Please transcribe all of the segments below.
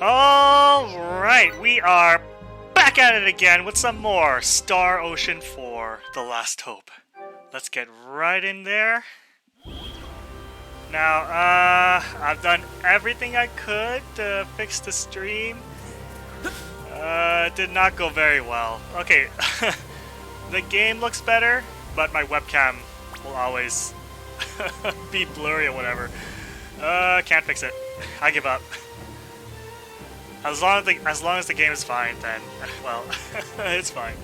Alright, we are back at it again with some more Star Ocean 4, The Last Hope. Let's get right in there. Now, I've done everything I could to fix the stream. It did not go very well. Okay, the game looks better, but my webcam will always be blurry or whatever. Can't fix it. I give up. As long as the game is fine, then, well, it's fine.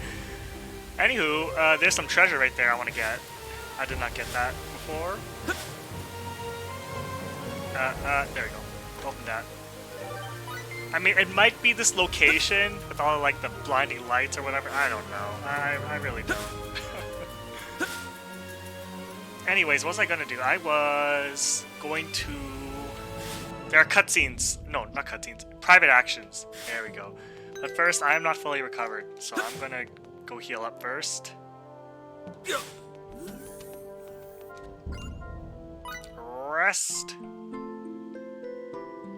Anywho, there's some treasure right there I want to get. I did not get that before. There we go. Open that. I mean, it might be this location with all, like, the blinding lights or whatever. I don't know. I really don't. Anyways, what was I gonna do? I was going to... There are cutscenes. No, not cutscenes. Private actions. There we go. But first, I am not fully recovered, so I'm gonna go heal up first. Rest.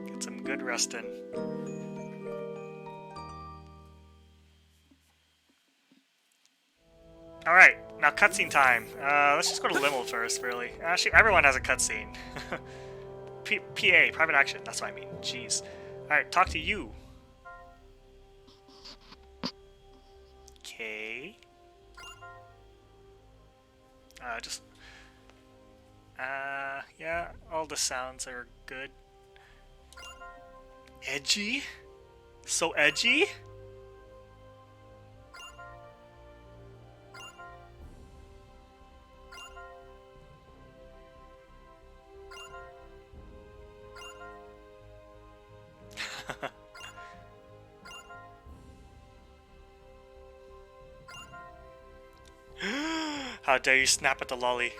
Get some good rest in. Alright, now cutscene time. Let's just go to Limmel first, really. Actually, everyone has a cutscene. PA, private action, that's what I mean. Jeez. Alright, talk to you. Okay. Yeah, all the sounds are good. Edgy? So edgy? How dare you snap at the lolly?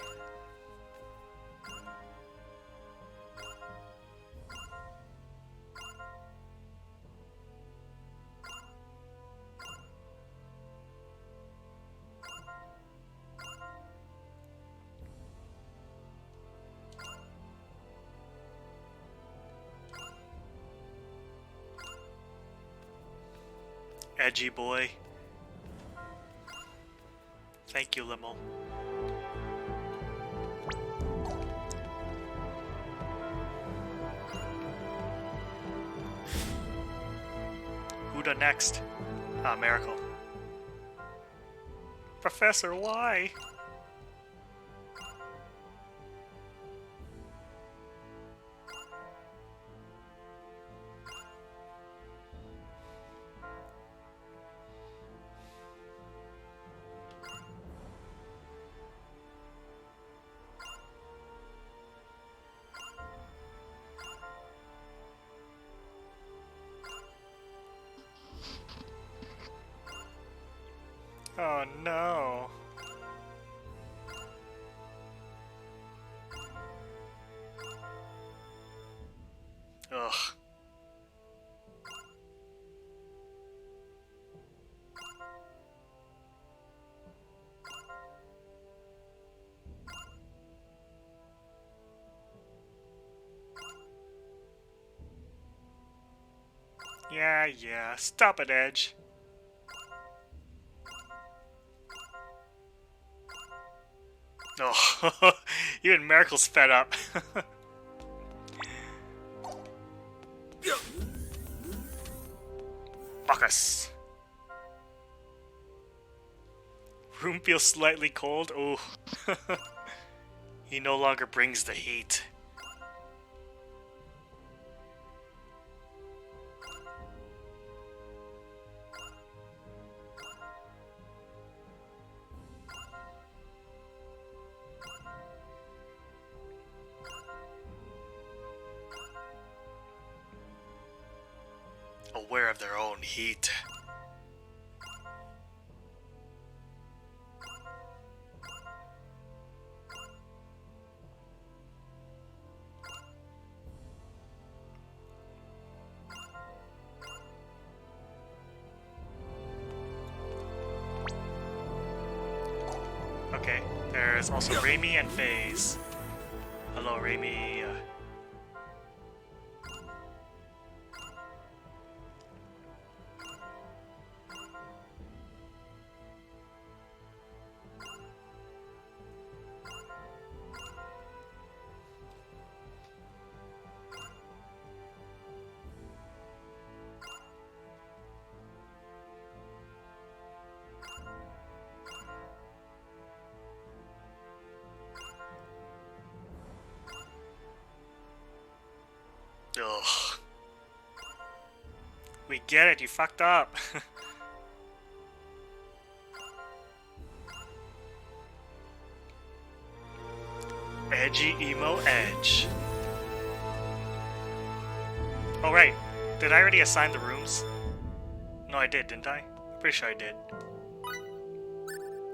Edgy boy. Thank you, Limmel. Who the next? Ah, Miracle. Professor, why? Oh no. Ugh. Yeah, stop it, Edge. Oh, even Miracle's fed up. Bacchus. Room feels slightly cold. Oh, he no longer brings the heat. Aware of their own heat. Okay, there's also Raimi and FaZe. Hello, Raimi. We get it, you fucked up. Edgy emo edge. Oh right, did I already assign the rooms? No, I did, didn't I? Pretty sure I did.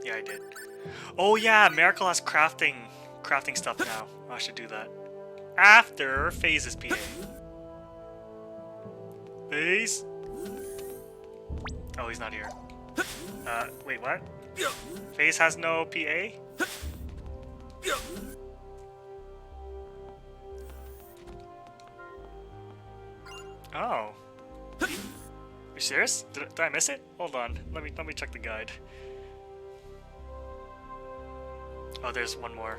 Yeah, I did. Oh yeah, Miracle has crafting stuff now. I should do that. After Phase's PA. Phase? Oh, he's not here. Wait, what? Phase has no PA? Oh. You serious? Did I miss it? Hold on. Let me check the guide. Oh, there's one more.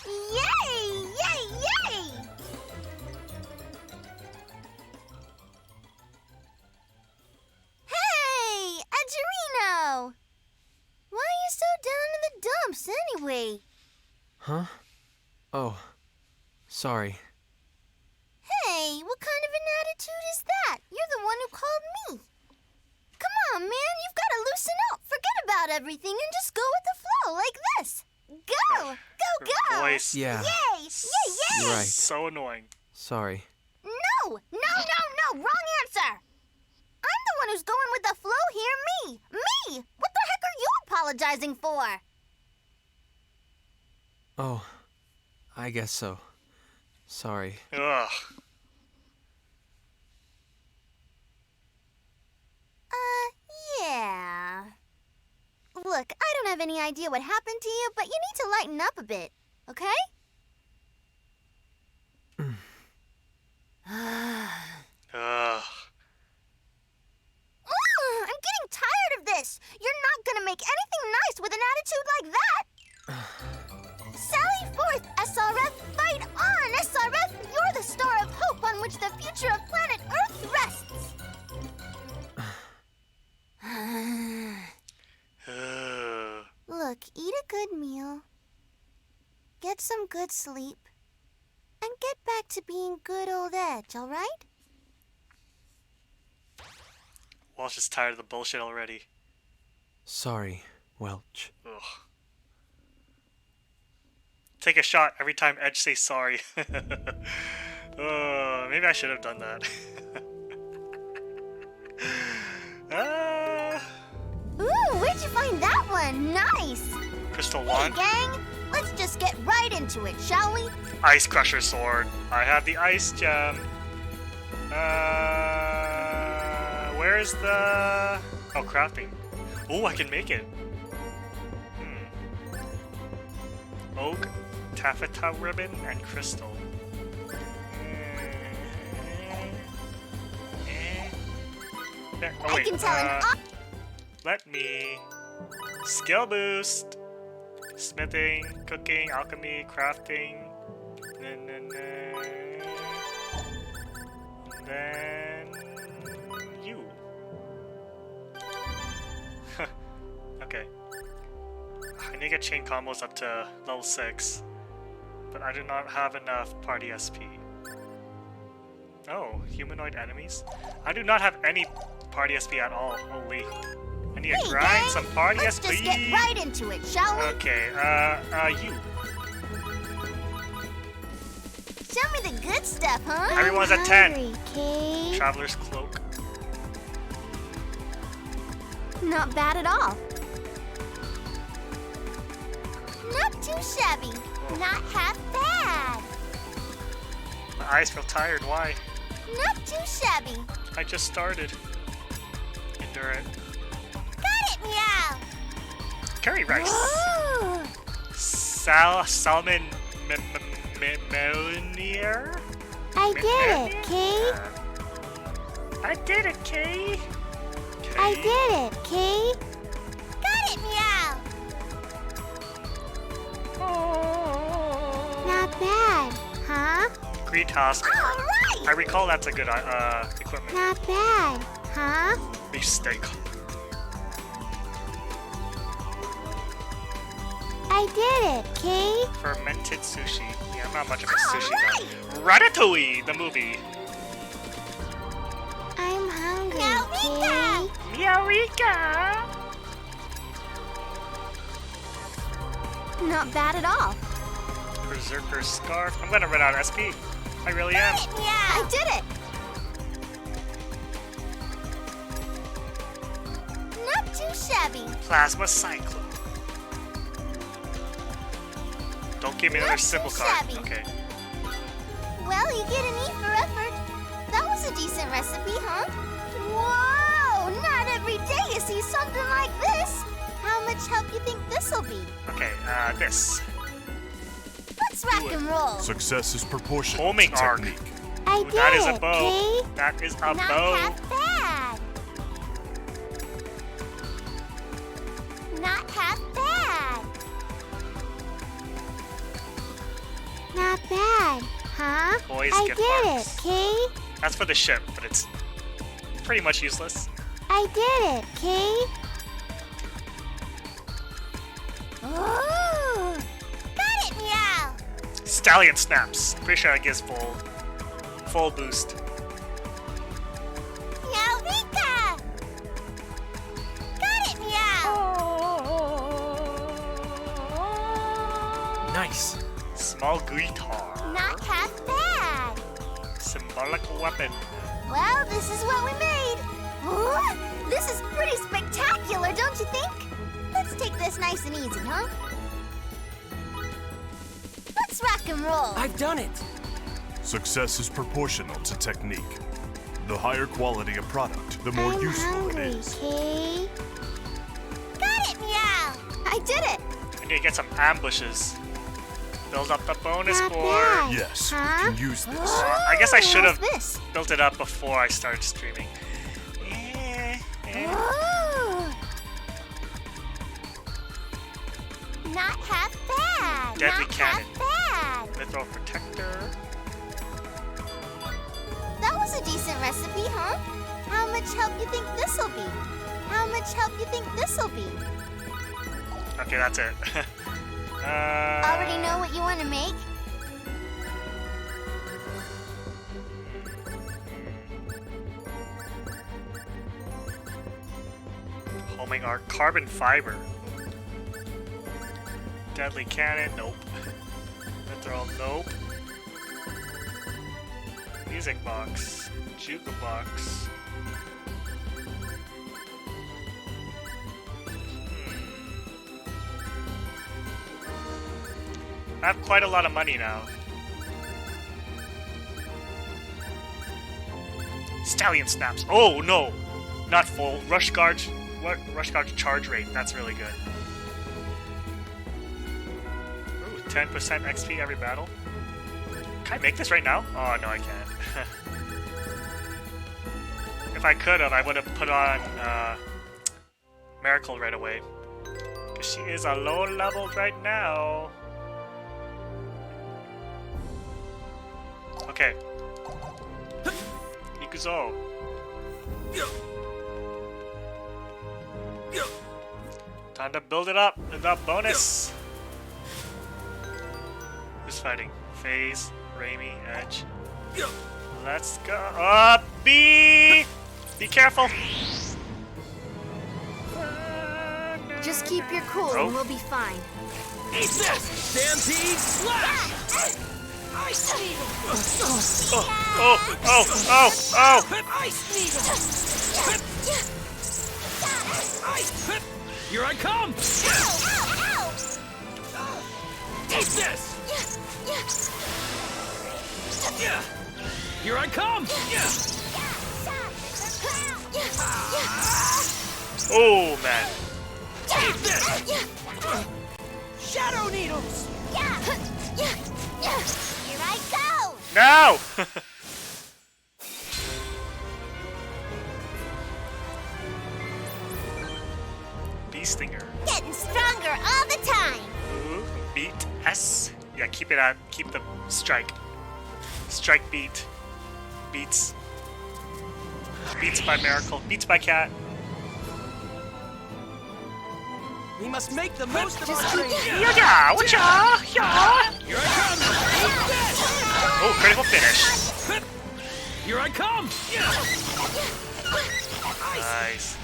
Yay! Yay! Yay! Hey, Adgerino! Why are you so down in the dumps anyway? Huh? Oh, sorry. Hey, what kind of an attitude is that? You're the one who called me. Come on, man, you've got to loosen up. Forget about everything and just go with the flow like this. Go! Go, go! Voice. Yeah. Yay! Yay, yay! You're right. So annoying. Sorry. No! No, no, no! Wrong answer! I'm the one who's going with the flow here, me! Me! What the heck are you apologizing for? Oh, I guess so. Sorry. Ugh. Yeah. Look, I don't have any idea what happened to you, but you need to lighten up a bit, okay? Ugh. I'm getting tired of this. You're not gonna make anything nice with an attitude like that. Sally forth, SRF! Fight on, SRF! You're the star of hope on which the future of planet Earth rests. Look, eat a good meal, get some good sleep, and get back to being good old Edge, all right? Walsh is tired of the bullshit already. Sorry, Welch. Ugh. Take a shot every time Edge says sorry. Maybe I should have done that. Ooh, where'd you find that one? Nice! Crystal Hey, wand. gang! Let's just get right into it, shall we? Ice Crusher sword. I have the ice gem. Where's the... Oh, crafting. Oh, I can make it. Oak, taffeta ribbon, and crystal. There. Oh, I wait. can tell an Let me... Skill boost. Smithing, cooking, alchemy, crafting. Then... You. Okay. I need to get chain combos up to level 6. But I do not have enough party SP. Oh, humanoid enemies? I do not have any party SP at all. Holy. I need to grind gang, some party let's SP. just get right into it, shall we? Okay, you. Show me the good stuff, huh? Everyone's I'm at 10. hungry, Kate. Traveler's cloak. Not bad at all. Not too shabby. Not half bad. My eyes feel tired. Why? Not too shabby. I just started. Endure it. Got it, meow. Curry rice. Ooh. Salmon Melonier? I did it, Kate. I did it, Kay. I did it, Kate. Got it, meow. Not bad, huh? Great hospital. All right. I recall that's a good equipment. Not bad, huh? Beef steak. I did it, okay? Fermented sushi. Yeah, I'm not much of a sushi guy. Ratatouille, the movie. I'm hungry, okay? Meowrika! Not bad at all. Berserker scarf. I'm gonna run out of SP. I really am. I did it! Not too shabby. Plasma cyclone. Don't give me another Not symbol too card. shabby. Okay. Well, you get an E for effort. That was a decent recipe, huh? Whoa! Not every day you see something like this. How much help you think this'll be? Okay, this. Let's rock and roll. Success is proportional Homing to arc. technique. I Ooh, did that is it, a bow. okay? That is a Not bow. half bad. Not half bad. Not bad, huh? Boys I gift did box. it, okay? That's for the ship, but it's pretty much useless. I did it, okay? Ooh! Got it, meow! Stallion snaps. Pretty sure that gives full boost. Meowrika! Got it, meow! Nice. Small guitar. Not half bad. Symbolic weapon. Well, this is what we made. Ooh, this is pretty spectacular, don't you think? Let's take this nice and easy, huh? Let's rock and roll. I've done it. Success is proportional to technique. The higher quality a product, the more I'm useful hungry, it is. okay? Got it, meow! I did it! I need to get some ambushes. Build up the bonus Not board. bad. Yes, Huh? you can use this. I guess I should have What's this? built it up before I started streaming. Ooh. Not half bad. Deadly Not cannon. half bad. Mythril protector. That was a decent recipe, huh? How much help you think this'll be? How much help you think this'll be? Okay, that's it. Already know what you want to make? Homing arc. Carbon fiber. Deadly cannon. Nope. Mythril. Nope. Music box. Jukebox. I have quite a lot of money now. Stallion snaps. Oh no, not full. Rush guard charge rate. That's really good. Ooh, 10% XP every battle. Can I make this right now? Oh no, I can't. If I could have, I would have put on Miracle right away. Because she is a low level right now. Okay. Ikuzo. Time to build it up. The bonus. Who's fighting? FaZe, Raimi, Edge. Let's go. B! Be careful. Just keep your cool Oh. and we'll be fine. Eat this! Stampede slash! Ice needle! Oh! Ice needle! Ice! Here I come! Eat this! Here I come! Oh, man. Eat this! Shadow needles! Here I go! Now! Bee stinger. Getting stronger all the time. Ooh, beat S. Yeah, keep it on. Keep the strike. Strike beat. Beats. Beats by Miracle. Beats by Cat. We must make the most of our Just training. Yeah, watcha! Yeah! Here I come! Eat this! Oh, critical finish. Here I come! Nice.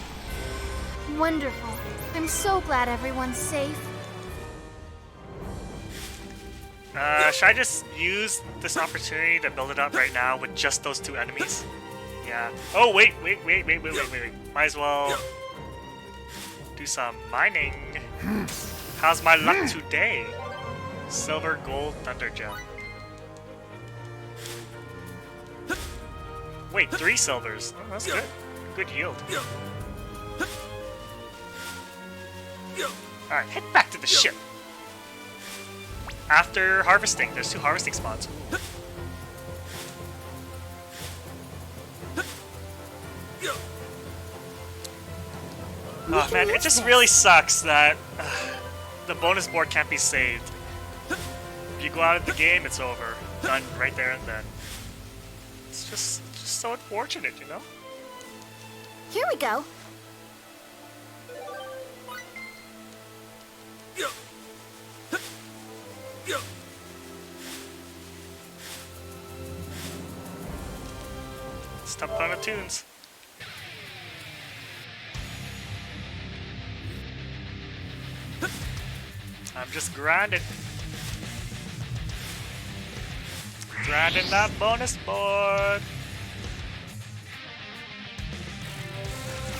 Wonderful. I'm so glad everyone's safe. Should I just use this opportunity to build it up right now with just those two enemies? Yeah. Oh, wait. Might as well do some mining. How's my luck today? Silver, gold, thunder gem. Wait, 3 silvers. Oh, that's good. Good yield. Alright, head back to the ship. After harvesting, there's 2 harvesting spots. Oh man, it just really sucks that the bonus board can't be saved. If you go out of the game, it's over. Done right there and then. It's just so unfortunate, you know? Here we go. Stop playing the tunes. I'm just grinding. Grinding that bonus board.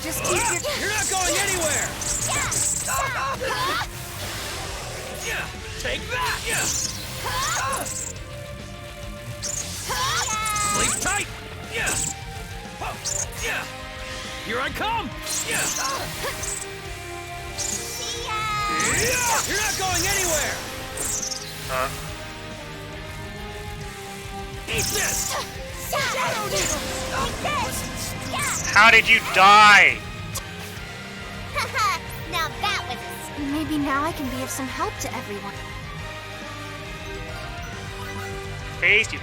Just keep your... You're not going anywhere! Yeah. Take that! Yeah. Sleep tight! Yeah. Yeah. Here I come! Yeah. You're not going anywhere! Eat this! Shadow Needle! How did you die? Now that was a... Maybe now I can be of some help to everyone. Phase, you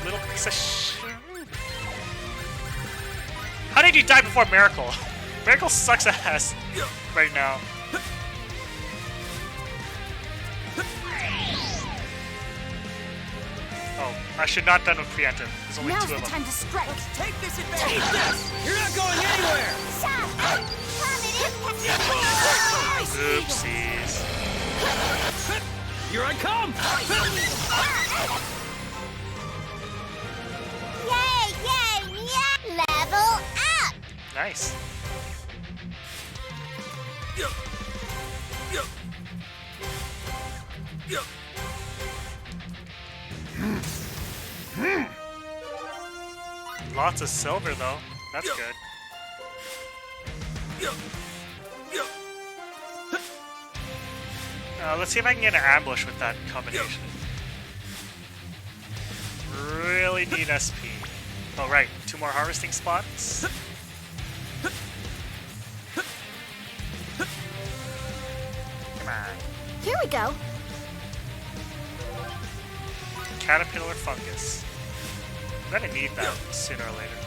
little piece of shit. How did you die before Miracle? Miracle sucks ass right now. Oh, I should not have done with preemptive. There's only Now's 2 the of them. time to strike. Take this advantage! Eat this! You're not going anywhere! Oopsies. Here I come! Yay! Level up! Nice. Lots of silver though. That's good. Let's see if I can get an ambush with that combination. Really need SP. Oh right, 2 more harvesting spots. Come on. Here we go. Caterpillar fungus. I'm gonna need that sooner or later.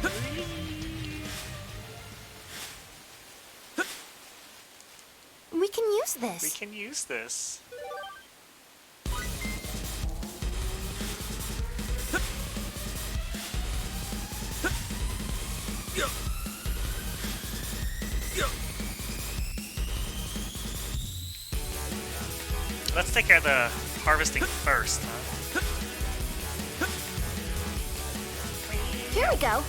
We can use this. We can use this. Let's take care of the harvesting first, huh? Here we go.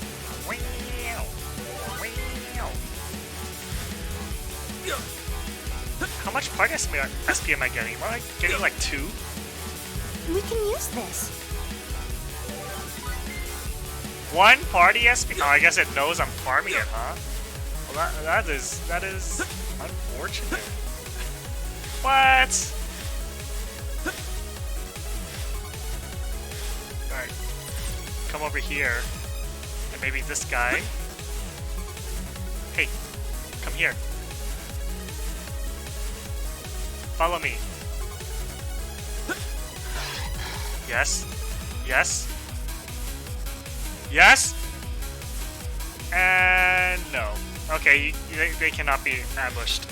How much party SP am I getting? Am I getting like 2? We can use this. 1 party SP? Oh, I guess it knows I'm farming it, huh? Well, that is unfortunate. What? Alright. Come over here. And maybe this guy. Hey, come here. Follow me. Yes. Yes. Yes. And no. Okay, they cannot be ambushed.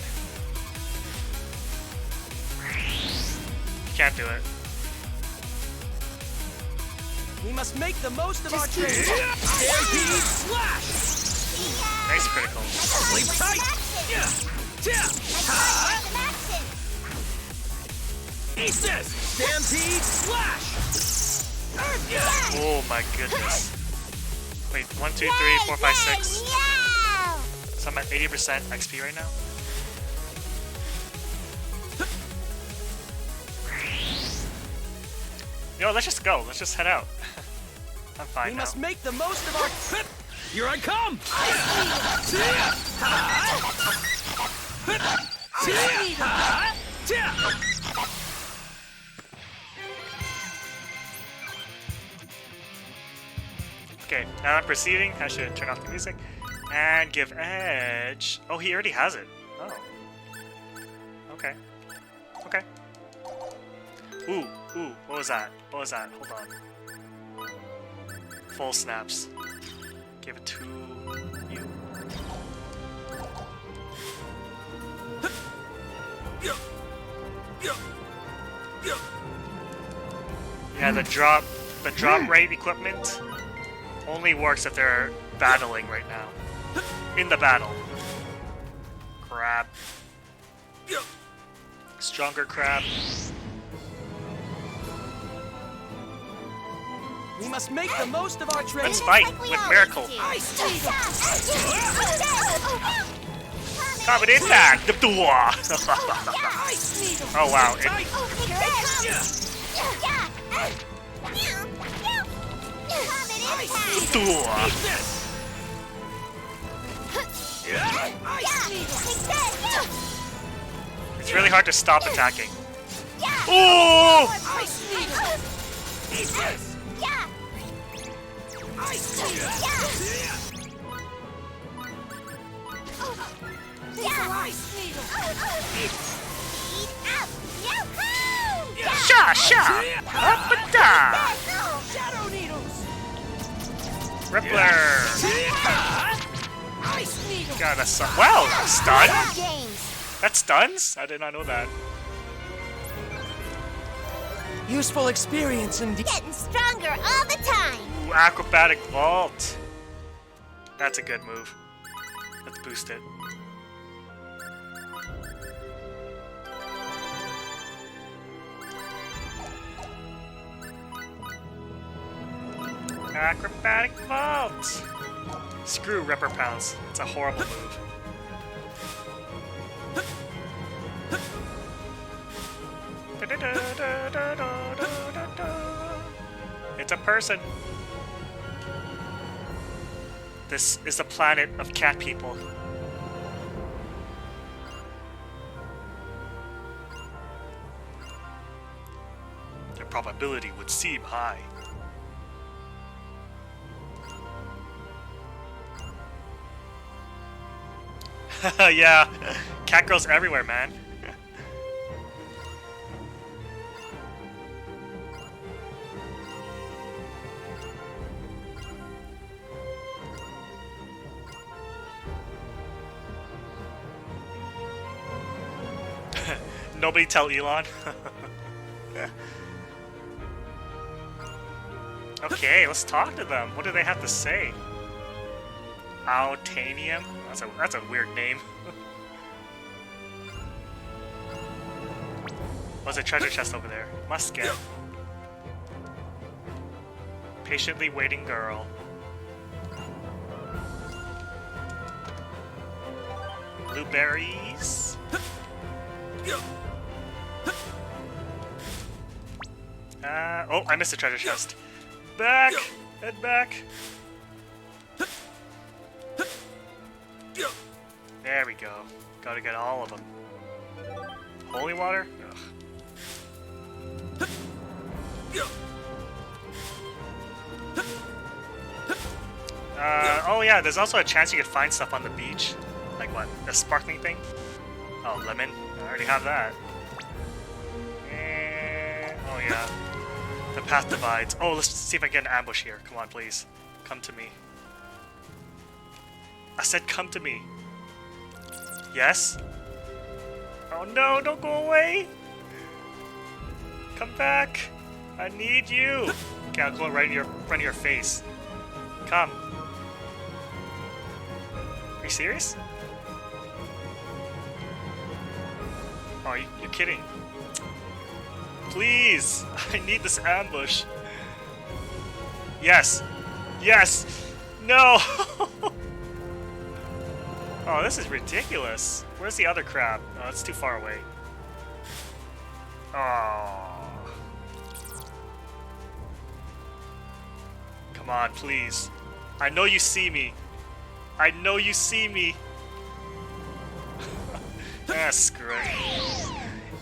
can't do it. We must make the most of our trade. Stampede slash! Nice critical. Sleep tight! Eat this! Stampede slash! Oh my goodness. Wait, 1, 2, 3, 4, 5, 6. Yeah! So I'm at 80% XP right now. Yo, let's just go. Let's just head out. I'm fine We now. must make the most of our trip! Here I come! Okay, now I'm proceeding. I should turn off the music and give Edge. Oh, he already has it. Oh. Okay. Okay. Ooh, ooh, what was that? What was that? Hold on. Full snaps. Give it to you. Yeah, the drop rate equipment only works if they're battling right now. In the battle. Crab. Stronger crab. We must make the most of our trade. Let's fight with Miracle. Combat impact! The door! Oh wow. It's really hard to stop attacking. Ooh! Sha sha! Up and down! Shadow needles. Rippler! Got a stun. Wow! Stun? That stuns? I did not know that. Useful experience indeed. Getting stronger all the time. Ooh, acrobatic vault. That's a good move. Let's boost it. Acrobatic vault. Screw Ripper Pounce. It's a horrible move. It's a person. This is a planet of cat people. The probability would seem high. Yeah, Catgirls everywhere, man. Nobody tell Elon. Okay, let's talk to them. What do they have to say? Altanium? That's a weird name. What's a treasure chest over there? Must get. Patiently waiting girl. Blueberries. Oh, I missed the treasure chest. Back! Head back! There we go. Gotta get all of them. Holy water? Ugh. Oh yeah, there's also a chance you could find stuff on the beach. Like what? A sparkling thing? Oh, lemon. I already have that. Oh yeah. The path divides. Oh, let's see if I can get an ambush here. Come on, please. Come to me. I said come to me. Yes? Oh no, don't go away! Come back. I need you. Okay, I'll go right in your face. Come. Are you serious? Oh, you're kidding. Please, I need this ambush. Yes. Yes. No. Oh, this is ridiculous. Where's the other crab? Oh, it's too far away. Oh. Come on, please. I know you see me. I know you see me. Ah, screw it.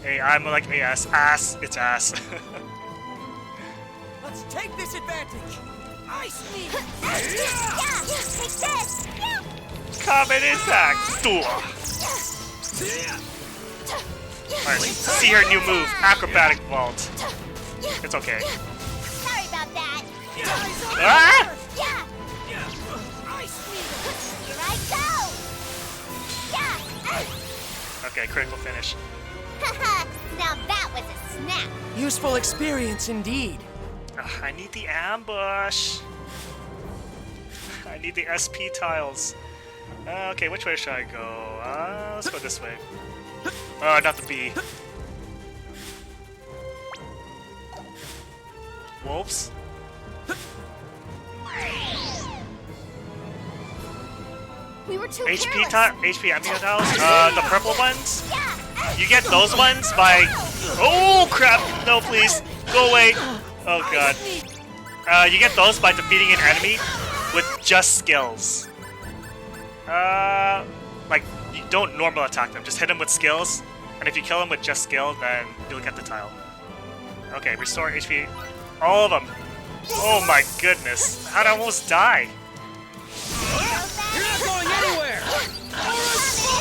Hey, I'm like, hey, ass. It's ass. Let's take this advantage. Ice me. Yeah, take this. Yeah. Common impact. Alright, see her new move, acrobatic vault. It's okay. Sorry about that. Ah! Yeah. Ice me. Here I go. Yeah. Okay, critical finish. Haha. Now that was a snap. Useful experience indeed. Ugh, I need the ambush. I need the SP tiles. Okay, which way should I go? Let's go this way. Oh, not the B. Wolves? We were too HP careless. HP ammo tiles? The purple ones? Yeah. You get those ones by... Oh, crap! No, please. Go away. Oh, God. You get those by defeating an enemy with just skills. Like, you don't normal attack them. Just hit them with skills. And if you kill them with just skill, then you'll get the tile. Okay, restore HP. All of them. Oh, my goodness. How'd I almost die? You're not going anywhere.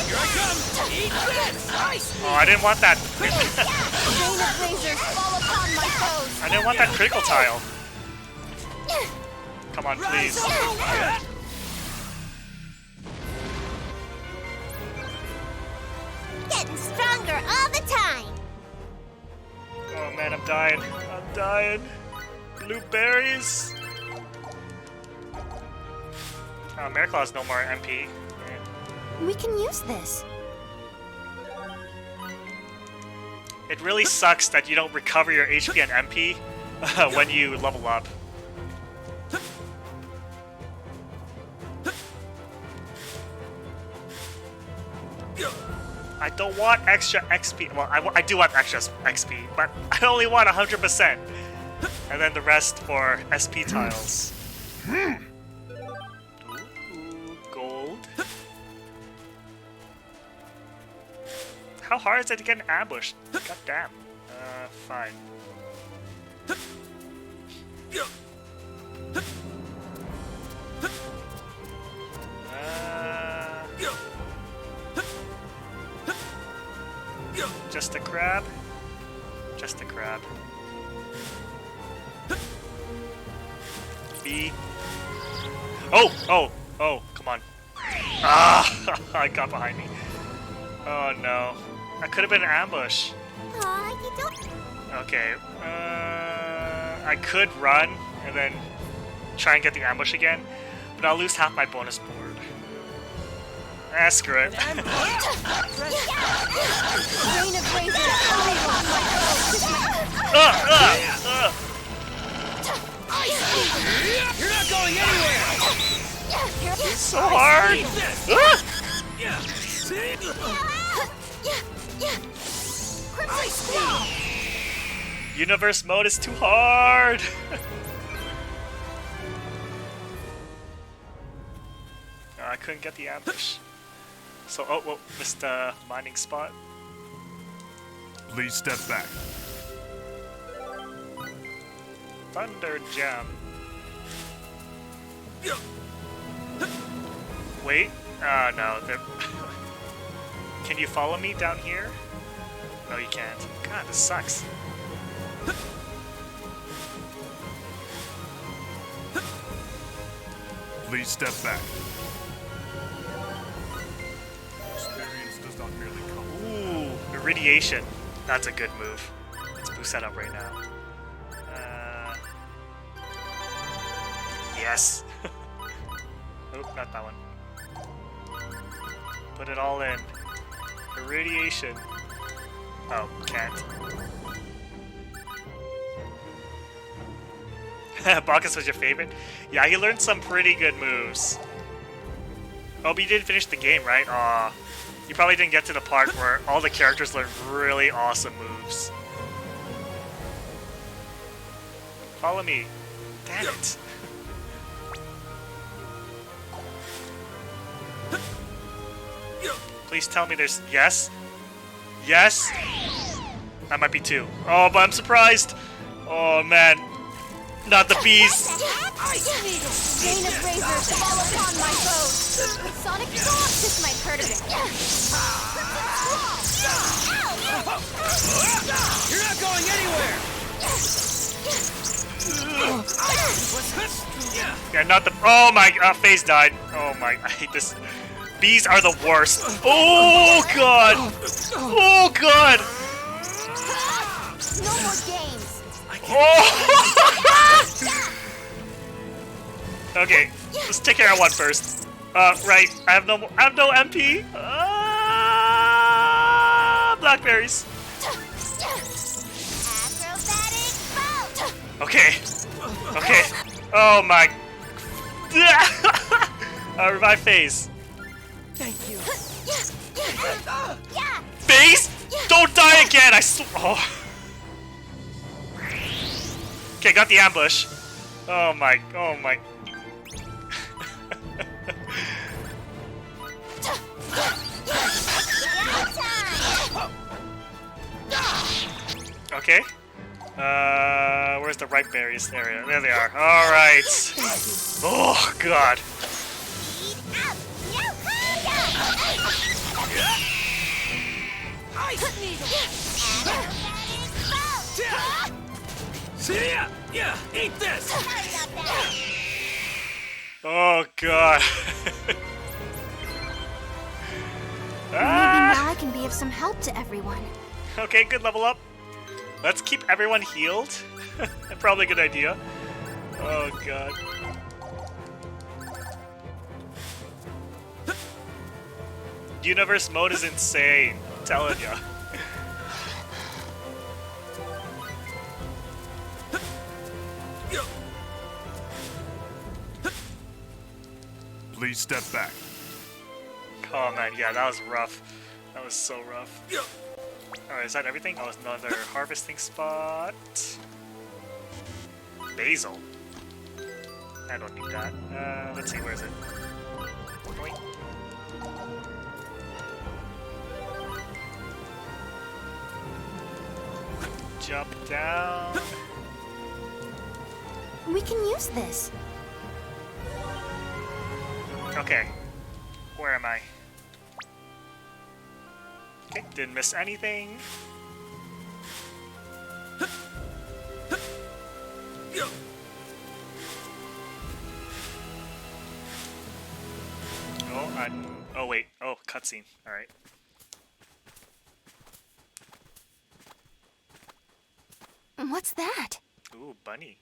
Here I come. Eat this. Ice me. Oh, I didn't want that. Rain of lasers fall upon my foes. I didn't want that critical tile. Come on, Rise please. up. Getting stronger all the time. Oh man, I'm dying. I'm dying. Blueberries. Oh, Miracle has no more MP. We can use this. It really sucks that you don't recover your HP and MP when you level up. I don't want extra XP. Well, I do want extra XP, but I only want 100%. And then the rest for SP tiles. Ooh, gold. How hard is it to get an ambush? God damn. Fine. Just a crab? Just a crab. B. Oh, come on. Ah, I got behind me. Oh no. That could have been an ambush. Aw, you don't... Okay, I could run and then try and get the ambush again, but I'll lose half my bonus board. Ah, screw it. Rain of lasers fall upon my foes. You're not going anywhere. It's so hard. Universe mode is too hard. I couldn't get the ambush. So, well, missed the mining spot. Please step back. Thunder Gem. Wait. No. Can you follow me down here? No, you can't. God, this sucks. Please step back. Experience does not merely come. Ooh, irradiation. That's a good move. Let's Bamboo setup right now. Yes. Nope, not that one. Put it all in. Irradiation. Oh, can't. Bacchus was your favorite? Yeah, he learned some pretty good moves. Oh, but you didn't finish the game, right? Aw. You probably didn't get to the part where all the characters learn really awesome moves. Follow me. Damn it. Please tell me there's... Yes? Yes? That might be 2. Oh, but I'm surprised. Oh, man. Not the bees. Rain of razors fall upon my foes. Sonic Colossus might hurt a bit. You're not going anywhere! Yeah, not the... Oh, my... Phase died. Oh, my... I hate this. Bees are the worst. Oh, God. Oh, God. No more games. Oh. Okay, let's take care of one first. Right. I have no MP. Blackberries. Acrobatic boat. Okay. Okay. Oh my. Revive phase. Thank you. Yeah. Phase? Don't die again. I swear. Oh. Okay, got the ambush. Oh my. Oh my. Okay. Where's the ripe berries? There they are. All right. Oh God. See ya! Yeah, eat this! Oh God. Maybe now I can be of some help to everyone. Okay, good level up. Let's keep everyone healed. Probably a good idea. Oh God. Universe mode is insane. I'm telling ya. Please step back. Oh man, yeah, that was rough. That was so rough. Alright, is that everything? Oh, it's another harvesting spot. Basil. I don't need that. Let's see, where is it? Boink. Jump down. We can use this. Okay. Where am I? Okay, didn't miss anything. Oh, wait. Oh, cutscene. Alright. What's that? Ooh, bunny.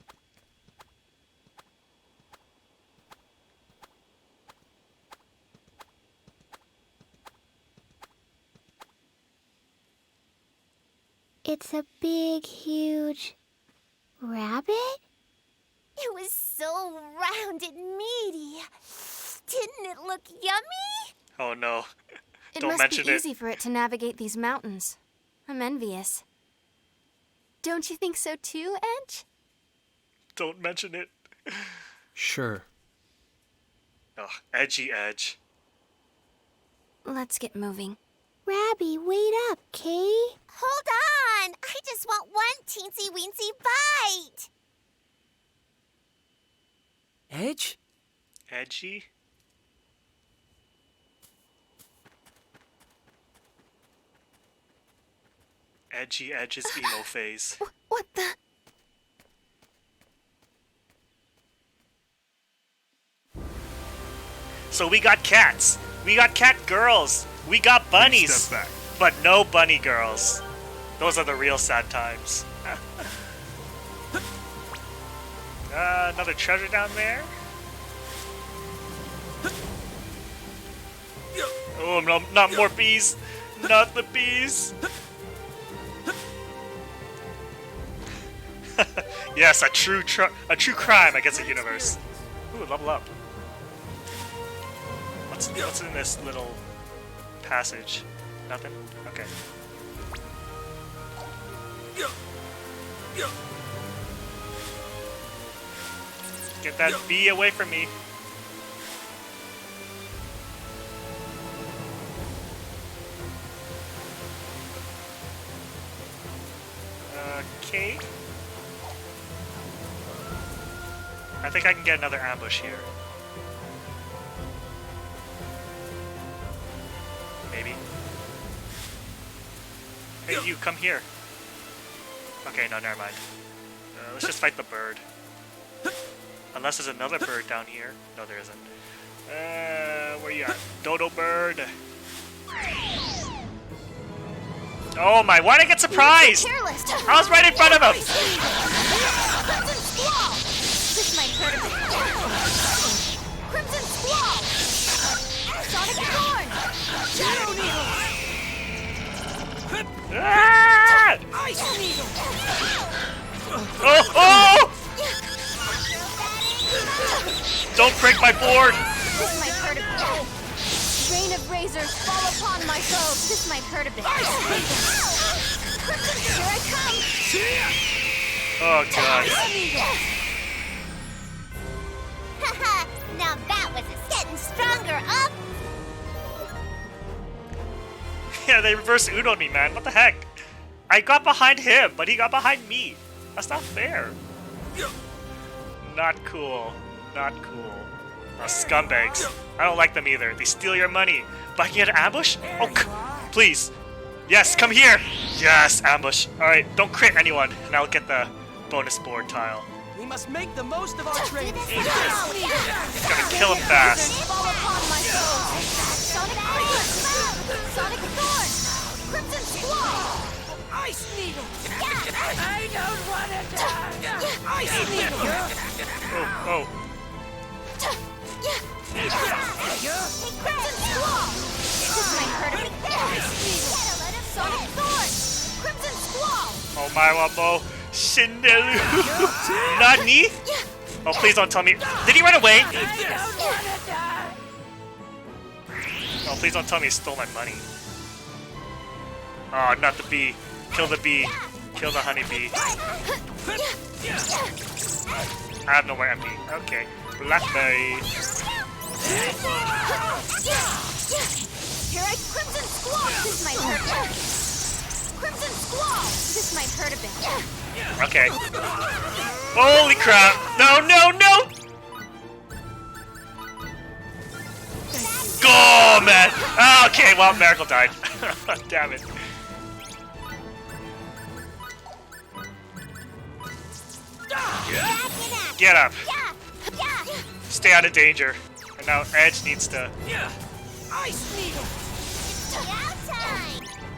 It's a big, huge rabbit? It was so round and meaty. Didn't it look yummy? Oh no. It Don't must mention be it. easy for it to navigate these mountains. I'm envious. Don't you think so too, Edge? Don't mention it. Sure. Oh, edgy Edge. Let's get moving. Rabby, wait up, Kay. Hold on! I just want one teensy-weensy bite! Edge? Edgy? Edgy Edge's emo phase. What the? So we got cats. We got cat girls. We got bunnies. Please step back. But no bunny girls. Those are the real sad times. Another treasure down there. Oh no, not more bees! Not the bees! Yes, a true crime against the universe. Ooh, level up. What's in this little passage? Nothing? Okay. Get that bee away from me. Okay. I think I can get another ambush here. Maybe. Hey, you, come here. Okay, no, never mind. Let's just fight the bird. Unless there's another bird down here. No, there isn't. Where you at? Dodo bird. Oh my, why did I get surprised? I was right in front of him! This might hurt a bit. Crimson Squall! Sonic Thorn! Shadow Needle! Ah! Ice Needle! Oh! Oh! Don't break my board! This might hurt a bit. Rain of razors fall upon my foes. This might hurt a bit. Crimson, here I come! Oh god. Haha, now that was getting stronger, up! Yeah, they reverse Uno'd me, man. What the heck? I got behind him, but he got behind me. That's not fair. Not cool. Not cool. Scumbags. I don't like them either. They steal your money. But I can get an ambush? Oh, please. Yes, come here. Yes, ambush. Alright, don't crit anyone, and I'll get the bonus board tile. We must make the most of our training. Gotta kill him fast. Fall upon my foes. Sonic Thorn! Sonic Thorn! Crimson Squall! Ice Needle! I don't want to die! Ice Needle! Oh, Crimson Squall! This might hurt a bit. Sonic Thorn! Crimson Squall! oh my wabo. Shinderu. Nani? Oh, please don't tell me. Did he run away? Oh, please don't tell me he stole my money. Oh, not the bee. Kill the bee. Kill the honeybee. I have nowhere empty. Okay. Blackberry. Here I Crimson Squall! This might hurt a bit. Crimson Squall! This might hurt a bit. Okay. Holy crap! No, no, no! Go, man! Okay, well, Miracle died. Damn it. Get up. Stay out of danger. And now Edge needs to... Ice Needle!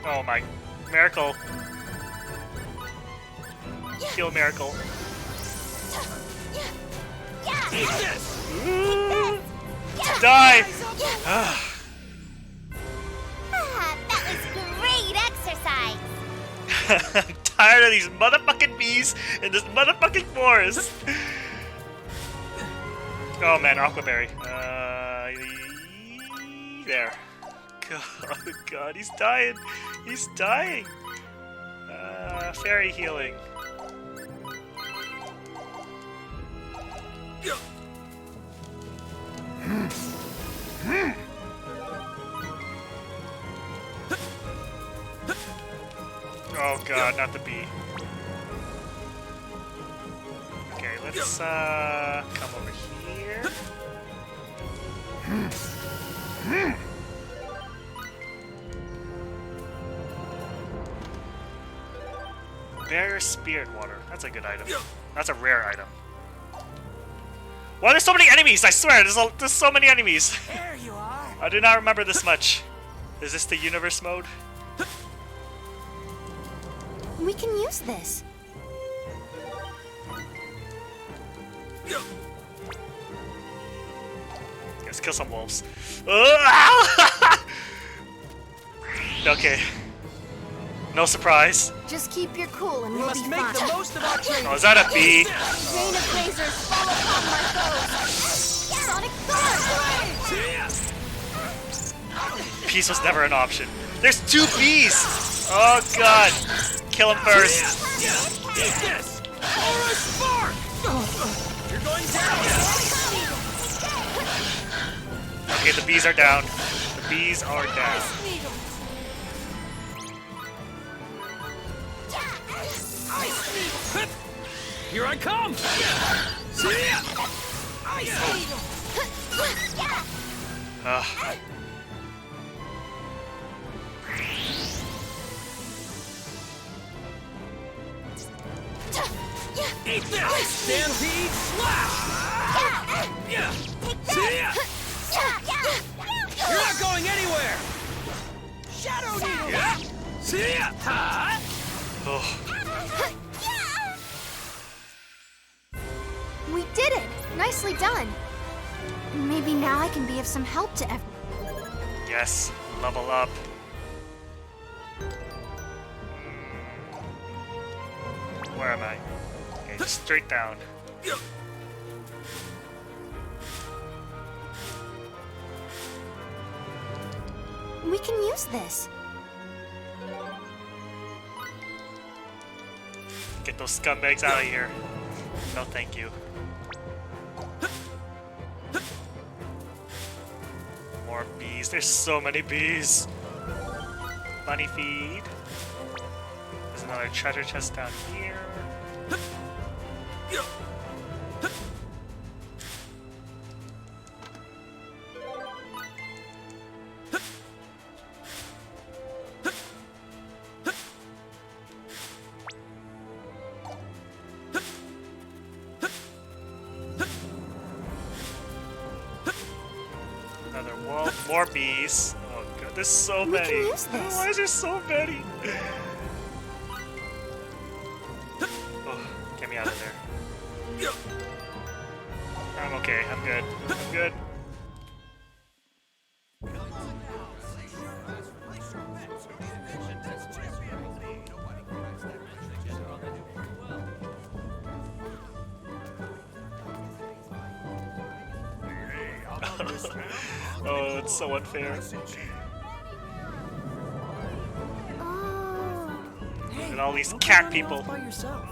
Oh my... Miracle. Kill Miracle. Eat this! Die! That was great exercise! I'm tired of these motherfucking bees in this motherfucking forest. Oh man, Aquaberry. There. Oh god, he's dying. He's dying. Fairy healing. Oh god, not the bee. Okay, let's come over here. Bear spirit water. That's a good item. That's a rare item. Why are there so many enemies? I swear, there's so many enemies. There you are! I do not remember this much. Is this the universe mode? We can use this. Let's kill some wolves. Ow! Okay. No surprise. Just keep your cool and We we'll must be make fine. the most of our training. Oh, is that a bee? Rain of lasers fall upon my foes. Sonic Thorn! Peace was never an option. There's 2 bees! Oh god. Kill him first. Eat this! Aura Spark! You're going down! Okay, the bees are down. The bees are down. Here I come! Ugh. Eat this! Stampede Slash! You're not going anywhere! Shadow Needle! See ya! Oh. We did it! Nicely done. Maybe now I can be of some help to everyone. Yes, level up. Where am I? Okay, just straight down. We can use this. Get those scumbags out of here. No, thank you. More bees. There's so many bees. Bunny feed. There's another treasure chest down here. Another wall. More bees. Oh god, there's so We many. can use this. Why is there so many? Oh, get me out of there. I'm okay. I'm good. I'm good. Oh, that's so unfair. Oh. And all these cat people. By yourself.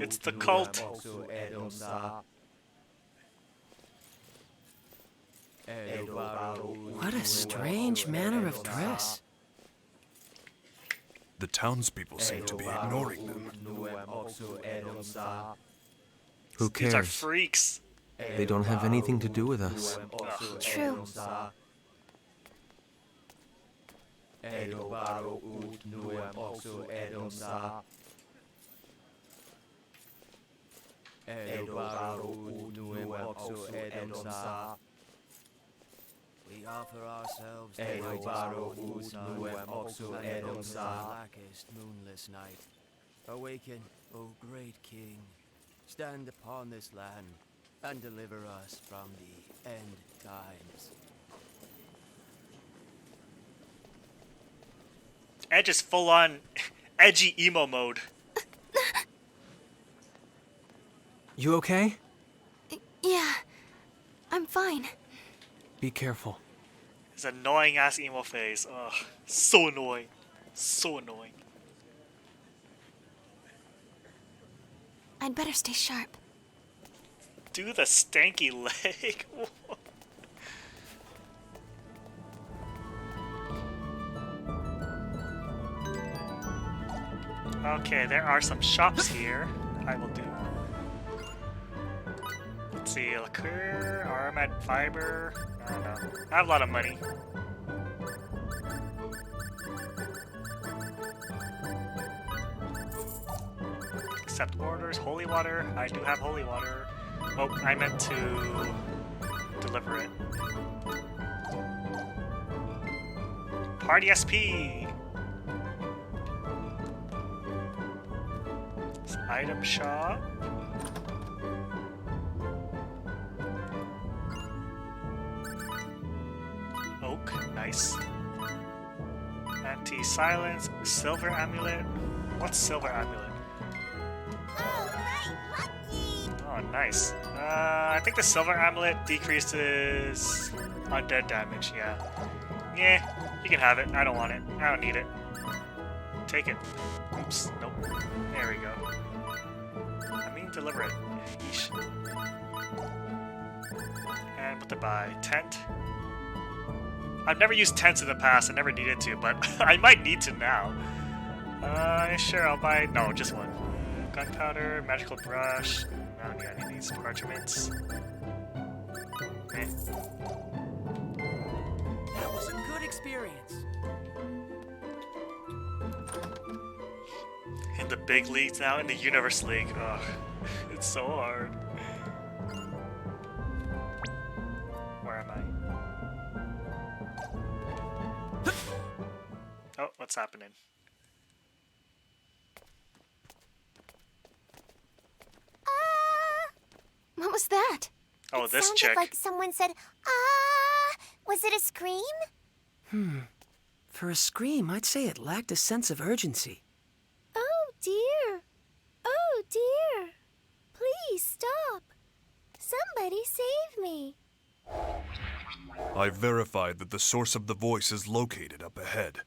It's the cult. What a strange manner of dress. The townspeople seem to be ignoring them. Who These are cares? freaks. They don't have anything to do with us. True. We offer ourselves to the blackest moonless night. Awaken, O great king. Stand upon this land and deliver us from the end times. Edge is full on edgy emo mode. You okay? Yeah, I'm fine. Be careful. His annoying ass emo face. Ugh, so annoying. So annoying. I'd better stay sharp. Do the stanky leg. Okay, there are some shops here. I will do. Let's see, liqueur, aromat fiber. I don't know. I have a lot of money. Accept orders, holy water. I do have holy water. Oh, I meant to deliver it. Party SP! Item shop. Oak, nice. Anti-silence, silver amulet. What's silver amulet? Oh, nice. I think the silver amulet decreases undead damage, yeah. Yeah, you can have it. I don't want it. I don't need it. Take it. Oops, nope. There we go. I mean, deliver it. Yeesh. And what to buy? Tent? I've never used tents in the past. I never needed to, but I might need to now. Sure, I'll buy... No, just one. Gunpowder, magical brush. I don't need any of these parchments. Eh. That was a good experience. In the big leagues now, in the Universe League. Ugh, it's so hard. Where am I? Oh, what's happening? What was that? Oh, this Sounded chick. like someone said, "Ah!" Was it a scream? For a scream, I'd say it lacked a sense of urgency. Oh dear. Oh dear. Please stop. Somebody save me. I've verified that the source of the voice is located up ahead.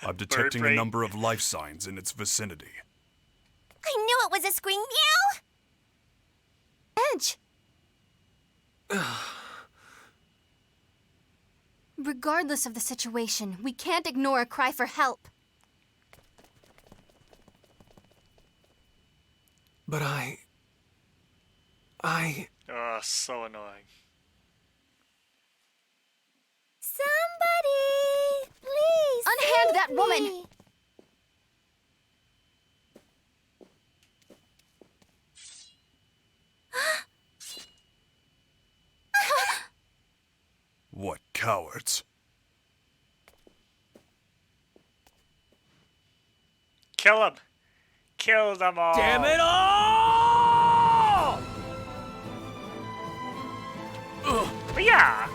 I'm detecting a brain. number of life signs in its vicinity. I knew it was a scream. Meow! Edge. Regardless of the situation, we can't ignore a cry for help. But I... Oh, so annoying. Somebody, please Unhand save that woman. me. What cowards. Kill him! Kill them all! Damn it all! Yeah!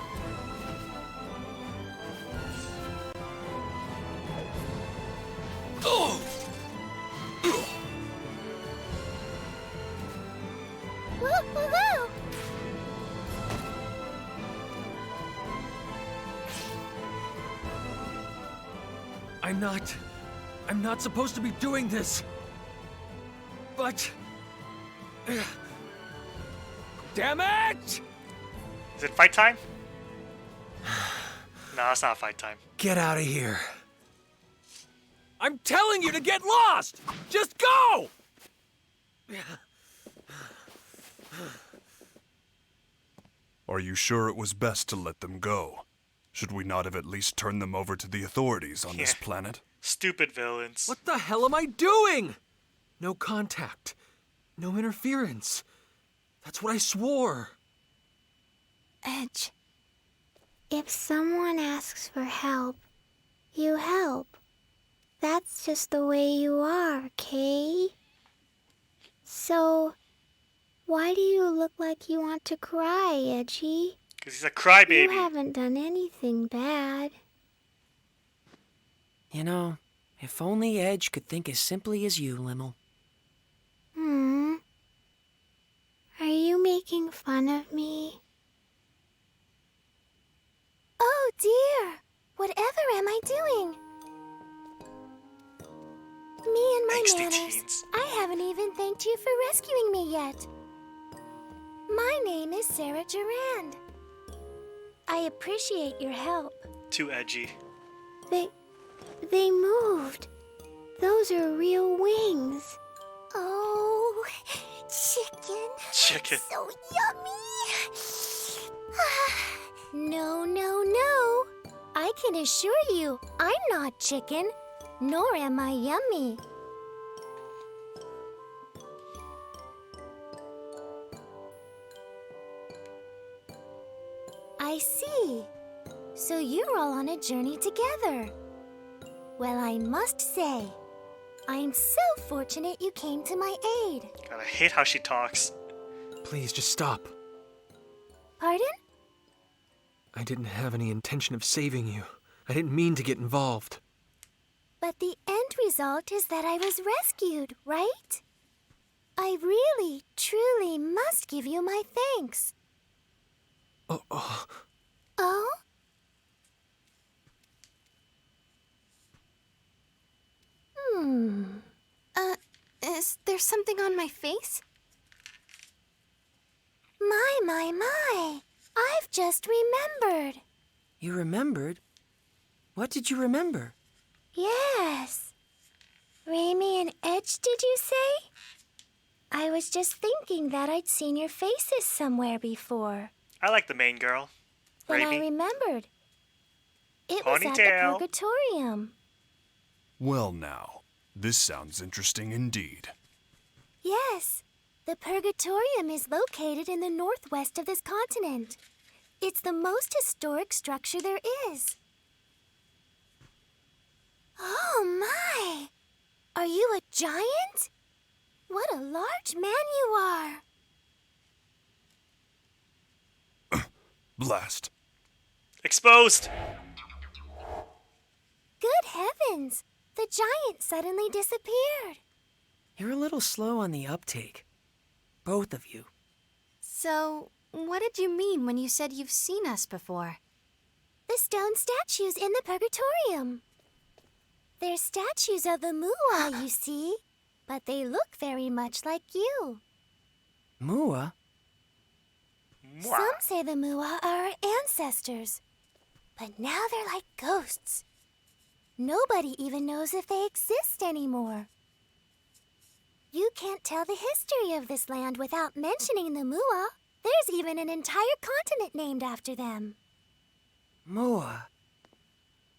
Woo-hoo-hoo. I'm not supposed to be doing this. But... Damn it! Is it fight time? No, it's not fight time. Get out of here. I'm telling you to get lost! Just go! Are you sure it was best to let them go? Should we not have at least turned them over to the authorities on this Yeah. planet? Stupid villains. What the hell am I doing? No contact. No interference. That's what I swore. Edge. If someone asks for help, you help. That's just the way you are, Kay. So, why do you look like you want to cry, Edgy? Because he's a crybaby. You haven't done anything bad. You know, if only Edge could think as simply as you, Limmel. Are you making fun of me? Oh dear! Whatever am I doing? Me and my Angsty manners. teens. I haven't even thanked you for rescuing me yet. My name is Sarah Durand. I appreciate your help. Too edgy. They moved. Those are real wings. Oh, chicken. Chicken. So yummy. No, no, no. I can assure you, I'm not chicken, nor am I yummy. I see. So you're all on a journey together. Well, I must say, I'm so fortunate you came to my aid. God, I hate how she talks. Please, just stop. Pardon? I didn't have any intention of saving you. I didn't mean to get involved. But the end result is that I was rescued, right? I really, truly must give you my thanks. Oh. Oh? Is there something on my face? My. I've just remembered. You remembered? What did you remember? Yes. Raimi and Edge, did you say? I was just thinking that I'd seen your faces somewhere before. I like the main girl. Then I Raimi. remembered. It was at the Ponytail. Purgatorium. Well now, this sounds interesting indeed. Yes. The Purgatorium is located in the northwest of this continent. It's the most historic structure there is. Oh my! Are you a giant? What a large man you are! Blast. Exposed! Good heavens! The giant suddenly disappeared. You're a little slow on the uptake. Both of you. So, what did you mean when you said you've seen us before? The stone statues in the Purgatorium. They're statues of the Mua, you see. But they look very much like you. Mua? Mwah. Some say the Mua are our ancestors. But now they're like ghosts. Nobody even knows if they exist anymore. You can't tell the history of this land without mentioning the Mua. There's even an entire continent named after them. Mua.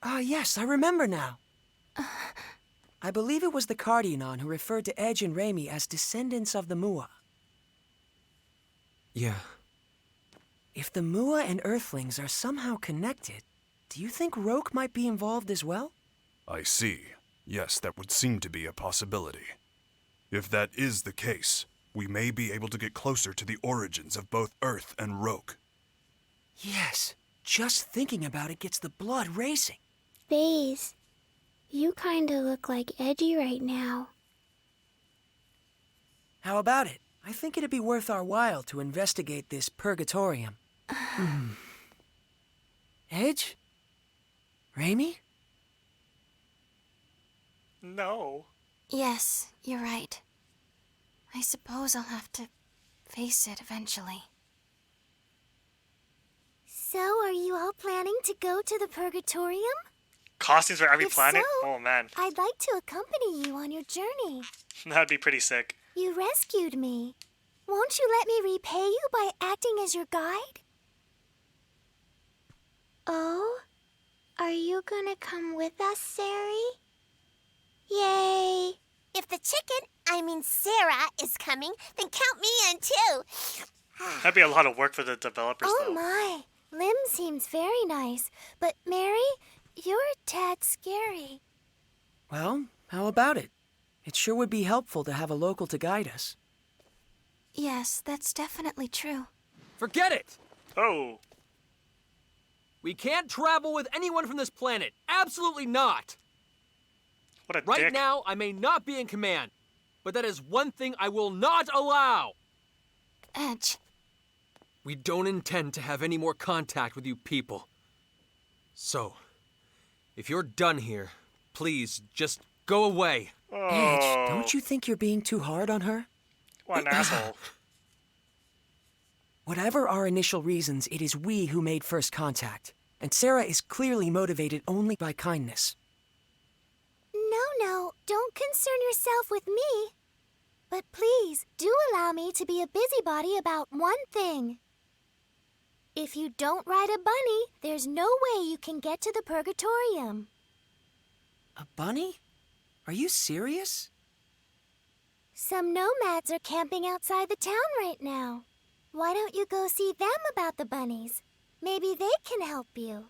Ah, yes, I remember now. I believe it was the Cardionon who referred to Edge and Raimi as descendants of the Mua. Yeah. If the Mua and Earthlings are somehow connected, do you think Roke might be involved as well? I see. Yes, that would seem to be a possibility. If that is the case, we may be able to get closer to the origins of both Earth and Roke. Yes. Just thinking about it gets the blood racing. Baze, you kinda look like Edgy right now. How about it? I think it'd be worth our while to investigate this Purgatorium. Edge? Raimi? No. Yes, you're right. I suppose I'll have to face it eventually. So, are you all planning to go to the Purgatorium? Costumes for every If planet? so, Oh man. I'd like to accompany you on your journey. That'd be pretty sick. You rescued me. Won't you let me repay you by acting as your guide? Oh? Are you gonna come with us, Sari? Yay! If the chicken, I mean Sarah, is coming, then count me in too. That'd be a lot of work for the developers Oh though. my! Lim seems very nice, but Mary, you're a tad scary. Well, how about it? It sure would be helpful to have a local to guide us. Yes, that's definitely true. Forget it! Oh. We can't travel with anyone from this planet. Absolutely not! What a Right dick. now, I may not be in command, but that is one thing I will not allow! Edge. We don't intend to have any more contact with you people. So, if you're done here, please just go away. Oh. Edge, don't you think you're being too hard on her? What an asshole. Whatever our initial reasons, it is we who made first contact. And Sarah is clearly motivated only by kindness. No, don't concern yourself with me. But please, do allow me to be a busybody about one thing. If you don't ride a bunny, there's no way you can get to the Purgatorium. A bunny? Are you serious? Some nomads are camping outside the town right now. Why don't you go see them about the bunnies? Maybe they can help you.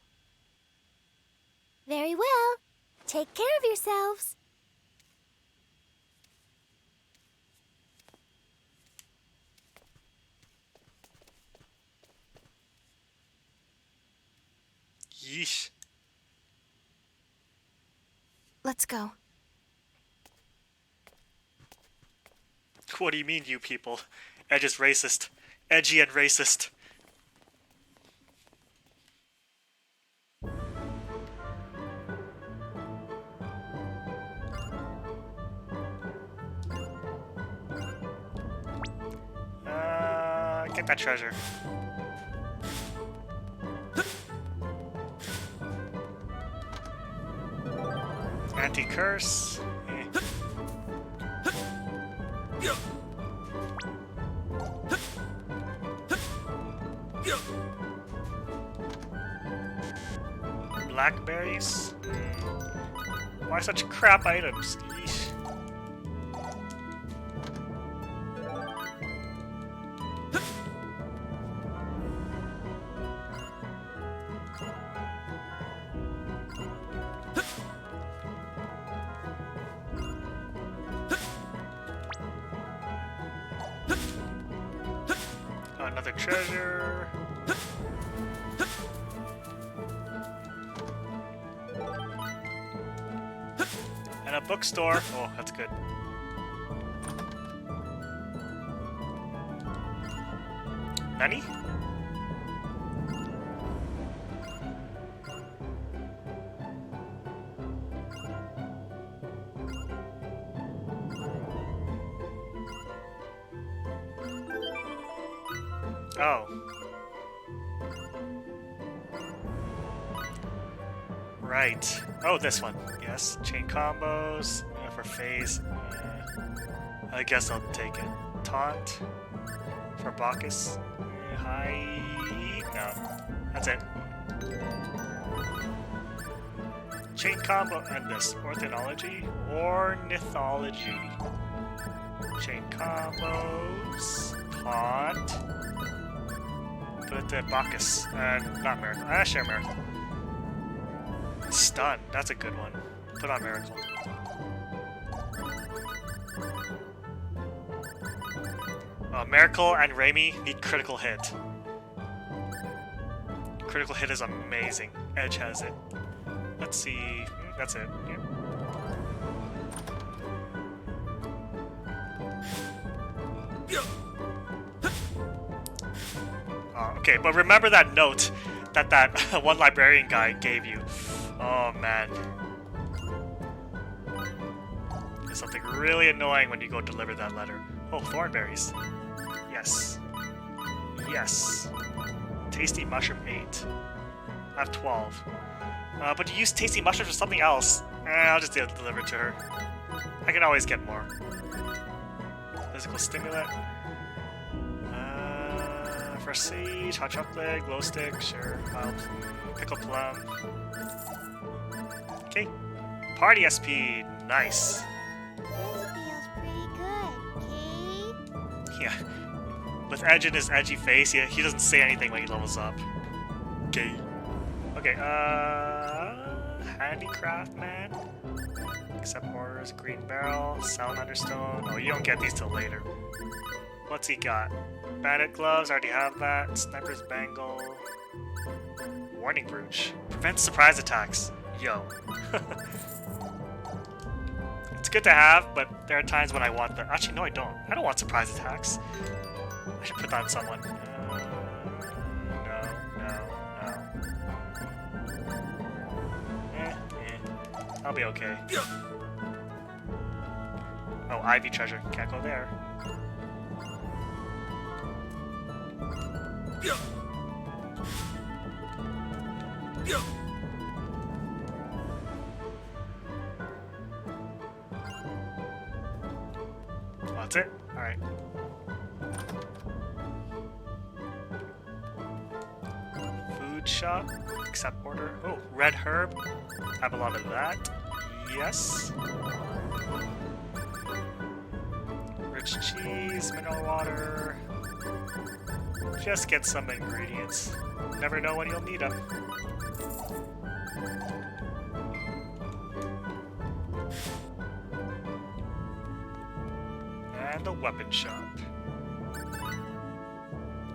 Very well. Take care of yourselves. Yeesh. Let's go. What do you mean, you people? Edge is racist. Edgy and racist. Get that treasure. Anti-curse. Blackberries? Why such crap items? Yeesh. Another treasure. And a bookstore. Oh, that's good. Nani? Oh. Right. Oh, this one. Yes. Chain combos for phase. I guess I'll take it. Taunt for Bacchus. Hi. No. That's it. Chain combo and this. Ornithology. Ornithology. Chain combos. Taunt. Put it to Bacchus. Not Miracle. Share Miracle. Stun. That's a good one. Put on Miracle. Miracle and Raimi need critical hit. Critical hit is amazing. Edge has it. Let's see. That's it. Yeah. Okay, but remember that note that one librarian guy gave you. Oh man. There's something really annoying when you go deliver that letter. Oh, thornberries. Yes. Yes. Tasty mushroom 8. I have 12. But you use tasty mushrooms for something else. I'll just deliver it to her. I can always get more. Physical stimulant. For sage, hot chocolate, glow stick, sure. Pickle plum. Okay. Party SP. Nice. This feels pretty good, Kate. Yeah. With Edge in his edgy face, he doesn't say anything when he levels up. Okay. Okay, Handicraft Man. Accept orders, green barrel, salamander stone. Oh, you don't get these till later. What's he got? Bandit gloves, already have that. Sniper's bangle. Warning brooch. Prevents surprise attacks. Yo. It's good to have, but there are times when I want the... Actually, no, I don't. I don't want surprise attacks. I should put that on someone. No. I'll be okay. Oh, Ivy treasure. Can't go there. Oh, that's it? Alright. Food shop. Accept order. Oh, red herb. Have a lot of that. Yes. Rich cheese, mineral water. Just get some ingredients. Never know when you'll need them. And a weapon shop.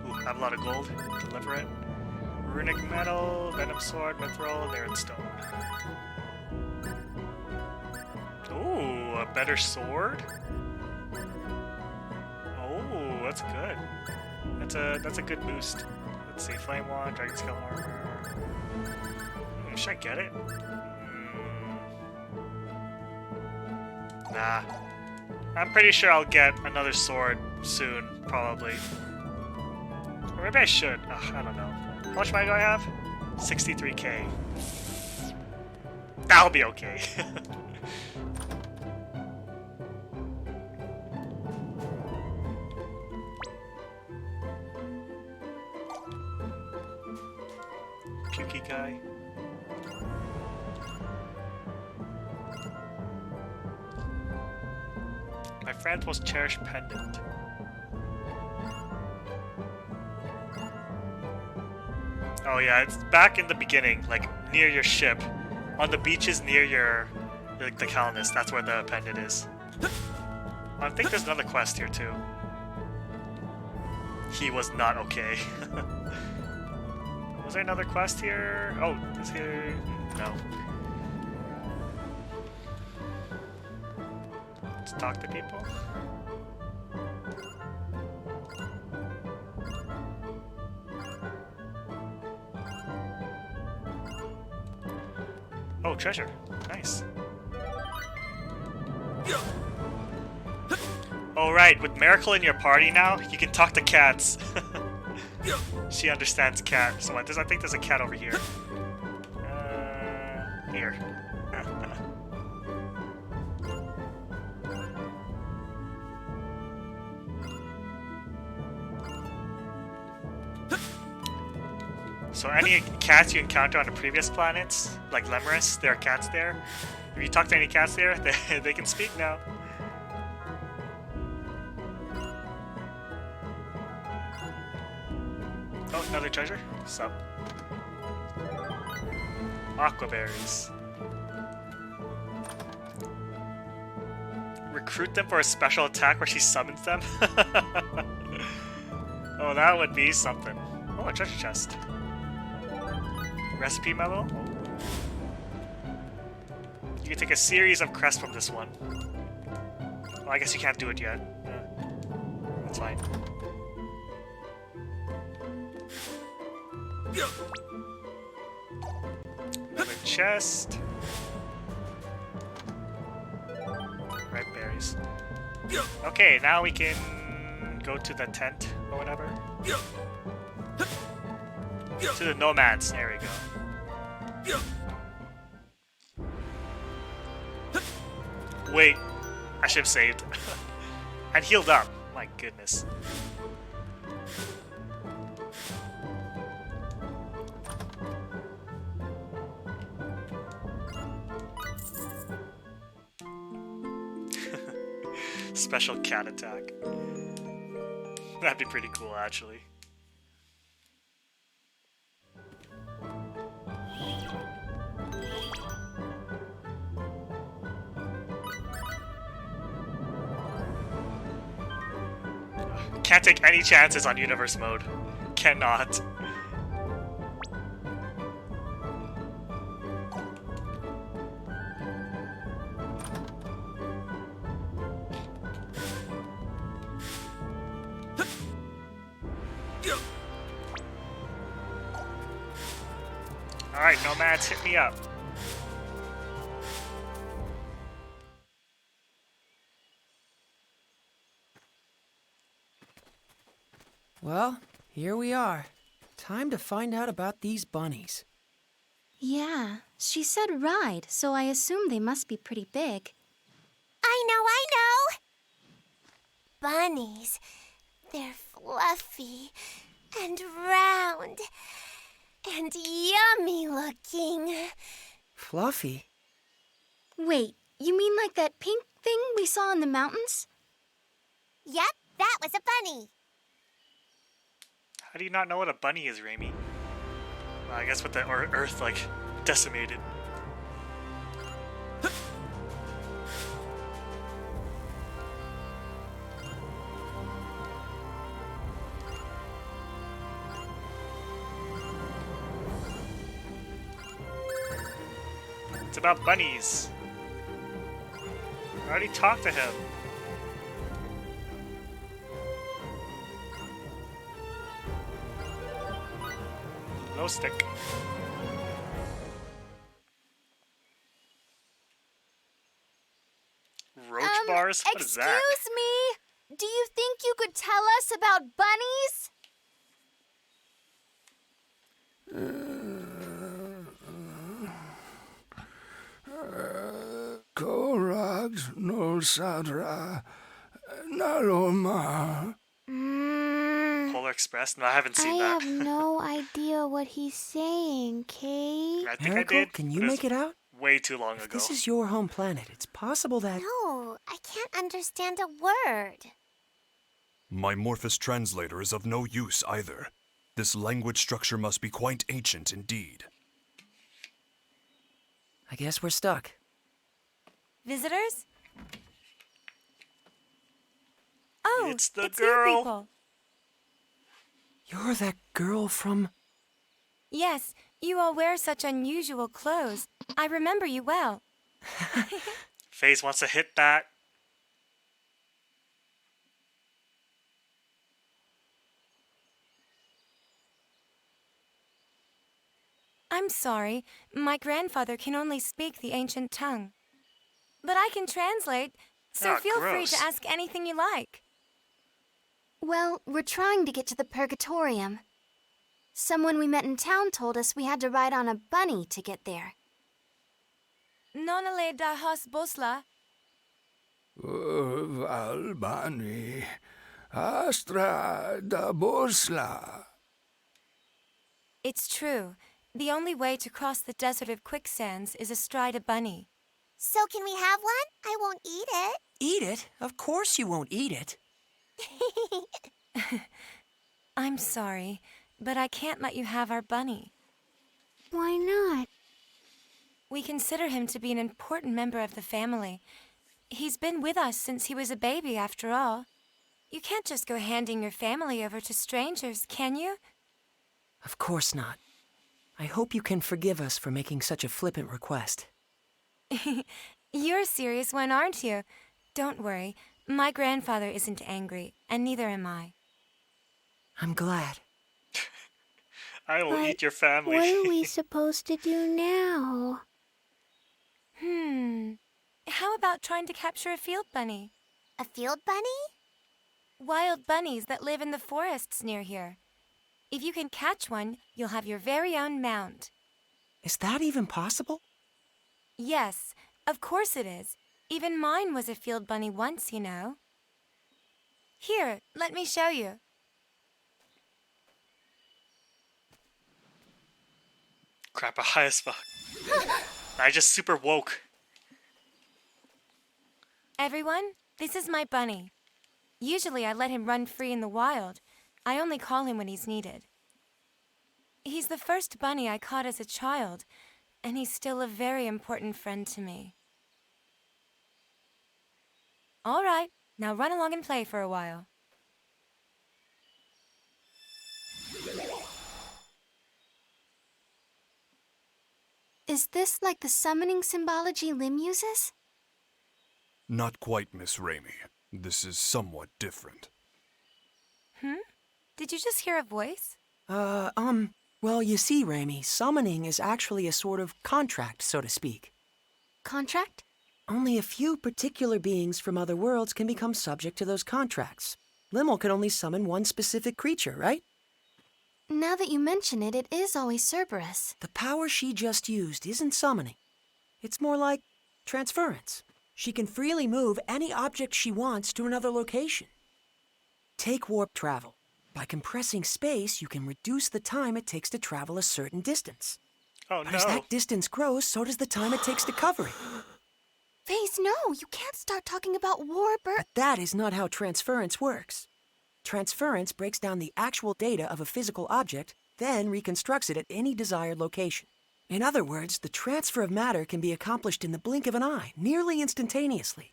Ooh, have a lot of gold. Deliver it. Runic metal, venom sword, mithril, they're in stone. Ooh, a better sword? Oh, that's good. That's a good boost. Let's see, flame wand, dragon scale armor. Should I get it? Nah. I'm pretty sure I'll get another sword soon, probably. Or maybe I should. Ugh, I don't know. How much money do I have? 63k. That'll be okay. Pukey guy. My friend's most cherished pendant. Oh yeah, it's back in the beginning, like near your ship. On the beaches near your the colonist, that's where the pendant is. I think there's another quest here too. He was not okay. Was there another quest here? Oh, is here? No. Let's talk to people. Oh, treasure. Nice. Oh, right. With Miracle in your party now, you can talk to cats. She understands cat. So I think there's a cat over here. Here. So any cats you encounter on the previous planets, like Lemurus, there are cats there. If you talk to any cats there, they can speak now. Oh, another treasure? Sup? Aquaberries. Recruit them for a special attack where she summons them? Oh, that would be something. Oh, a treasure chest. Recipe medal? Oh. You can take a series of crests from this one. Well, I guess you can't do it yet. That's fine. Another chest. Red berries. Okay, now we can go to the tent or whatever. To the nomads. There we go. Wait, I should have saved. And healed up. My goodness. Special cat attack. That'd be pretty cool, actually. Can't take any chances on universe mode. Cannot. Alright, nomads, hit me up. Well, here we are. Time to find out about these bunnies. Yeah, she said ride, so I assume they must be pretty big. I know. Bunnies. They're fluffy and round and yummy looking. Fluffy? Wait, you mean like that pink thing we saw in the mountains? Yep, that was a bunny. How do you not know what a bunny is, Raimi? Well, I guess with the Earth, like, decimated. It's about bunnies. I already talked to him. No stick. Roach bars? What is that? Excuse me? Do you think you could tell us about bunnies? Korax no Sadra Naloma. Polar Express? No, I haven't I seen that. have no idea what he's saying, Kay. I think Miracle, I did. can you but it make was it out? way too long If ago. this is your home planet, it's possible that... No, I can't understand a word. My Morphous translator is of no use either. This language structure must be quite ancient indeed. I guess we're stuck. Visitors? Oh, It's the you girl. people. You're that girl from... Yes, you all wear such unusual clothes. I remember you well. FaZe wants to hit that. I'm sorry, my grandfather can only speak the ancient tongue. But I can translate, so Ah, feel free gross. to ask anything you like. Well, we're trying to get to the Purgatorium. Someone we met in town told us we had to ride on a bunny to get there. Nonale da hos bosla. Valbani Astra da Bosla. It's true. The only way to cross the desert of quicksands is astride a bunny. So can we have one? I won't eat it. Eat it? Of course you won't eat it. I'm sorry, but I can't let you have our bunny. Why not? We consider him to be an important member of the family. He's been with us since he was a baby, after all. You can't just go handing your family over to strangers, can you? Of course not. I hope you can forgive us for making such a flippant request. You're a serious one, aren't you? Don't worry. My grandfather isn't angry, and neither am I. I'm glad. I will But eat your family. What are we supposed to do now? How about trying to capture a field bunny? A field bunny? Wild bunnies that live in the forests near here. If you can catch one, you'll have your very own mount. Is that even possible? Yes, of course it is. Even mine was a field bunny once, you know. Here, let me show you. Crap, high as fuck. I just super woke. Everyone, this is my bunny. Usually I let him run free in the wild. I only call him when he's needed. He's the first bunny I caught as a child, and he's still a very important friend to me. All right, now run along and play for a while. Is this like the summoning symbology Lim uses? Not quite, Miss Raimi. This is somewhat different. Did you just hear a voice? Well, you see, Raimi, summoning is actually a sort of contract, so to speak. Contract? Only a few particular beings from other worlds can become subject to those contracts. Limmel can only summon one specific creature, right? Now that you mention it, it is always Cerberus. The power she just used isn't summoning. It's more like transference. She can freely move any object she wants to another location. Take warp travel. By compressing space, you can reduce the time it takes to travel a certain distance. Oh But no. as that distance grows, so does the time it takes to cover it. FaZe, no, you can't start talking about warp or... But that is not how transference works. Transference breaks down the actual data of a physical object, then reconstructs it at any desired location. In other words, the transfer of matter can be accomplished in the blink of an eye, nearly instantaneously.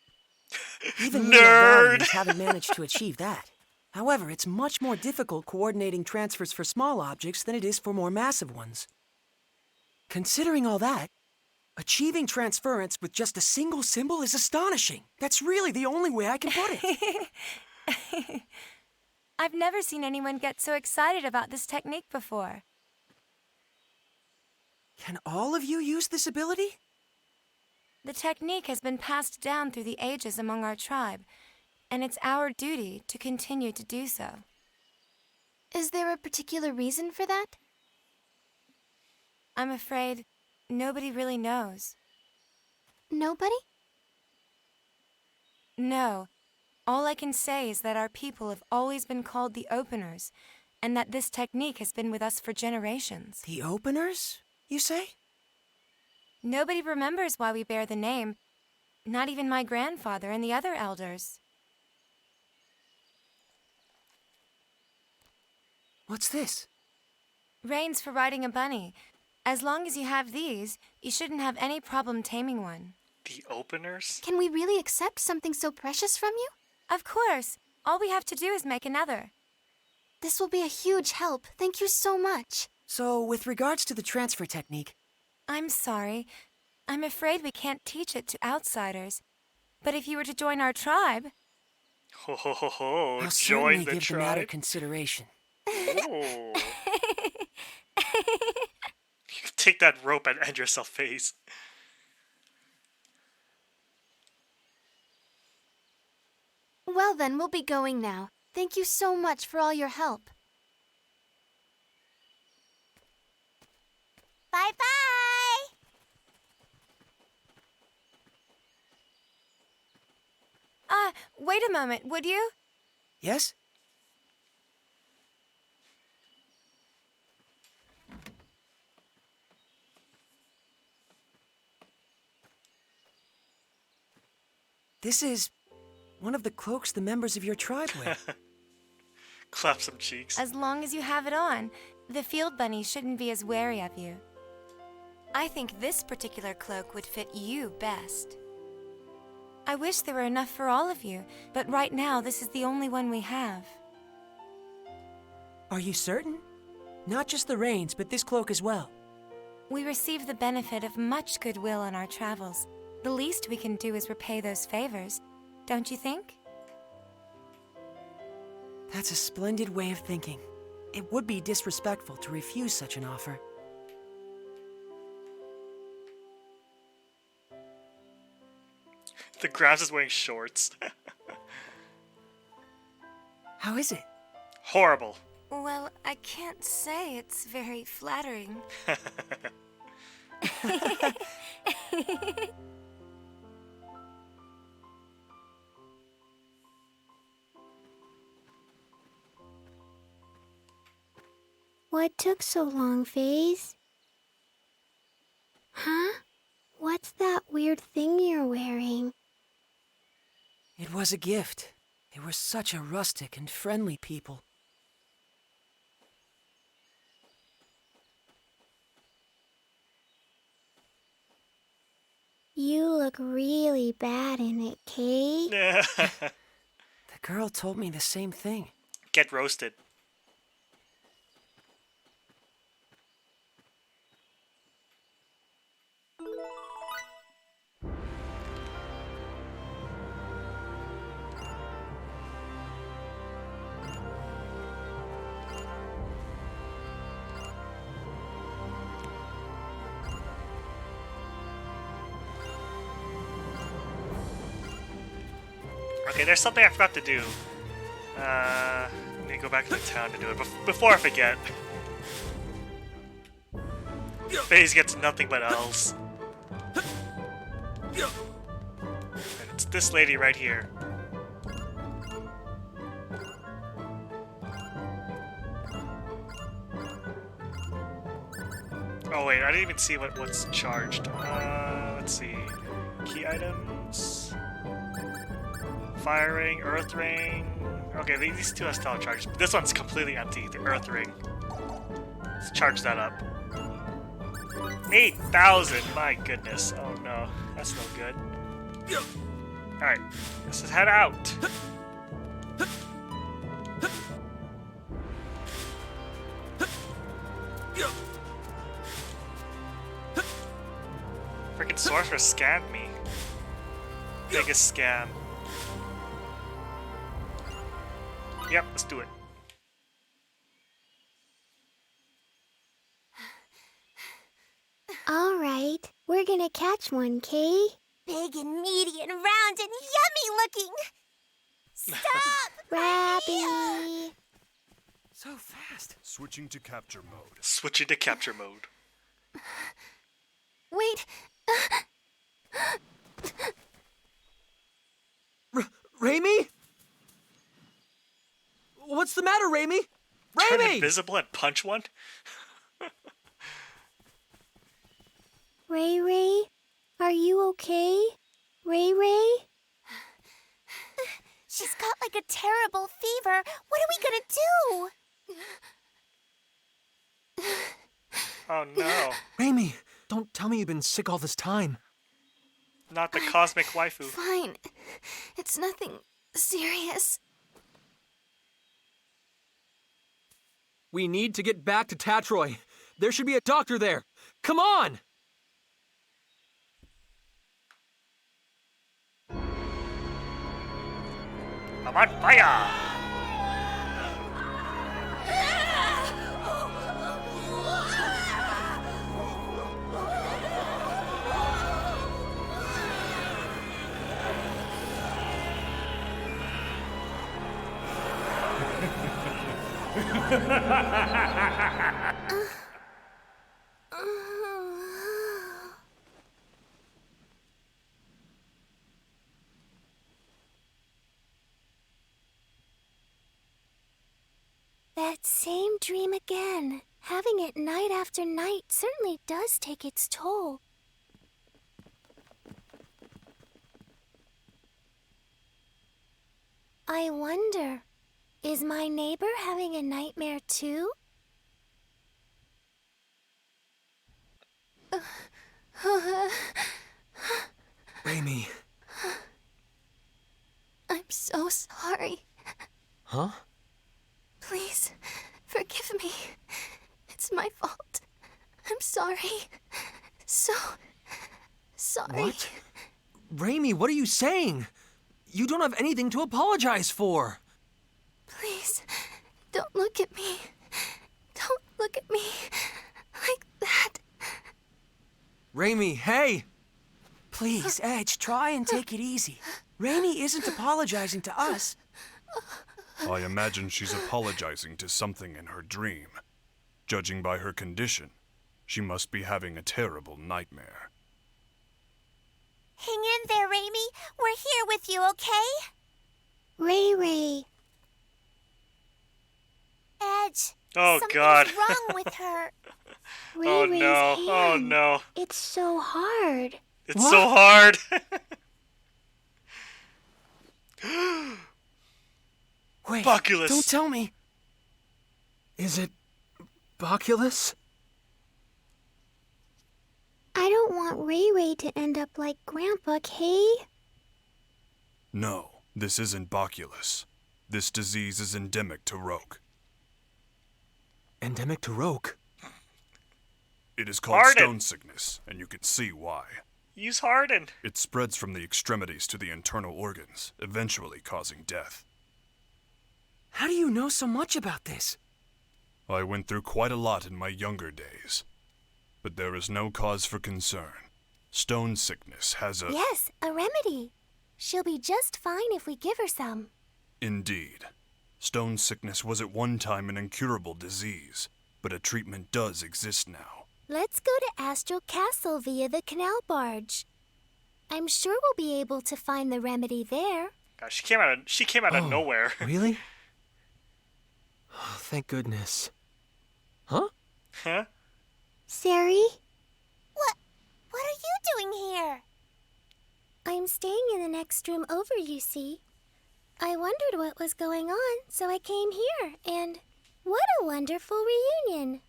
Even Nerd! Nerd haven't managed to achieve that. However, it's much more difficult coordinating transfers for small objects than it is for more massive ones. Considering all that, Achieving transference with just a single symbol is astonishing. That's really the only way I can put it. I've never seen anyone get so excited about this technique before. Can all of you use this ability? The technique has been passed down through the ages among our tribe, and it's our duty to continue to do so. Is there a particular reason for that? I'm afraid nobody really knows. Nobody? No. All I can say is that our people have always been called the Openers, and that this technique has been with us for generations. The Openers, you say? Nobody remembers why we bear the name, not even my grandfather and the other elders. What's this? Reins for riding a bunny. As long as you have these, you shouldn't have any problem taming one. The Openers? Can we really accept something so precious from you? Of course. All we have to do is make another. This will be a huge help. Thank you so much. So, with regards to the transfer technique... I'm sorry. I'm afraid we can't teach it to outsiders. But if you were to join our tribe... Ho ho ho ho, I'll join certainly the give the matter tribe? consideration. Oh. You take that rope and end yourself face. Well then, we'll be going now. Thank you so much for all your help. Bye-bye! Wait a moment, would you? Yes? This is one of the cloaks the members of your tribe wear. Clap some cheeks. As long as you have it on, the field bunny shouldn't be as wary of you. I think this particular cloak would fit you best. I wish there were enough for all of you, but right now this is the only one we have. Are you certain? Not just the reins, but this cloak as well. We receive the benefit of much goodwill on our travels. The least we can do is repay those favors, don't you think? That's a splendid way of thinking. It would be disrespectful to refuse such an offer. The grass is wearing shorts. How is it? Horrible. Well, I can't say it's very flattering. What took so long, Faze? Huh? What's that weird thing you're wearing? It was a gift. They were such a rustic and friendly people. You look really bad in it, Kate. The girl told me the same thing. Get roasted. Okay, there's something I forgot to do. Let me go back to the town to do it before I forget. FaZe gets nothing but L's. And it's this lady right here. Oh wait, I didn't even see what's charged. Let's see. Key items. Fire ring, earth ring. Okay, these two are still charged. This one's completely empty, the earth ring. Let's charge that up. 8,000! My goodness. Oh no, that's no good. Alright, let's just head out. Freaking sorceress scammed me. Biggest scam. Yep, let's do it. All right, we're gonna catch one, Kay. Big and meaty and round and yummy looking. Stop! Rabbit. So fast. Switching to capture mode. Switching to capture mode. Wait. Raimi? What's the matter, Raimi? Turn Raimi! invisible and punch one? Ray Ray, are you okay? Ray Ray? She's got like a terrible fever. What are we gonna do? Oh no. Raimi, don't tell me you've been sick all this time. Not the cosmic waifu. Fine. It's nothing serious. We need to get back to Tatroy. There should be a doctor there. Come on! I'm on fire! That same dream again. Having it night after night certainly does take its toll. I wonder, is my neighbor having a nightmare too? Raimi. I'm so sorry. Huh? Please, forgive me. It's my fault. I'm sorry. So sorry. What? Raimi, what are you saying? You don't have anything to apologize for. Please, don't look at me. Don't look at me like that. Raimi, hey! Please, Edge, try and take it easy. Raimi isn't apologizing to us. I imagine she's apologizing to something in her dream. Judging by her condition, she must be having a terrible nightmare. Hang in there, Raimi. We're here with you, okay? Ray Ray. Edge. Oh, something's God. wrong with her. Ray Oh Ray's no, oh hand. no. It's so hard. It's What? so hard. Wait, Boculus. don't tell me. Is it Boculus? I don't want Ray Ray to end up like Grandpa, Kay. No, this isn't Boculus. This disease is endemic to Roke. Endemic to Roke. It is called Harden. stone sickness, and you can see why. Use Harden. It spreads from the extremities to the internal organs, eventually causing death. How do you know so much about this? I went through quite a lot in my younger days. But there is no cause for concern. Stone sickness has a... Yes, a remedy. She'll be just fine if we give her some. Indeed. Stone sickness was at one time an incurable disease, but a treatment does exist now. Let's go to Astral Castle via the canal barge. I'm sure we'll be able to find the remedy there. God, she came out of nowhere. Really? Oh, thank goodness. Huh? Huh? Sari? What are you doing here? I'm staying in the next room over, you see. I wondered what was going on, so I came here, and what a wonderful reunion.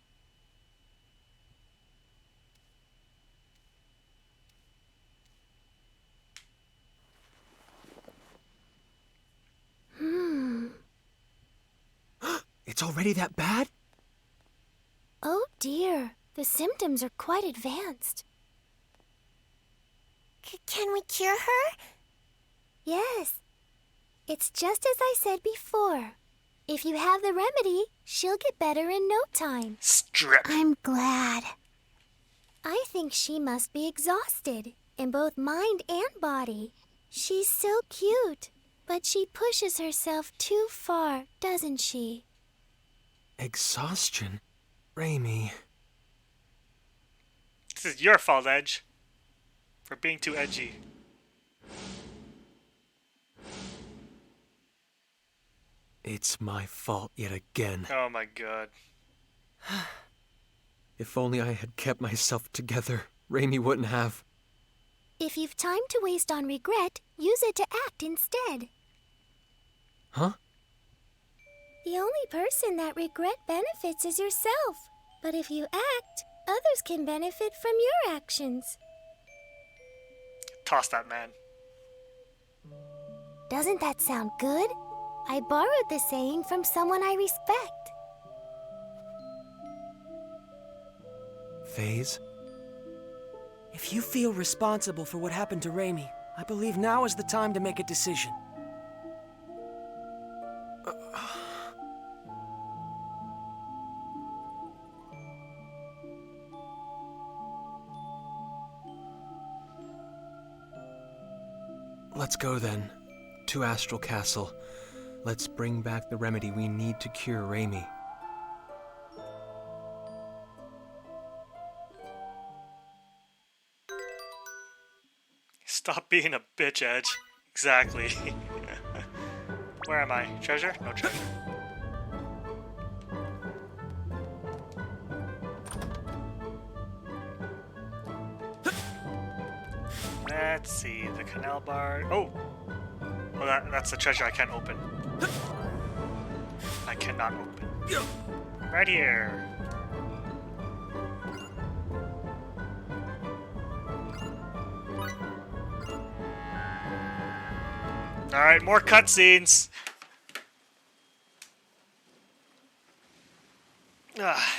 It's already that bad? Oh dear, the symptoms are quite advanced. Can we cure her? Yes. It's just as I said before. If you have the remedy, she'll get better in no time. Strip. I'm glad. I think she must be exhausted in both mind and body. She's so cute, but she pushes herself too far, doesn't she? Exhaustion? Raimi. This is your fault, Edge. For being too edgy. It's my fault yet again. Oh my god. If only I had kept myself together, Raimi wouldn't have. If you've time to waste on regret, use it to act instead. Huh? The only person that regret benefits is yourself. But if you act, others can benefit from your actions. Toss that man. Doesn't that sound good? I borrowed the saying from someone I respect. Phase? If you feel responsible for what happened to Raimi, I believe now is the time to make a decision. Let's go then. To Astral Castle. Let's bring back the remedy we need to cure Raimi. Stop being a bitch, Edge. Exactly. Where am I? Treasure? No treasure. Let's see, the canal bar. Oh! Well, that's the treasure I can't open. I cannot open. Right here. Alright, more cutscenes. Ah.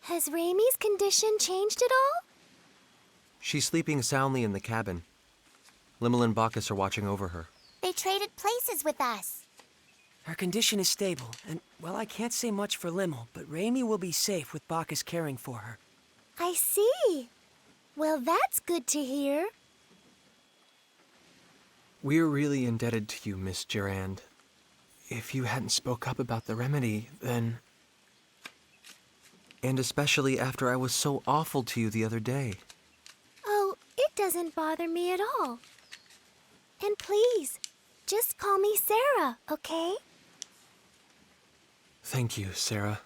Has Raimi's condition changed at all? She's sleeping soundly in the cabin. Limmel and Bacchus are watching over her. They traded places with us. Her condition is stable, and, well, I can't say much for Limmel, but Raimi will be safe with Bacchus caring for her. I see. Well, that's good to hear. We're really indebted to you, Miss Durand. If you hadn't spoke up about the remedy, then... And especially after I was so awful to you the other day. Oh, it doesn't bother me at all. And please, just call me Sarah, okay? Thank you, Sarah.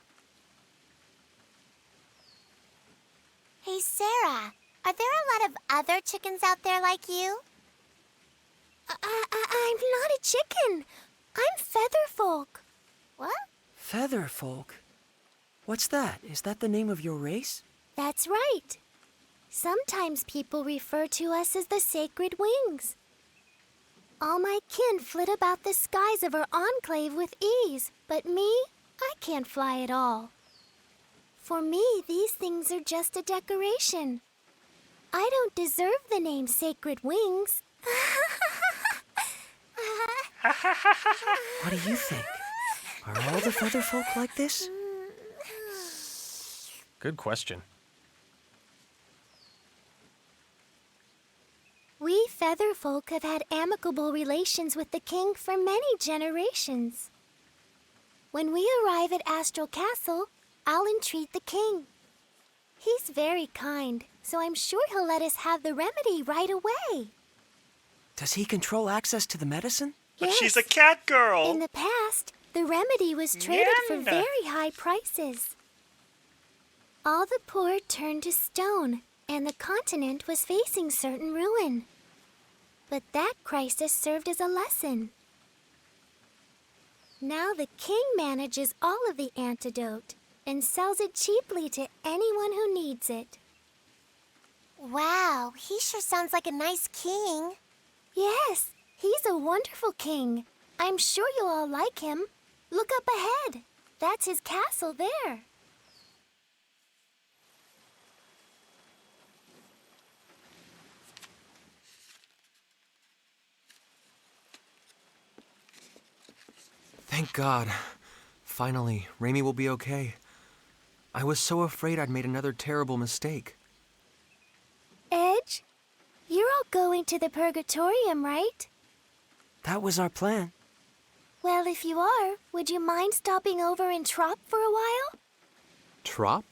Hey, Sarah, are there a lot of other chickens out there like you? I'm not a chicken. I'm Featherfolk. What? Featherfolk? What's that? Is that the name of your race? That's right. Sometimes people refer to us as the Sacred Wings. All my kin flit about the skies of our enclave with ease, but me, I can't fly at all. For me, these things are just a decoration. I don't deserve the name Sacred Wings. What do you think? Are all the Featherfolk like this? Good question. We Featherfolk have had amicable relations with the king for many generations. When we arrive at Astral Castle, I'll entreat the king. He's very kind, so I'm sure he'll let us have the remedy right away. Does he control access to the medicine? But Yes. she's a cat girl! In the past, the remedy was traded for Nyan. very high prices. All the poor turned to stone, and the continent was facing certain ruin. But that crisis served as a lesson. Now the king manages all of the antidote and sells it cheaply to anyone who needs it. Wow, he sure sounds like a nice king. Yes, he's a wonderful king. I'm sure you'll all like him. Look up ahead. That's his castle there. Thank God. Finally, Raimi will be okay. I was so afraid I'd made another terrible mistake. Edge, you're all going to the Purgatorium, right? That was our plan. Well, if you are, would you mind stopping over in Trop for a while? Trop?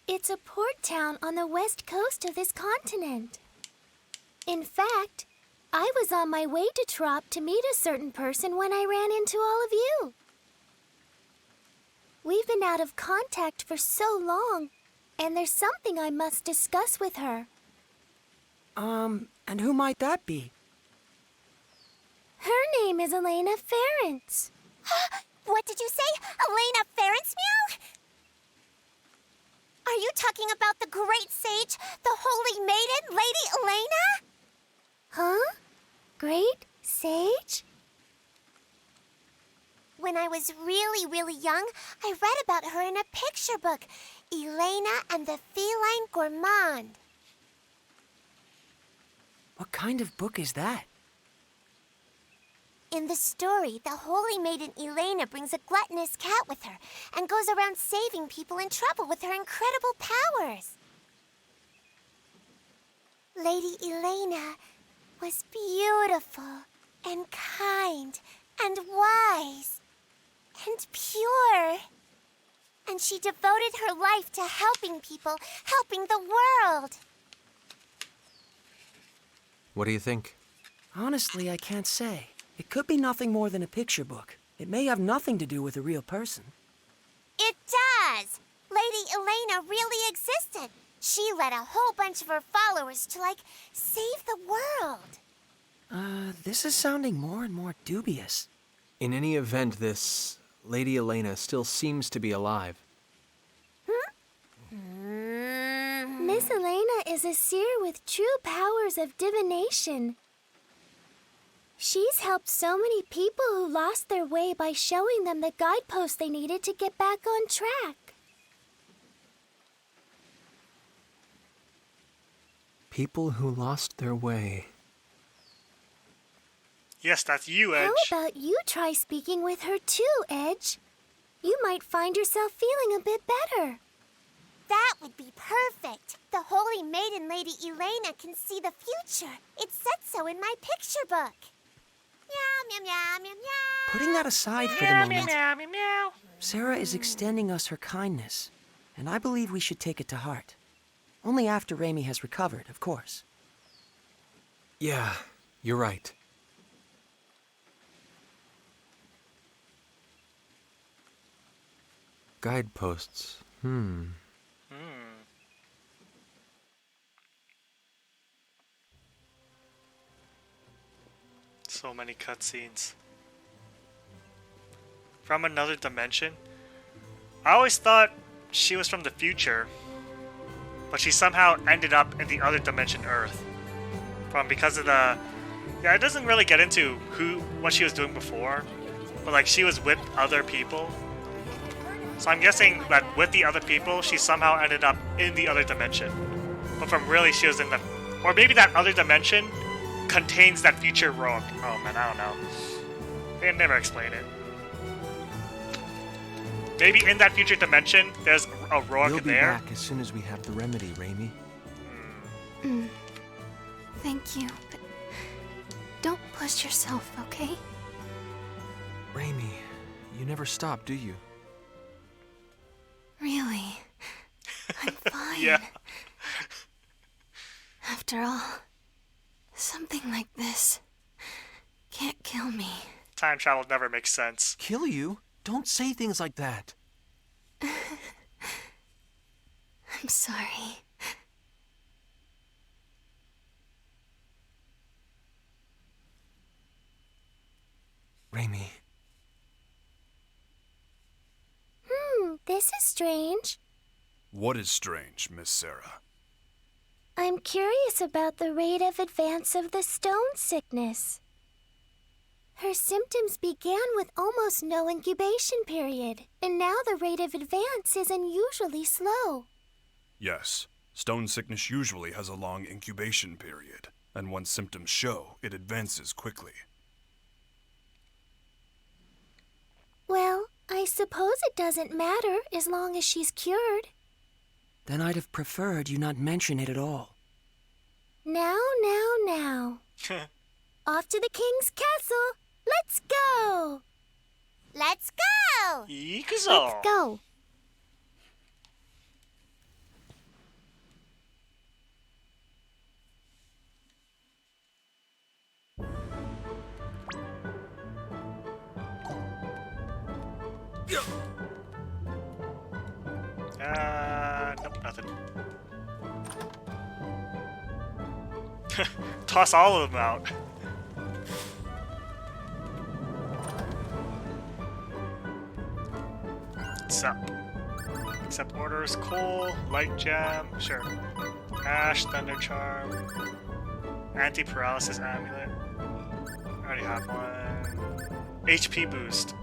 It's a port town on the west coast of this continent. In fact, I was on my way to Trop to meet a certain person when I ran into all of you. We've been out of contact for so long, and there's something I must discuss with her. And who might that be? Her name is Elena Ference. What did you say? Elena Ference, meow? Are you talking about the great sage, the holy maiden, Lady Elena? Huh? Great Sage? When I was really young, I read about her in a picture book, Elena and the Feline Gourmand. What kind of book is that? In the story, the holy maiden Elena brings a gluttonous cat with her and goes around saving people in trouble with her incredible powers. Lady Elena was beautiful and kind and wise and pure. And she devoted her life to helping people, helping the world. What do you think? Honestly, I can't say. It could be nothing more than a picture book. It may have nothing to do with a real person. It does! Lady Elena really existed. She led a whole bunch of her followers to, save the world. This is sounding more and more dubious. In any event, this Lady Elena still seems to be alive. Miss Elena is a seer with true powers of divination. She's helped so many people who lost their way by showing them the guideposts they needed to get back on track. People who lost their way. Yes, that's you, Edge. How about you try speaking with her too, Edge? You might find yourself feeling a bit better. That would be perfect. The holy maiden Lady Elena can see the future. It said so in my picture book. Meow, meow, meow, meow, meow. Putting that aside for the Meow, moment, meow, meow, meow. Sarah is extending us her kindness, and I believe we should take it to heart. Only after Raimi has recovered, of course. Yeah, you're right. Guideposts. So many cutscenes. From another dimension? I always thought she was from the future, but she somehow ended up in the other dimension, Earth. Because of the... Yeah, it doesn't really get into what she was doing before, but she was with other people. So I'm guessing that with the other people, she somehow ended up in the other dimension. But from really, she was in the... Or maybe that other dimension contains that future rock. Oh man, I don't know. They never explain it. Maybe in that future dimension, there's a rock We'll be there. back as soon as we have the remedy, Raimi. Thank you, but don't push yourself, okay? Raimi, you never stop, do you? Really? I'm fine. Yeah. After all, something like this can't kill me. Time travel never makes sense. Kill you? Don't say things like that. I'm sorry. Raimi. This is strange. What is strange, Miss Sarah? I'm curious about the rate of advance of the stone sickness. Her symptoms began with almost no incubation period, and now the rate of advance is unusually slow. Yes, stone sickness usually has a long incubation period, and once symptoms show, it advances quickly. suppose it doesn't matter as long as she's cured. Then I'd have preferred you not mention it at all. Now. Off to the king's castle. Let's go! Let's go! Let's Go. Nope, nothing. Toss all of them out. What's up? Accept orders. Coal, light gem, sure. Ash, thunder charm, anti-paralysis amulet. I already have one. HP boost.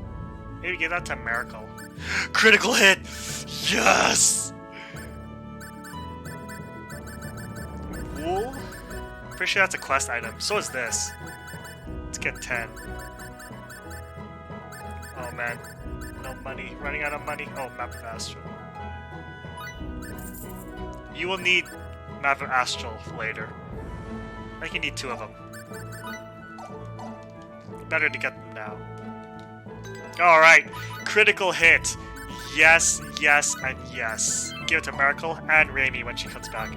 Maybe give that to Miracle. Critical hit! Yes! Wool? Pretty sure that's a quest item. So is this. Let's get 10. Oh man. No money. Running out of money. Oh, Map of Astral. You will need Map of Astral later. I think you need 2 of them. Better to get them now. Alright. Critical hit. Yes, yes, and yes. Give it to Miracle and Raimi when she comes back.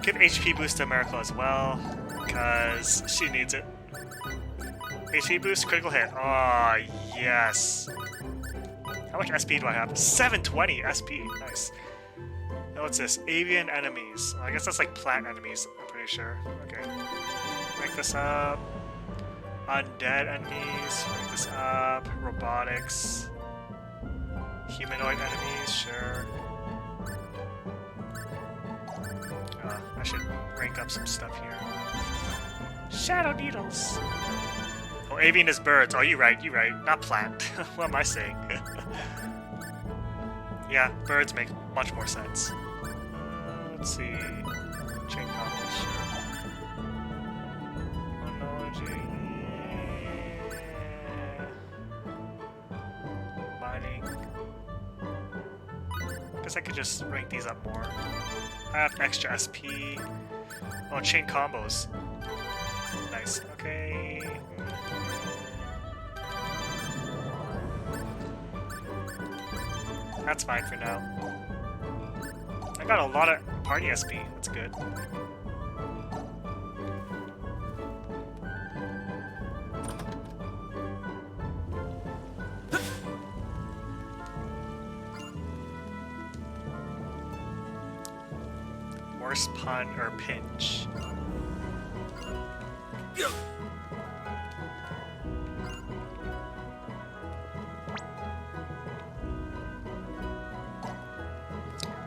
Give HP boost to Miracle as well, because she needs it. HP boost, critical hit. Oh, yes. How much SP do I have? 720 SP. Nice. Now what's this? Avian enemies. Well, I guess that's like plant enemies, I'm pretty sure. Okay. Rank this up. Undead enemies. Rank this up. Robotics. Humanoid enemies, sure. I should rank up some stuff here. Shadow needles! Oh, avian is birds. Oh, you're right, Not plant. What am I saying? Yeah, birds make much more sense. Let's see. Chain combos, sure. Chronology. Mining. Guess I could just rank these up more. I have extra SP. Oh, chain combos. Nice. Okay. That's fine for now. I got a lot of party SP. That's good. Worst pun or pinch.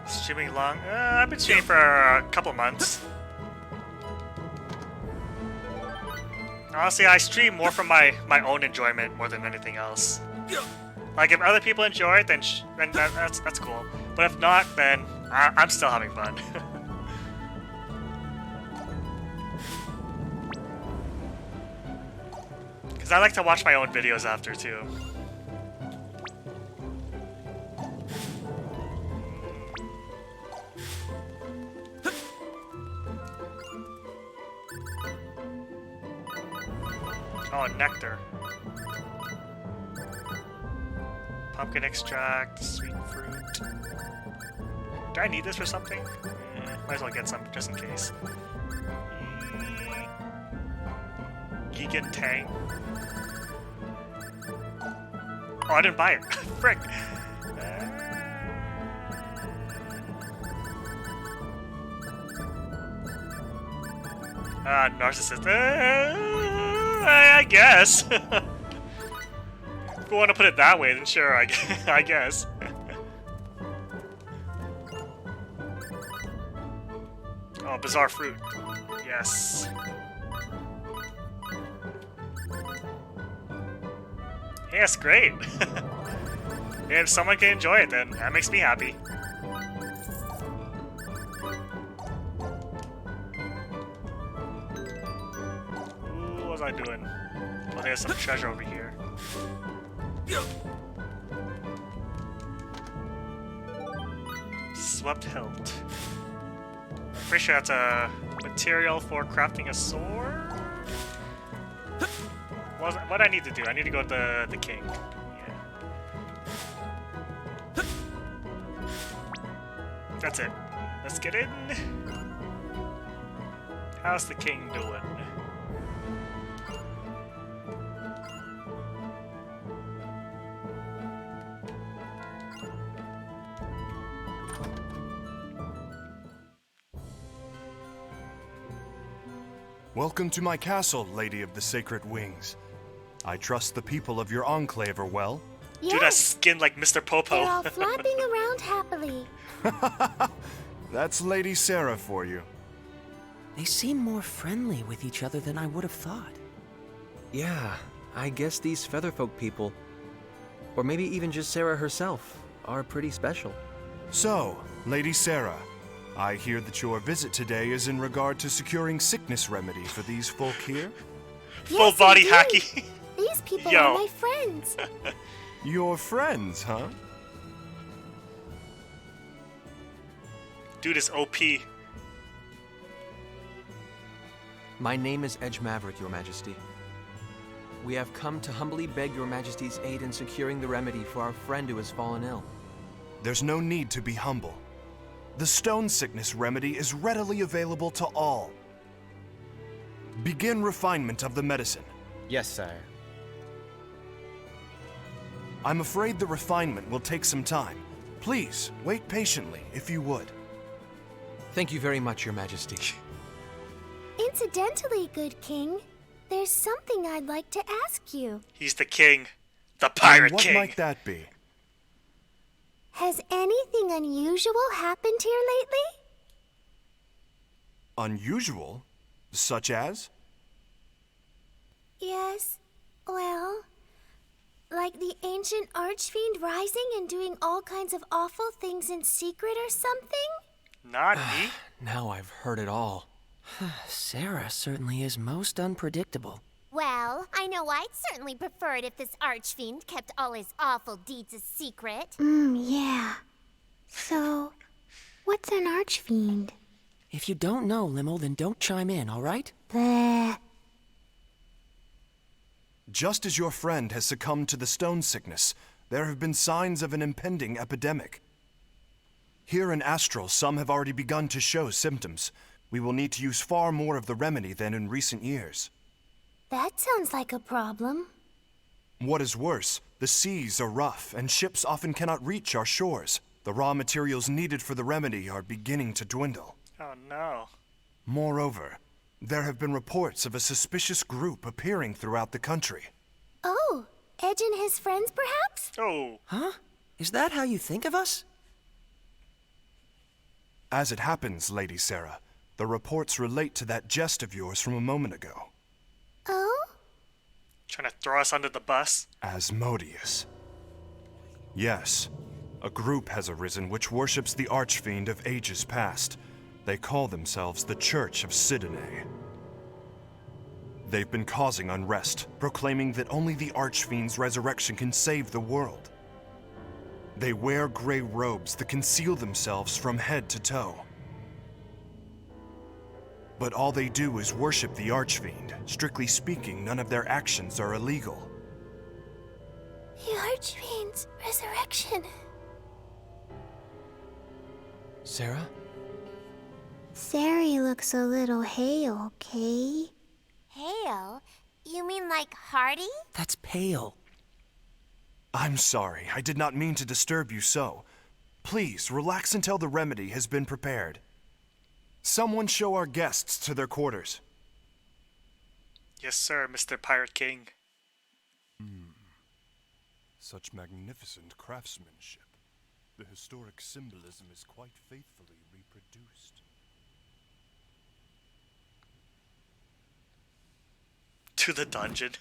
Streaming long? I've been streaming for a couple months. Honestly, I stream more for my own enjoyment more than anything else. Like, if other people enjoy it, then that's cool. But if not, then I'm still having fun. Because I like to watch my own videos after, too. Oh, nectar. Pumpkin extract, sweet fruit. Do I need this for something? Might as well get some just in case. Gigan Tang. Oh, I didn't buy it. Frick. Narcissist. I guess. If you want to put it that way, then sure, I guess. Oh, bizarre fruit. Yes. Yeah, it's great. If someone can enjoy it, then that makes me happy. Ooh, what was I doing? Oh, there's some treasure over here. swept hilt. I'm pretty sure that's a material for crafting a sword. What do I need to do? I need to go with the king. Yeah. That's it. Let's get in. How's the king doing? Welcome to my castle, Lady of the Sacred Wings. I trust the people of your enclave are well. Yes, Dude, that skin like Mr. Popo. they're all flapping around happily. That's Lady Sarah for you. They seem more friendly with each other than I would have thought. Yeah, I guess these Featherfolk people, or maybe even just Sarah herself, are pretty special. So, Lady Sarah, I hear that your visit today is in regard to securing sickness remedy for these folk here? Full body indeed. hacky. These people Yo. are my friends. Your friends, huh? Dude is OP. My name is Edge Maverick, Your Majesty. We have come to humbly beg Your Majesty's aid in securing the remedy for our friend who has fallen ill. There's no need to be humble. The stone sickness remedy is readily available to all. Begin refinement of the medicine. Yes, sire. I'm afraid the refinement will take some time. Please, wait patiently, if you would. Thank you very much, Your Majesty. Incidentally, good king, there's something I'd like to ask you. He's the king. The pirate And what king. might that be? Has anything unusual happened here lately? Unusual? Such as? Yes, well, like the ancient archfiend rising and doing all kinds of awful things in secret or something? Not me. Now I've heard it all. Sarah certainly is most unpredictable. Well, I know I'd certainly prefer it if this archfiend kept all his awful deeds a secret. Yeah. So, what's an archfiend? If you don't know, Limo, then don't chime in, all right? Bleh. Just as your friend has succumbed to the stone sickness, there have been signs of an impending epidemic. Here in Astral, some have already begun to show symptoms. We will need to use far more of the remedy than in recent years. That sounds like a problem. What is worse, the seas are rough and ships often cannot reach our shores. The raw materials needed for the remedy are beginning to dwindle. Oh no. Moreover, there have been reports of a suspicious group appearing throughout the country. Oh, Edge and his friends, perhaps? Oh. Huh? Is that how you think of us? As it happens, Lady Sarah, the reports relate to that jest of yours from a moment ago. Oh? Trying to throw us under the bus. Asmodeus. Yes, a group has arisen which worships the archfiend of ages past. They call themselves the Church of Sidene. They've been causing unrest, proclaiming that only the archfiend's resurrection can save the world. They wear gray robes that conceal themselves from head to toe. But all they do is worship the archfiend. Strictly speaking, none of their actions are illegal. The archfiend's resurrection. Sarah? Sari looks a little hale, Kay. Hale? You mean like Hardy? That's pale. I'm sorry, I did not mean to disturb you so. Please, relax until the remedy has been prepared. Someone show our guests to their quarters. Yes, sir, Mr. Pirate King. Such magnificent craftsmanship. The historic symbolism is quite faithfully reproduced. To the dungeon.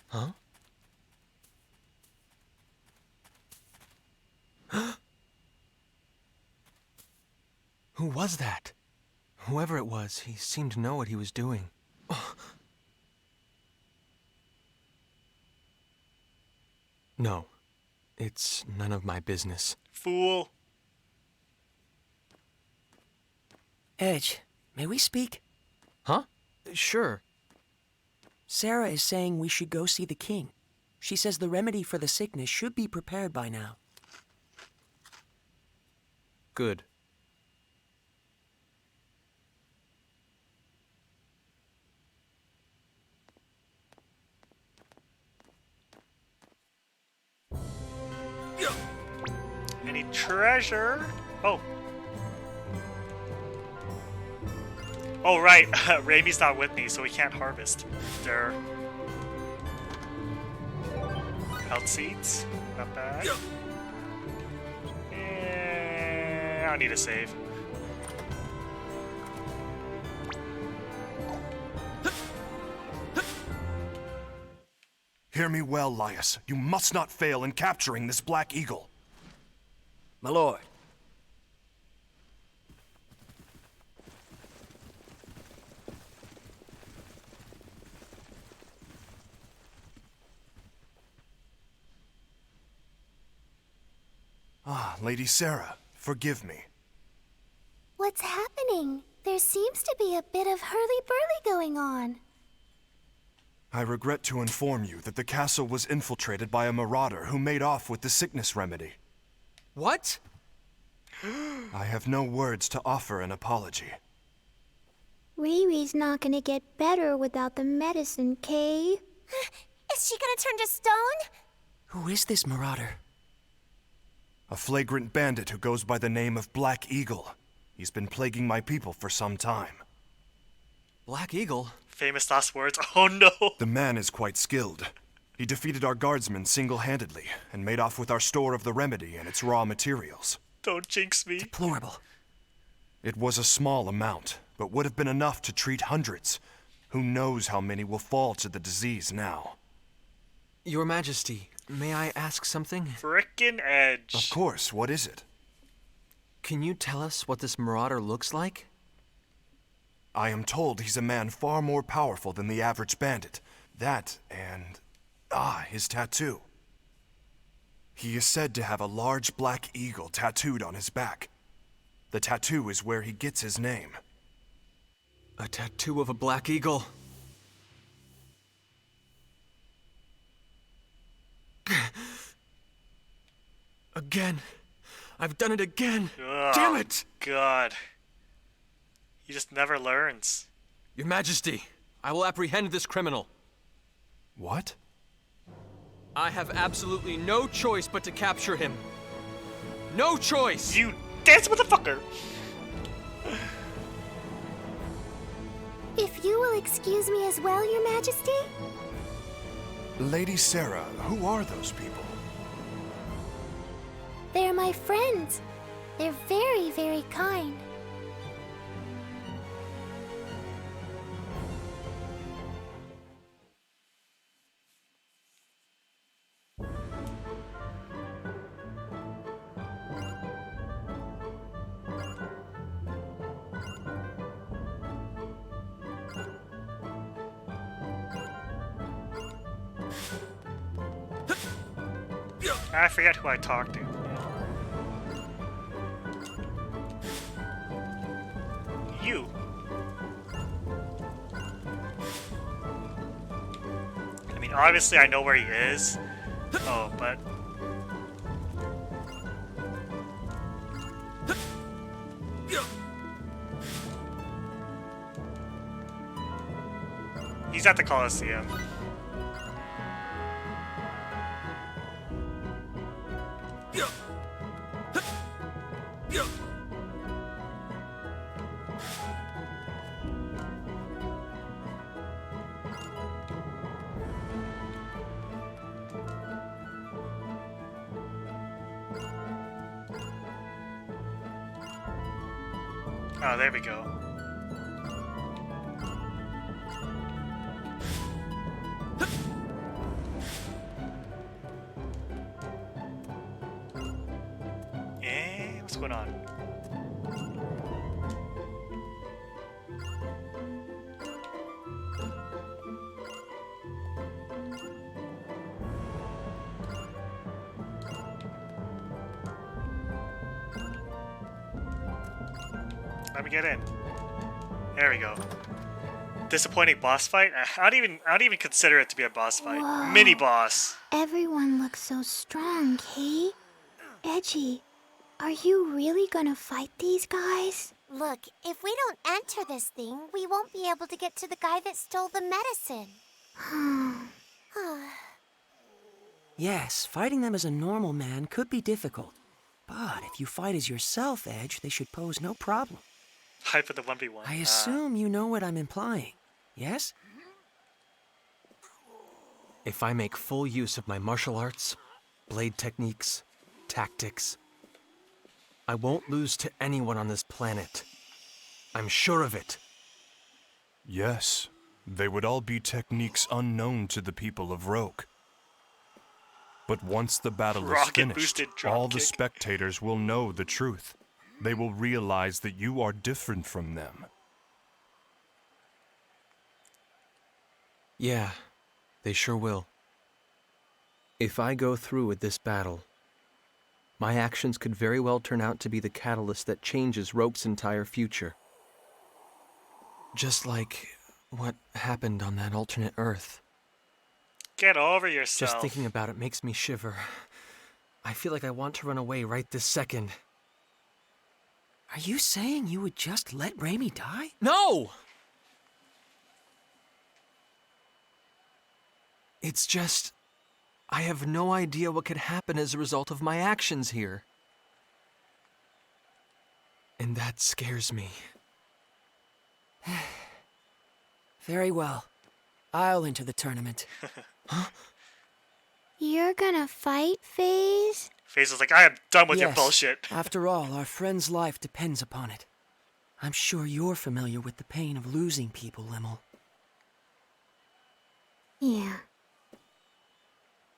Huh? Who was that? Whoever it was, he seemed to know what he was doing. No, It's none of my business. Fool. Edge, may we speak? Huh? Sure. Sarah is saying we should go see the king. She says the remedy for the sickness should be prepared by now. Good. Any treasure? Oh. Oh, right. Raimi's not with me, so we can't harvest. There. Health seeds. Not bad. I don't need a save. Hear me well, Laius. You must not fail in capturing this Black Eagle. My lord. Ah, Lady Sarah, forgive me. What's happening? There seems to be a bit of hurly-burly going on. I regret to inform you that the castle was infiltrated by a marauder who made off with the sickness remedy. What? I have no words to offer an apology. Riri's not gonna get better without the medicine, Kay. Is she gonna turn to stone? Who is this marauder? A flagrant bandit who goes by the name of Black Eagle. He's been plaguing my people for some time. Black Eagle? Famous last words. Oh no! The man is quite skilled. He defeated our guardsmen single-handedly and made off with our store of the remedy and its raw materials. Don't jinx me. Deplorable. It was a small amount, but would have been enough to treat hundreds. Who knows how many will fall to the disease now? Your Majesty, may I ask something? Frickin' Edge. Of course, what is it? Can you tell us what this marauder looks like? I am told he's a man far more powerful than the average bandit. That and... his tattoo. He is said to have a large black eagle tattooed on his back. The tattoo is where he gets his name. A tattoo of a black eagle. Again. I've done it again. Oh, Damn it! God. He just never learns. Your Majesty, I will apprehend this criminal. What? I have absolutely no choice but to capture him. No choice! You dance motherfucker! If you will excuse me as well, Your Majesty? Lady Sarah, who are those people? They're my friends. They're very, very kind. I forget who I talked to. You. I mean, obviously I know where he is. Oh, but... He's at the Coliseum. Oh, there we go. What's going on? Let me get in. There we go. Disappointing boss fight? I don't even consider it to be a boss fight. Whoa. Mini boss. Everyone looks so strong, Kate. Edgy, are you really gonna fight these guys? Look, if we don't enter this thing, we won't be able to get to the guy that stole the medicine. Yes, fighting them as a normal man could be difficult. But if you fight as yourself, Edge, they should pose no problem. Hype for the 1v1. I assume you know what I'm implying, yes? If I make full use of my martial arts, blade techniques, tactics, I won't lose to anyone on this planet. I'm sure of it. Yes, they would all be techniques unknown to the people of Roke. But once the battle is finished, all the spectators will know the truth. They will realize that you are different from them. Yeah, they sure will. If I go through with this battle, my actions could very well turn out to be the catalyst that changes Roke's entire future. Just like what happened on that alternate Earth. Get over yourself. Just thinking about it makes me shiver. I feel like I want to run away right this second. Are you saying you would just let Raimi die? No! It's just, I have no idea what could happen as a result of my actions here. And that scares me. Very well. I'll enter the tournament. Huh? You're gonna fight, FaZe? FaZe is like, I am done with your Yes. bullshit. After all, our friend's life depends upon it. I'm sure you're familiar with the pain of losing people, Limmel. Yeah.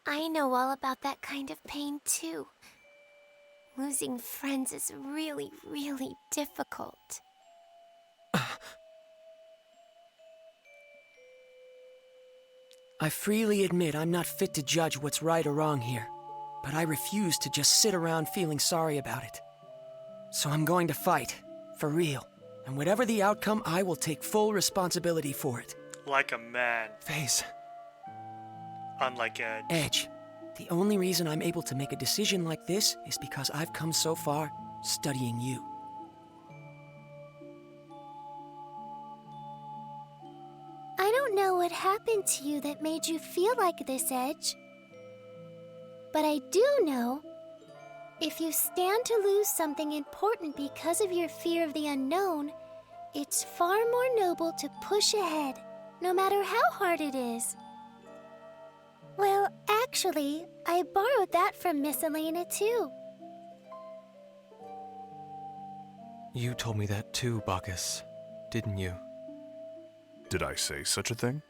I know all about that kind of pain, too. Losing friends is really, really difficult. I freely admit I'm not fit to judge what's right or wrong here, but I refuse to just sit around feeling sorry about it. So I'm going to fight, for real, and whatever the outcome, I will take full responsibility for it. Like a man. FaZe. Unlike Edge. Edge, the only reason I'm able to make a decision like this is because I've come so far studying you. I don't know what happened to you that made you feel like this, Edge. But I do know, if you stand to lose something important because of your fear of the unknown, it's far more noble to push ahead, no matter how hard it is. Well, actually, I borrowed that from Miss Elena, too. You told me that too, Bacchus, didn't you? Did I say such a thing?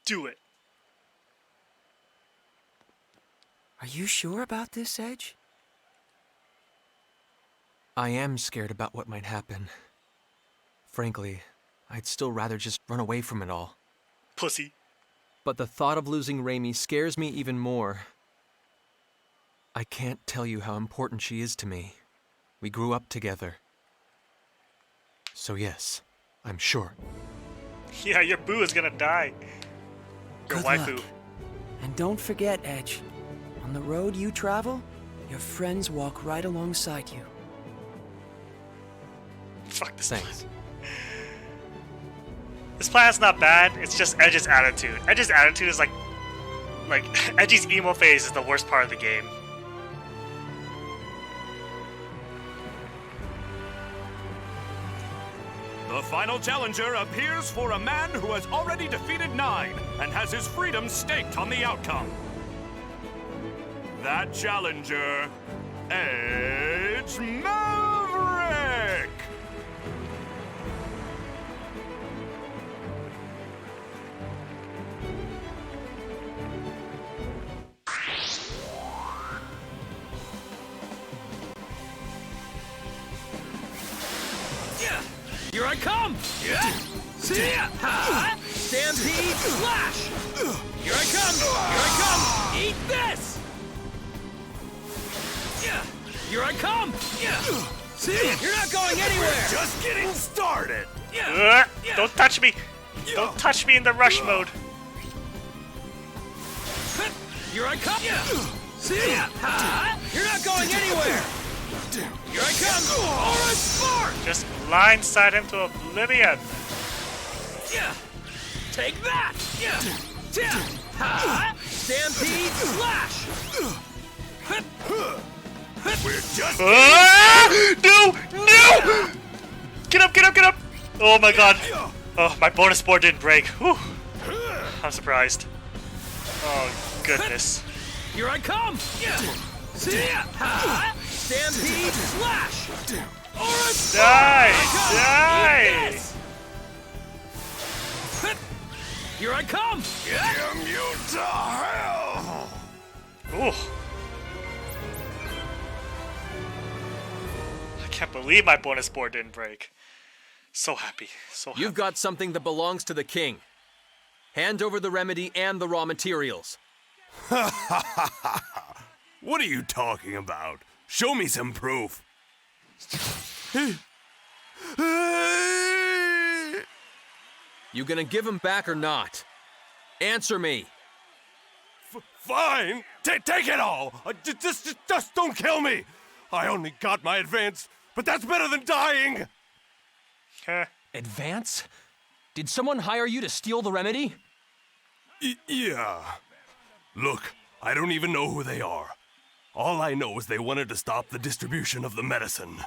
Do it. Are you sure about this, Edge? I am scared about what might happen. Frankly, I'd still rather just run away from it all. Pussy. But the thought of losing Raimi scares me even more. I can't tell you how important she is to me. We grew up together. So yes, I'm sure. Yeah, your boo is gonna die. Your Good waifu. luck. And don't forget, Edge, on the road you travel, your friends walk right alongside you. Fuck this Thanks. plan. This plan's not bad, it's just Edge's attitude. Edge's attitude is like Edge's emo phase is the worst part of the game. The final challenger appears for a man who has already defeated 9 and has his freedom staked on the outcome. That challenger, Edge Maverick! Here I come! Yeah! See ya! Ha! Stampede Slash! Here I come! Here I come! Eat this! Here I come! Yeah! See? You're not going anywhere! Just getting started! Don't touch me! Don't touch me in the rush mode. Here I come! Yeah! See? You're not going anywhere! Here I come! Aura Spark! Just blindside him to oblivion. Yeah! Take that! Yeah! Stampede Slash! We're just No! No! Get up, get up, get up! Oh my god. Oh, my bonus board didn't break. Whew. I'm surprised. Oh, goodness. Here I come! Yeah! See ya! Stampede Slash! Aura Die! Die! Here I come! damn you to hell! Ooh. I can't believe my bonus board didn't break. So happy. So happy. You've got something that belongs to the king. Hand over the remedy and the raw materials. What are you talking about? Show me some proof. You gonna give him back or not? Answer me. Fine. Take it all. Just don't kill me. I only got my advance, but that's better than dying. Advance? Did someone hire you to steal the remedy? Yeah. Look, I don't even know who they are. All I know is they wanted to stop the distribution of the medicine.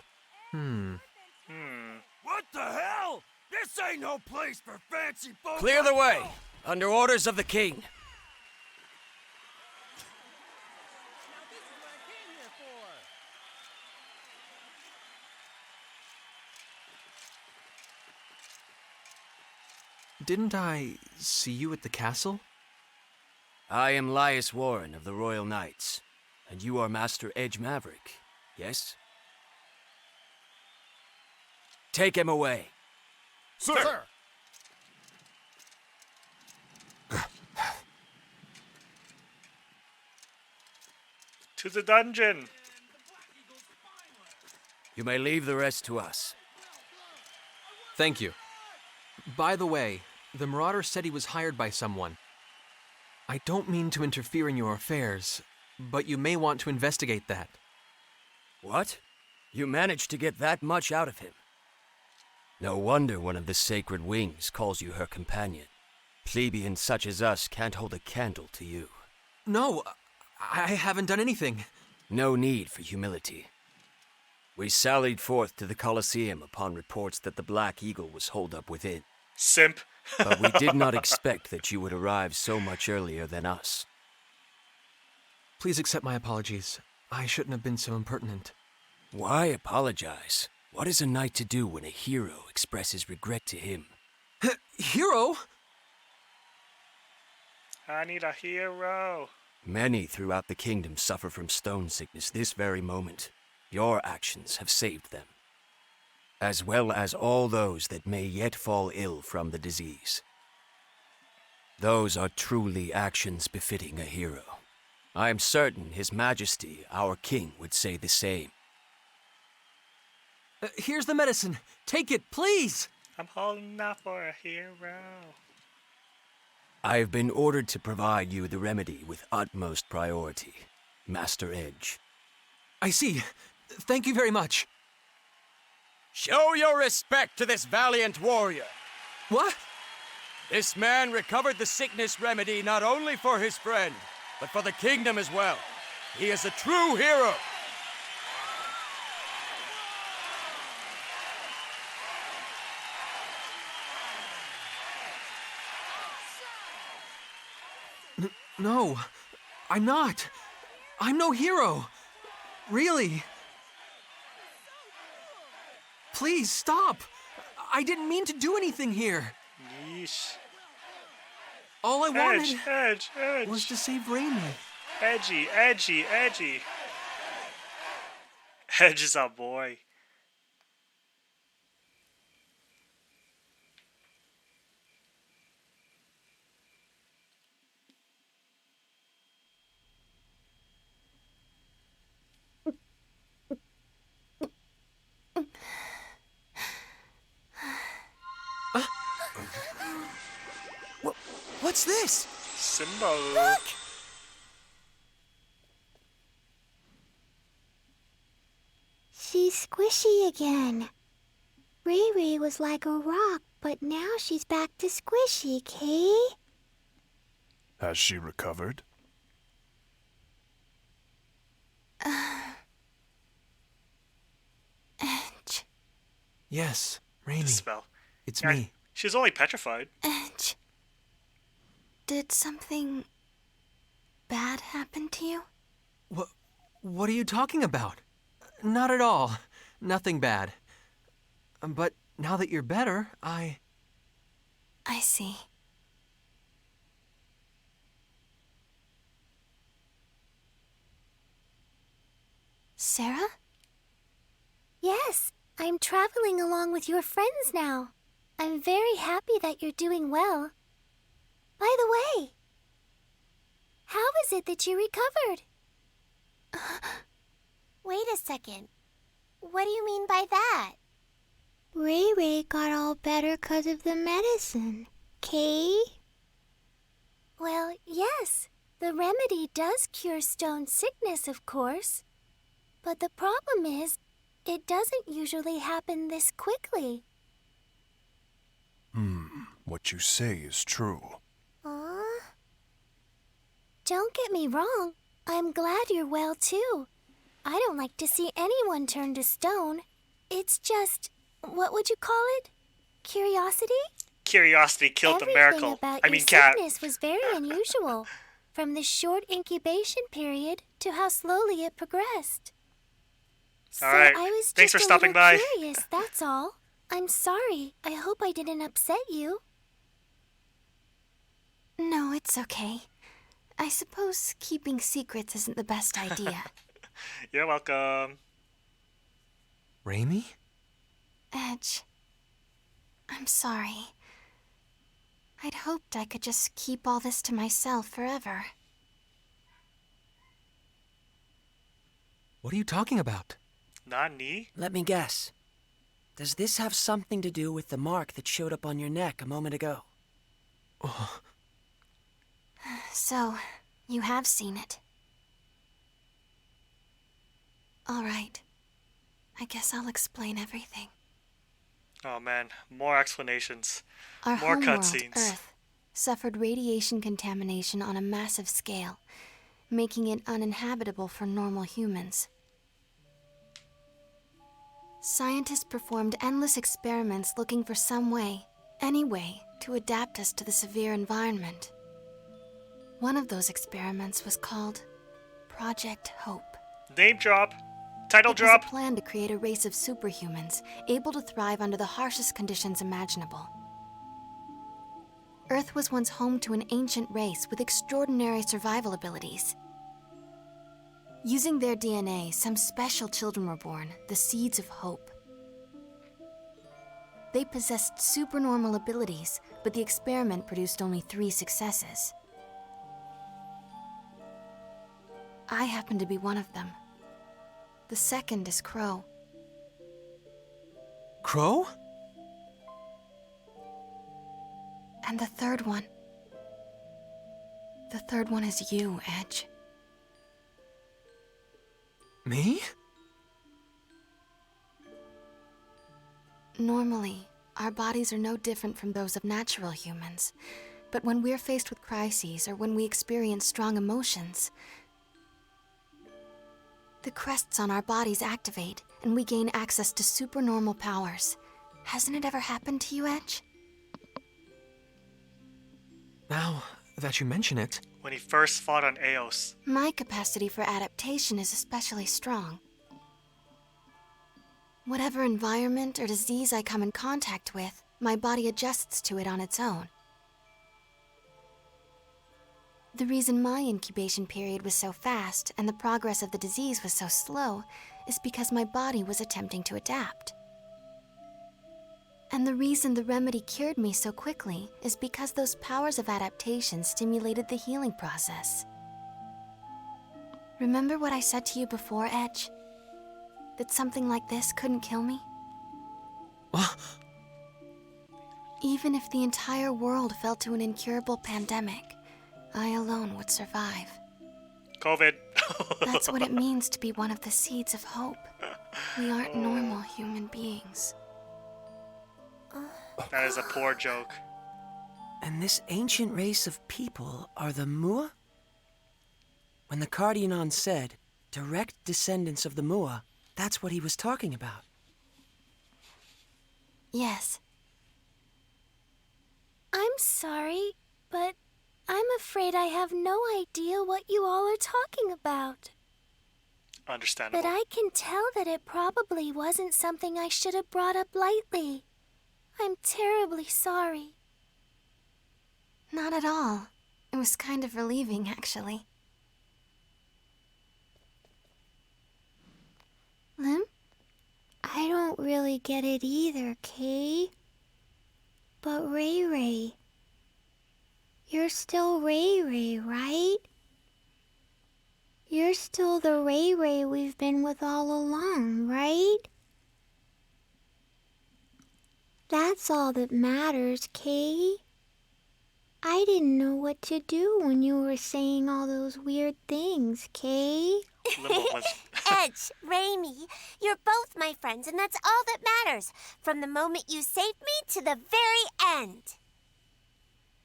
What the hell? This ain't no place for fancy folks. Clear the way, under orders of the king. Didn't I see you at the castle? I am Lias Warren of the Royal Knights, and you are Master Edge Maverick, yes? Take him away. Sir! To the dungeon. You may leave the rest to us. Thank you. By the way, the Marauder said he was hired by someone. I don't mean to interfere in your affairs, but you may want to investigate that. What? You managed to get that much out of him? No wonder one of the Sacred Wings calls you her companion. Plebeians such as us can't hold a candle to you. No, I haven't done anything. No need for humility. We sallied forth to the Colosseum upon reports that the Black Eagle was holed up within. Simp. But we did not expect that you would arrive so much earlier than us. Please accept my apologies. I shouldn't have been so impertinent. Why apologize? What is a knight to do when a hero expresses regret to him? Hero? I need a hero. Many throughout the kingdom suffer from stone sickness this very moment. Your actions have saved them, as well as all those that may yet fall ill from the disease. Those are truly actions befitting a hero. I am certain His Majesty, our king, would say the same. Here's the medicine. Take it, please! I'm holding out for a hero. I have been ordered to provide you the remedy with utmost priority, Master Edge. I see. Thank you very much. Show your respect to this valiant warrior. What? This man recovered the sickness remedy not only for his friend, but for the kingdom as well. He is a true hero. No, I'm not. I'm no hero. Really. Please stop. I didn't mean to do anything here. Yeesh. All I wanted Edge. was to save Raimi. Edgy. Edge is our boy. What's this? Symbol. Look! She's squishy again. Ray Ray was like a rock, but now she's back to squishy, Kay? Has she recovered? Edge. Yes, Raimi. Spell. It's Yeah, me. She's only petrified. Edge. Did something bad happen to you? What are you talking about? Not at all. Nothing bad. But now that you're better, I see. Sarah? Yes, I'm traveling along with your friends now. I'm very happy that you're doing well. By the way, how is it that you recovered? Wait a second. What do you mean by that? Ray Ray got all better 'cause of the medicine, Kay? Well, yes. The remedy does cure stone sickness, of course. But the problem is, it doesn't usually happen this quickly. What you say is true. Don't get me wrong. I'm glad you're well, too. I don't like to see anyone turn to stone. It's just, what would you call it? Curiosity? Curiosity killed the Everything miracle. about I your mean, cat. sickness was very unusual. From the short incubation period to how slowly it progressed. So All right. I was Thanks just for stopping a by. little curious, that's all. I'm sorry. I hope I didn't upset you. No, it's okay. I suppose keeping secrets isn't the best idea. You're welcome. Raimi? Edge. I'm sorry. I'd hoped I could just keep all this to myself forever. What are you talking about? Nani? Let me guess. Does this have something to do with the mark that showed up on your neck a moment ago? So, you have seen it. All right. I guess I'll explain everything. Oh man, more explanations. Our More homeworld, cutscenes. Earth, suffered radiation contamination on a massive scale, making it uninhabitable for normal humans. Scientists performed endless experiments looking for some way, any way, to adapt us to the severe environment. One of those experiments was called Project Hope. Name drop. Title It drop. was a plan to create a race of superhumans able to thrive under the harshest conditions imaginable. Earth was once home to an ancient race with extraordinary survival abilities. Using their DNA, some special children were born, the seeds of hope. They possessed supernormal abilities, but the experiment produced only 3 successes. I happen to be one of them. The second is Crow. Crow? And the third one. The third one is you, Edge. Me? Normally, our bodies are no different from those of natural humans. But when we're faced with crises or when we experience strong emotions, the crests on our bodies activate and we gain access to supernormal powers. Hasn't it ever happened to you, Edge? Now that you mention it, When he first fought on Eos. My capacity for adaptation is especially strong. Whatever environment or disease I come in contact with, my body adjusts to it on its own. The reason my incubation period was so fast and the progress of the disease was so slow is because my body was attempting to adapt. And the reason the remedy cured me so quickly is because those powers of adaptation stimulated the healing process. Remember what I said to you before, Edge? That something like this couldn't kill me? Even if the entire world fell to an incurable pandemic, I alone would survive. COVID. That's what it means to be one of the seeds of hope. We aren't normal human beings. That is a poor joke. And this ancient race of people are the Mua? When the Cardionon said, direct descendants of the Mua, that's what he was talking about. Yes. I'm sorry, but I'm afraid I have no idea what you all are talking about. Understandable. But I can tell that it probably wasn't something I should have brought up lightly. I'm terribly sorry. Not at all. It was kind of relieving, actually. Lim? I don't really get it either, Kay. But Ray Ray, you're still Ray Ray, right? You're still the Ray Ray we've been with all along, right? That's all that matters, Kay. I didn't know what to do when you were saying all those weird things, Kay. Edge, Raimi, you're both my friends, and that's all that matters. From the moment you saved me to the very end.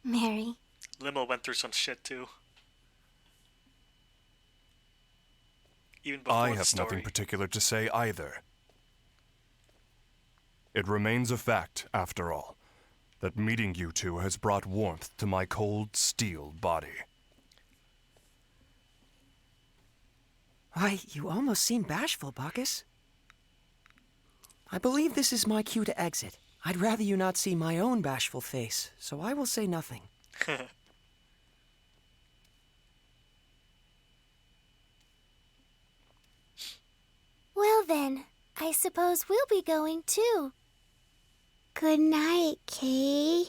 Mary. Limo went through some shit too. Even before I the have story. nothing particular to say either. It remains a fact, after all, that meeting you two has brought warmth to my cold steel body. Why, you almost seem bashful, Bacchus. I believe this is my cue to exit. I'd rather you not see my own bashful face, so I will say nothing. Well then, I suppose we'll be going too. Good night, Kay.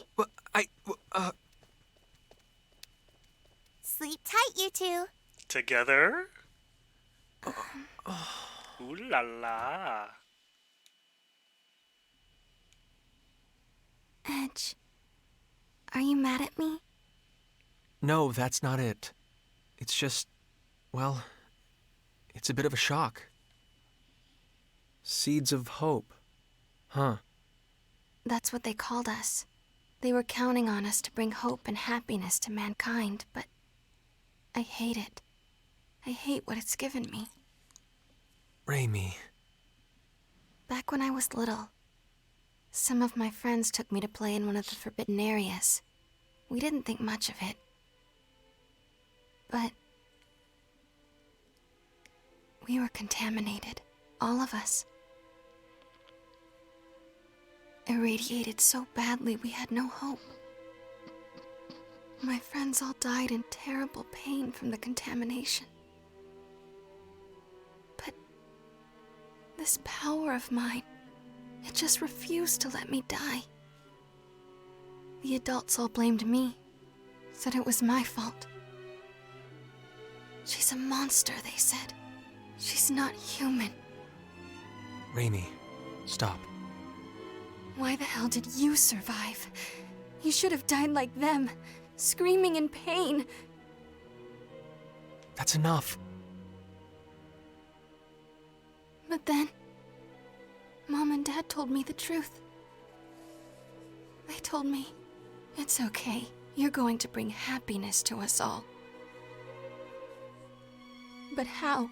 Sleep tight, you two. Together? Ooh la la. Edge, are you mad at me? No, that's not it. It's just, well, it's a bit of a shock. Seeds of hope. Huh. That's what they called us. They were counting on us to bring hope and happiness to mankind, but I hate it. I hate what it's given me. Raimi. Back when I was little, some of my friends took me to play in one of the forbidden areas. We didn't think much of it. But we were contaminated, all of us. Irradiated so badly we had no hope. My friends all died in terrible pain from the contamination. But this power of mine, it just refused to let me die. The adults all blamed me, said it was my fault. She's a monster, they said. She's not human. Raimi, stop. Why the hell did you survive? You should have died like them, screaming in pain. That's enough. But then, Mom and Dad told me the truth. They told me, it's okay, you're going to bring happiness to us all. But how?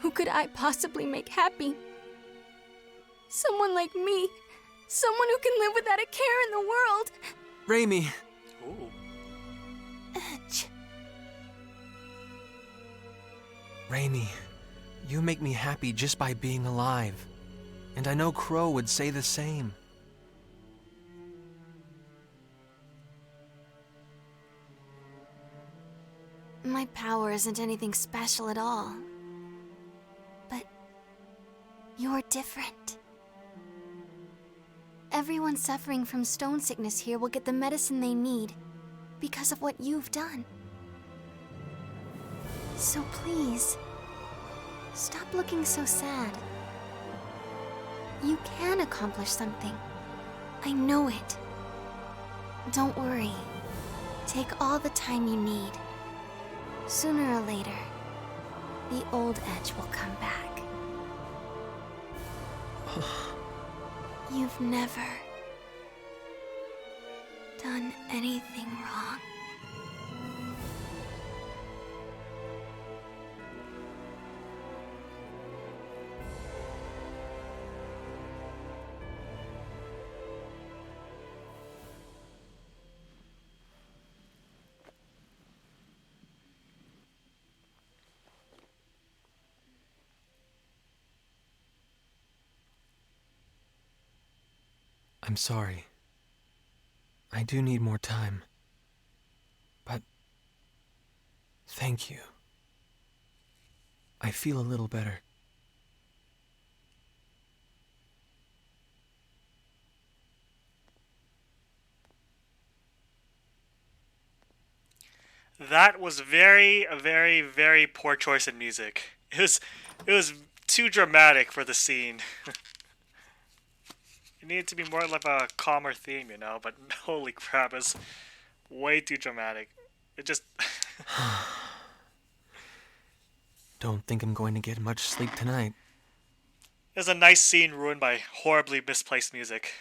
Who could I possibly make happy? Someone like me. Someone who can live without a care in the world. Raimi. Ooh. Edge. Raimi, you make me happy just by being alive. And I know Crow would say the same. My power isn't anything special at all. But you're different. Everyone suffering from stone sickness here will get the medicine they need because of what you've done. So please, stop looking so sad. You can accomplish something. I know it. Don't worry. Take all the time you need. Sooner or later, the old edge will come back. You've never done anything wrong. I'm sorry. I do need more time. But thank you. I feel a little better. That was very poor choice in music. It was too dramatic for the scene. It needed to be more like a calmer theme, you know, but holy crap, it's way too dramatic. It just... Don't think I'm going to get much sleep tonight. It was a nice scene ruined by horribly misplaced music.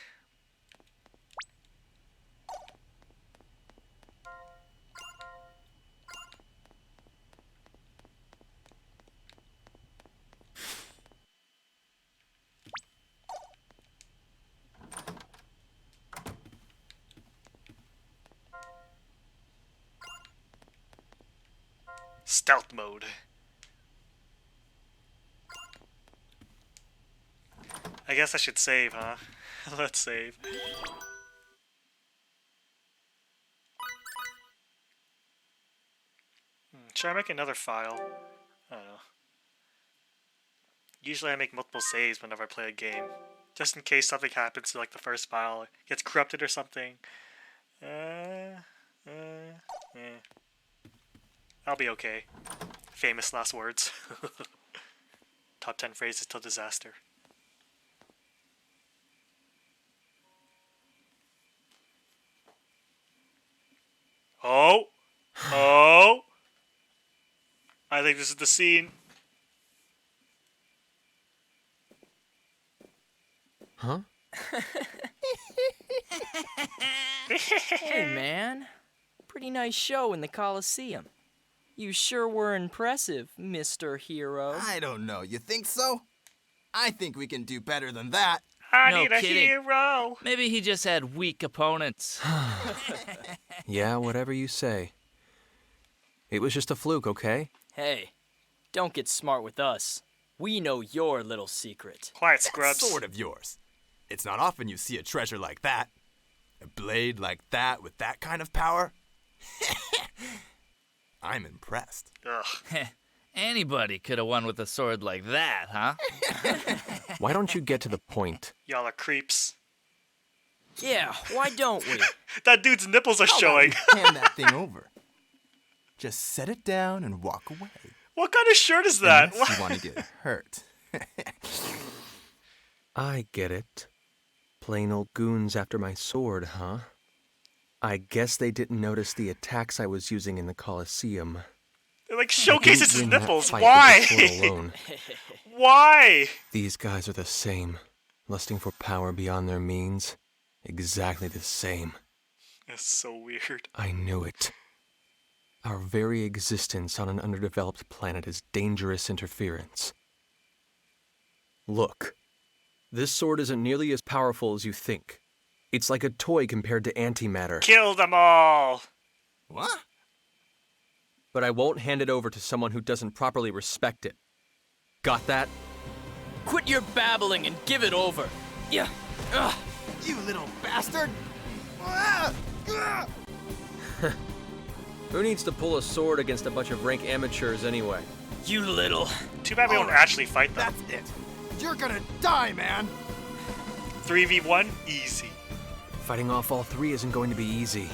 Stealth mode. I guess I should save, huh? Let's save. Should I make another file? I don't know. Usually I make multiple saves whenever I play a game. Just in case something happens to like the first file, gets corrupted or something. I'll be okay. Famous last words. Top 10 phrases till disaster. Oh! Oh! I think this is the scene. Huh? Hey, man. Pretty nice show in the Coliseum. You sure were impressive, Mr. Hero. I don't know. You think so? I think we can do better than that. I No need a kidding. hero! Maybe he just had weak opponents. Yeah, whatever you say. It was just a fluke, okay? Hey, don't get smart with us. We know your little secret. Quiet, scrubs. Sort of yours. It's not often you see a treasure like that. A blade like that with that kind of power. I'm impressed. Ugh. Anybody could have won with a sword like that, huh? Why don't you get to the point? Y'all are creeps. Yeah, why don't we? That dude's nipples are showing. Hand that thing over. Just set it down and walk away. What kind of shirt is that? Unless you want to get hurt. I get it. Plain old goons after my sword, huh? I guess they didn't notice the attacks I was using in the Coliseum. It like showcases his Win that nipples. fight Why? with the sword alone. Why? These guys are the same, lusting for power beyond their means. Exactly the same. That's so weird. I knew it. Our very existence on an underdeveloped planet is dangerous interference. Look, this sword isn't nearly as powerful as you think. It's like a toy compared to antimatter. Kill them all! What? But I won't hand it over to someone who doesn't properly respect it. Got that? Quit your babbling and give it over. Yeah. Ugh. You little bastard! Who needs to pull a sword against a bunch of rank amateurs anyway? You little... Too bad we don't actually fight them. That's it. You're gonna die, man. 3v1? Easy. Fighting off all three isn't going to be easy.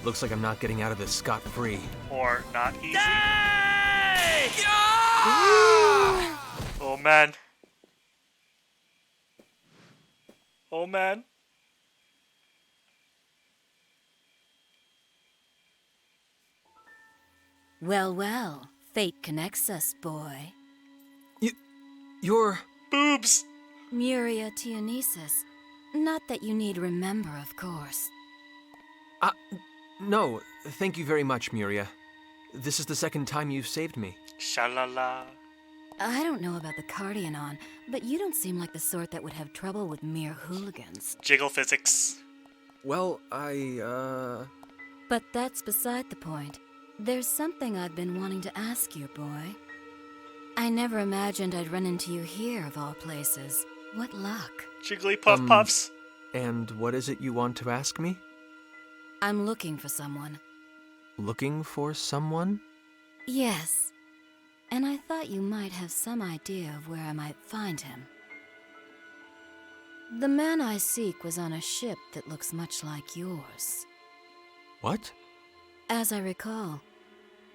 Looks like I'm not getting out of this scot-free. Or not easy. Hey! Oh man. Oh man. Well, well, fate connects us, boy. You're... Boobs! Muria Tianesis. Not that you need remember, of course. No, thank you very much, Muria. This is the second time you've saved me. Shalala. I don't know about the Cardianon, but you don't seem like the sort that would have trouble with mere hooligans. Jiggle physics. Well, But that's beside the point. There's something I've been wanting to ask you, boy. I never imagined I'd run into you here, of all places. What luck. Jigglypuff Puffs. And what is it you want to ask me? I'm looking for someone. Looking for someone? Yes. And I thought you might have some idea of where I might find him. The man I seek was on a ship that looks much like yours. What? As I recall,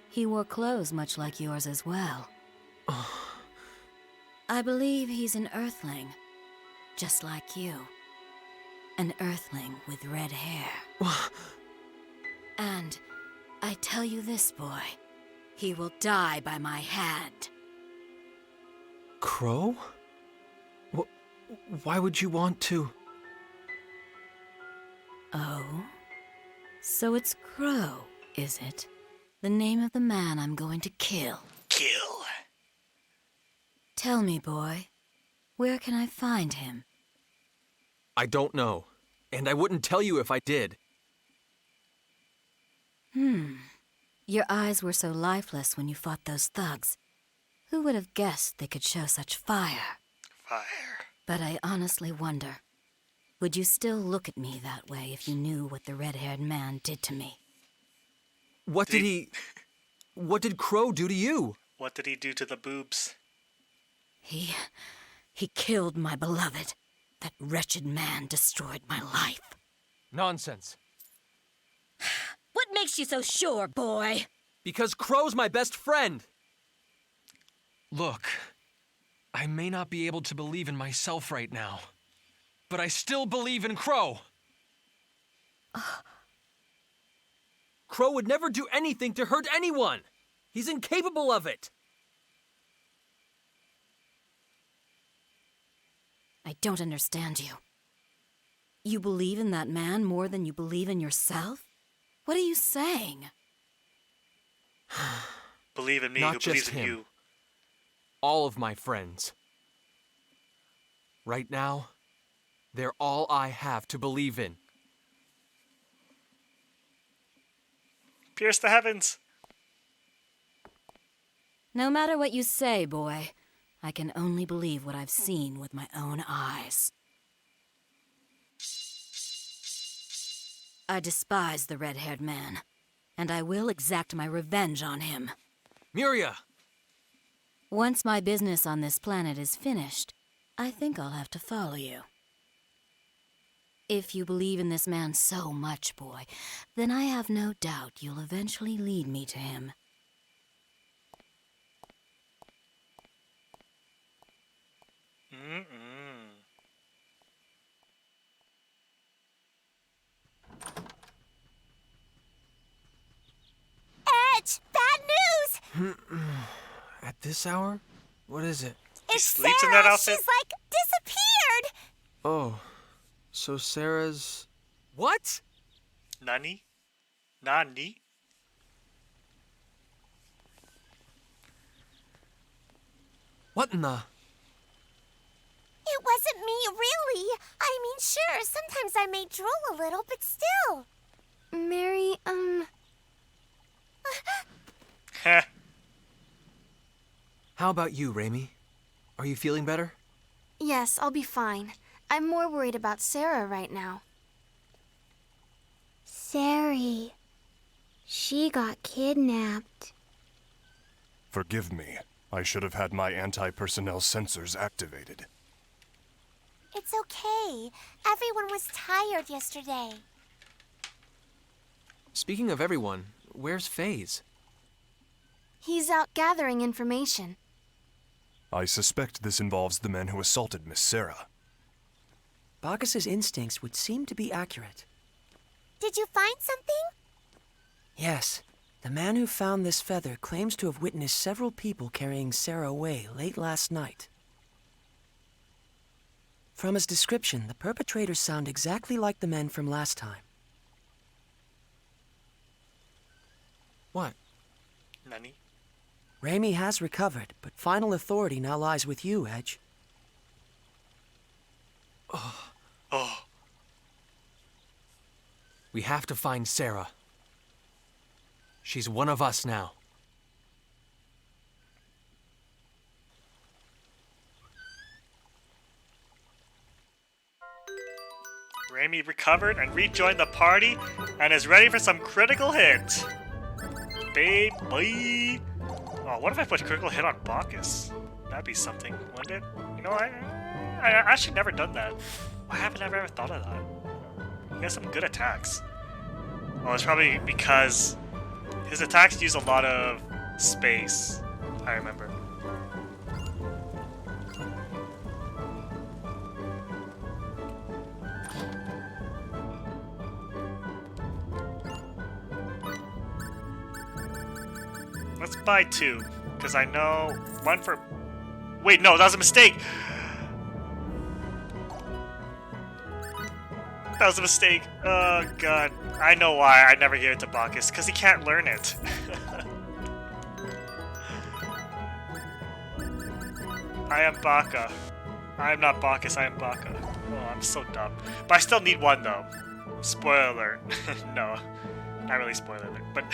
he wore clothes much like yours as well. I believe he's an Earthling, just like you. An Earthling with red hair. And I tell you this, boy, he will die by my hand. Crow? Why would you want to? Oh? So it's Crow, is it? The name of the man I'm going to kill. Kill. Tell me, boy, where can I find him? I don't know, and I wouldn't tell you if I did. Your eyes were so lifeless when you fought those thugs. Who would have guessed they could show such fire? Fire. But I honestly wonder, would you still look at me that way if you knew what the red-haired man did to me? What did Crow do to you? What did he do to the boobs? He killed my beloved. That wretched man destroyed my life. Nonsense. What makes you so sure, boy? Because Crow's my best friend. Look, I may not be able to believe in myself right now, but I still believe in Crow. Crow would never do anything to hurt anyone. He's incapable of it. I don't understand you. You believe in that man more than you believe in yourself? What are you saying? Believe in me Not who just believes in him. you. All of my friends. Right now, they're all I have to believe in. Pierce the heavens. No matter what you say, boy, I can only believe what I've seen with my own eyes. I despise the red-haired man, and I will exact my revenge on him. Muria! Once my business on this planet is finished, I think I'll have to follow you. If you believe in this man so much, boy, then I have no doubt you'll eventually lead me to him. Edge! Bad news! At this hour? What is it? It's sleeps in Sarah! that outfit? She's like disappeared! Oh, so Sarah's... What? Nani? Nani? What in the... It wasn't me, really. I mean, sure, sometimes I may drool a little, but still. Mary, Heh. How about you, Raimi? Are you feeling better? yes, I'll be fine. I'm more worried about Sarah right now. Sari. She got kidnapped. Forgive me. I should have had my anti-personnel sensors activated. It's okay. Everyone was tired yesterday. Speaking of everyone, where's FaZe? He's out gathering information. I suspect this involves the men who assaulted Miss Sarah. Bacchus's instincts would seem to be accurate. Did you find something? Yes, The man who found this feather claims to have witnessed several people carrying Sarah away late last night. From his description, the perpetrators sound exactly like the men from last time. What? Nani? Raimi has recovered, but final authority now lies with you, Edge. Oh. We have to find Sarah. She's one of us now. Raimi recovered and rejoined the party and is ready for some critical hit. Babe, boy. Oh, what if I put critical hit on Bacchus? That'd be something, wouldn't it? You know, I actually never done that. Why haven't I ever thought of that? He has some good attacks. Well, it's probably because his attacks use a lot of space, I remember. Let's buy 2, because I know one for... Wait, no, that was a mistake! That was a mistake. Oh, God. I know why I never gave it to Bacchus, because he can't learn it. I am Bacca. I am not Bacchus, I am Bacca. Oh, I'm so dumb. But I still need 1, though. Spoiler alert. No, not really spoiler alert, but...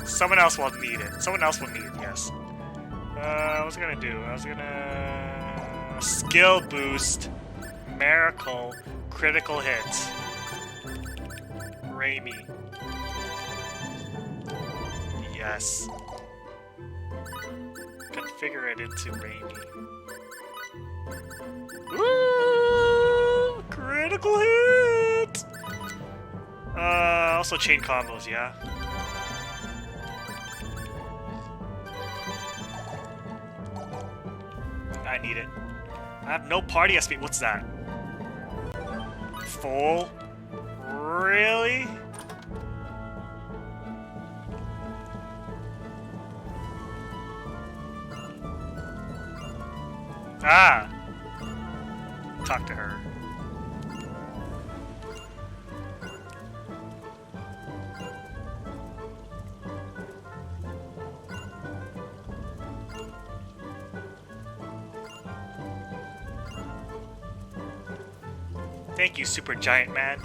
Someone else will need it. Someone else will need it, yes. What was I gonna do? I was gonna... Skill boost. Miracle. Critical hit. Raimi. Yes. Configure it into Raimi. Woo! Critical hit! Also chain combos, yeah. I need it. I have no party SP. What's that? Full? Really? Ah! Talk to her. Thank you, Super Giant Man.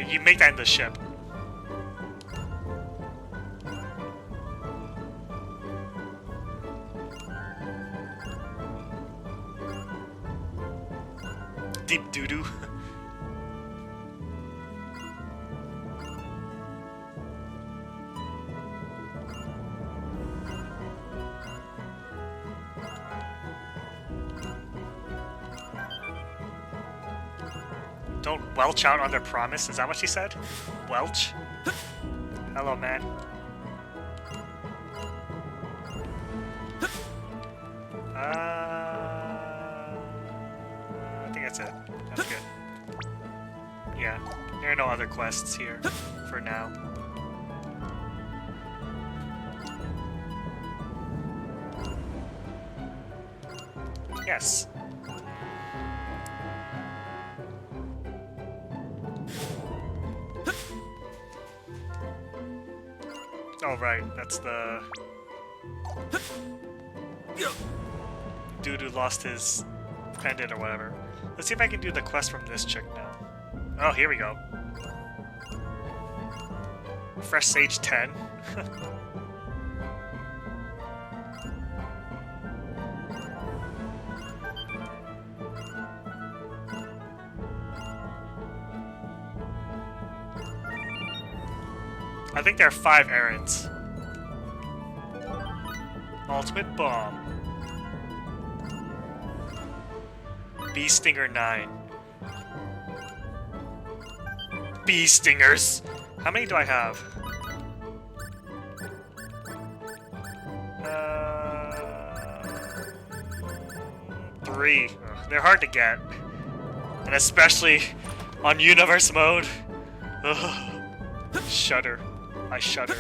You make that in the ship. Deep doo-doo. Don't welch out on their promise. Is that what she said? Welch? Hello, man. I think that's it. That's good. Yeah, there are no other quests here for now. Yes. Oh, right, that's the... Dude who lost his pendant or whatever. Let's see if I can do the quest from this chick now. Oh, here we go. Fresh Sage 10. I think there are 5 errands. Ultimate Bomb. Bee Stinger 9. Bee Stingers! How many do I have? 3. Ugh, they're hard to get. And especially on universe mode. Ugh. Shudder. I shudder.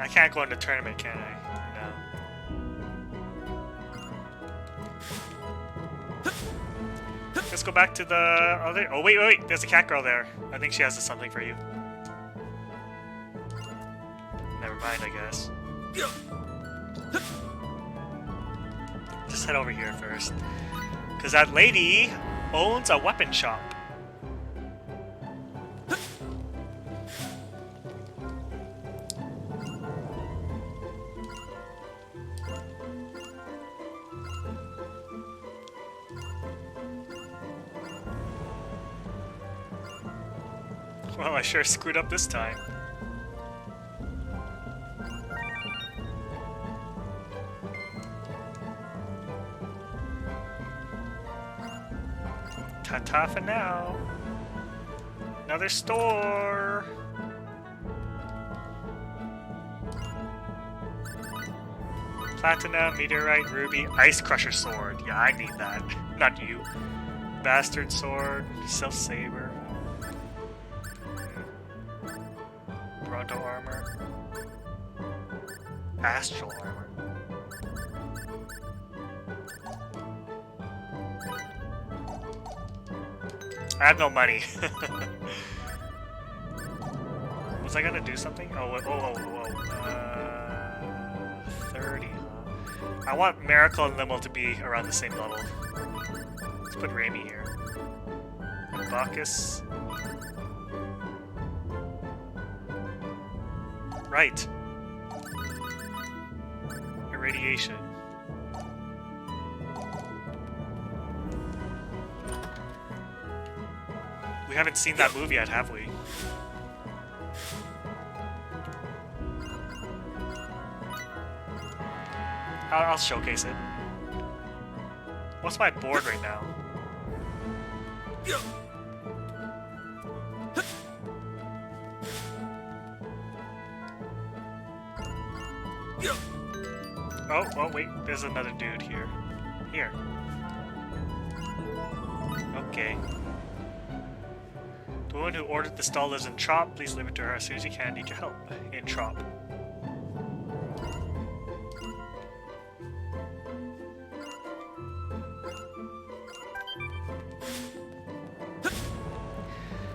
I can't go in the tournament, can I? No. Let's go back to the other. Oh wait! There's a cat girl there. I think she has something for you. Never mind, I guess. Just head over here first, because that lady owns a weapon shop. Well, I sure screwed up this time. Ta-ta for now. Another store. Platinum, meteorite, ruby, ice crusher sword. Yeah, I need that. Not you. Bastard sword, self-saber. Bronto armor. Astral armor. I have no money. Was I gonna do something? Oh. 30, huh? I want Miracle and Limo to be around the same level. Let's put Raimi here. Bacchus. Right. Irradiation. We haven't seen that movie yet, have we? I'll showcase it. What's my board right now? Oh, wait, there's another dude here. Here. Okay. The woman who ordered the stall lives in Trop. Please leave it to her as soon as you can. Need your help. In Trop.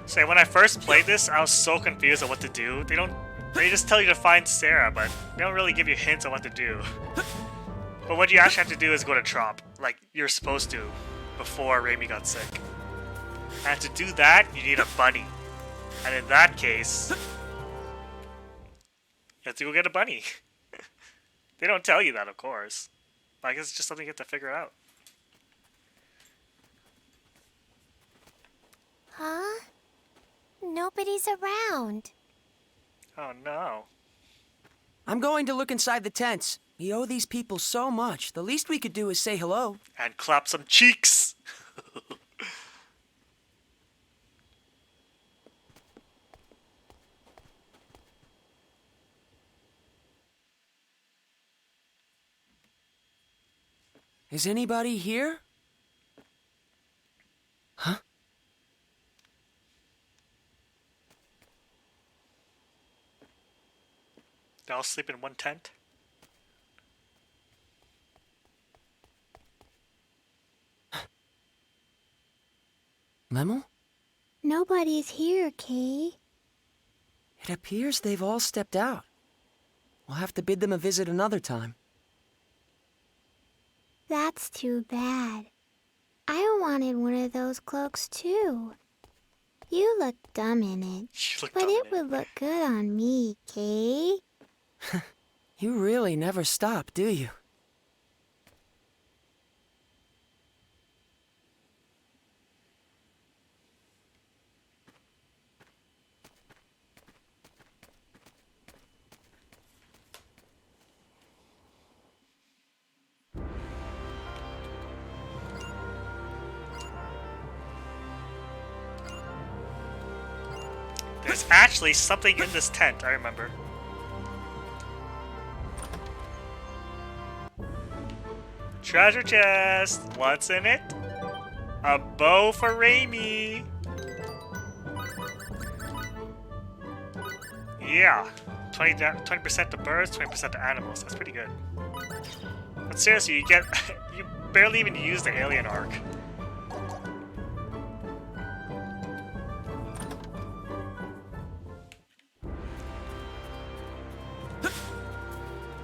So when I first played this, I was so confused on what to do. They just tell you to find Sarah, but they don't really give you hints on what to do. But what you actually have to do is go to Trop, like you're supposed to, before Raimi got sick. And to do that, you need a bunny. And in that case, you have to go get a bunny. They don't tell you that, of course. But I guess it's just something you have to figure out. Huh? Nobody's around. Oh no. I'm going to look inside the tents. We owe these people so much. The least we could do is say hello. And clap some cheeks. Is anybody here? Huh? They all sleep in one tent? Lemel? Nobody's here, Kay. It appears they've all stepped out. We'll have to bid them a visit another time. That's too bad. I wanted one of those cloaks too. You look dumb in it. But it would look good on me, Kay. You really never stop, do you? There's actually something in this tent, I remember. Treasure chest! What's in it? A bow for Raimi! Yeah. 20% to birds, 20% to animals. That's pretty good. But seriously, you get... you barely even use the alien arc.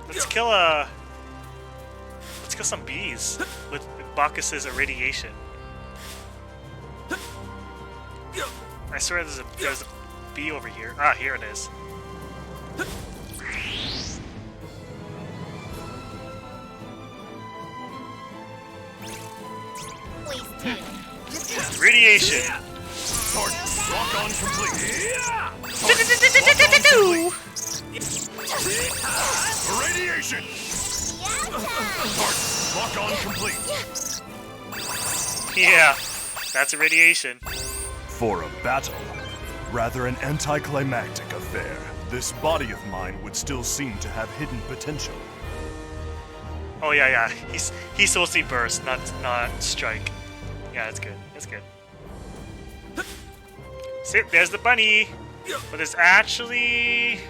Let's kill some bees with Bacchus's irradiation. I swear there's a bee over here. Ah, here it is. Radiation. Lock on complete. Radiation. Lock on complete. Yeah, that's a radiation. For a battle, rather an anticlimactic affair, this body of mine would still seem to have hidden potential. Oh yeah. He's supposed to be burst, not strike. Yeah, that's good. That's good. See, there's the bunny. But there's actually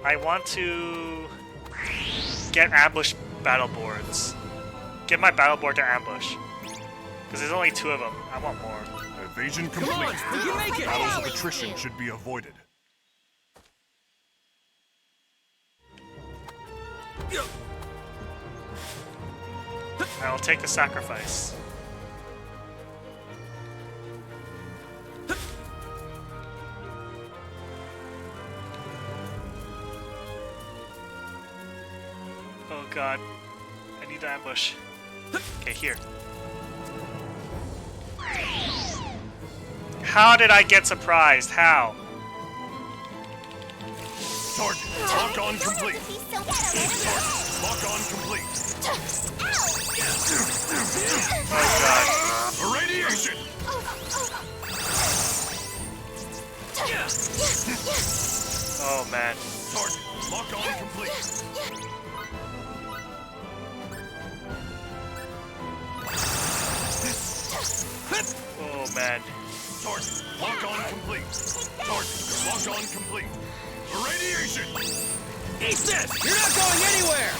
I want to get ambush battle boards. Get my battle board to ambush. Because there's only 2 of them. I want more. Evasion complete. You make it! Battles of attrition should be avoided. I will take the sacrifice. Oh god. I need to ambush. Okay, here. How did I get surprised? How? Target. Lock on complete. Target. Lock on complete. Oh god. Irradiation. Oh man. Target. Lock on complete. Oh man. Target. Lock on complete. Target. Lock on complete. Irradiation. Eat this! You're not going anywhere!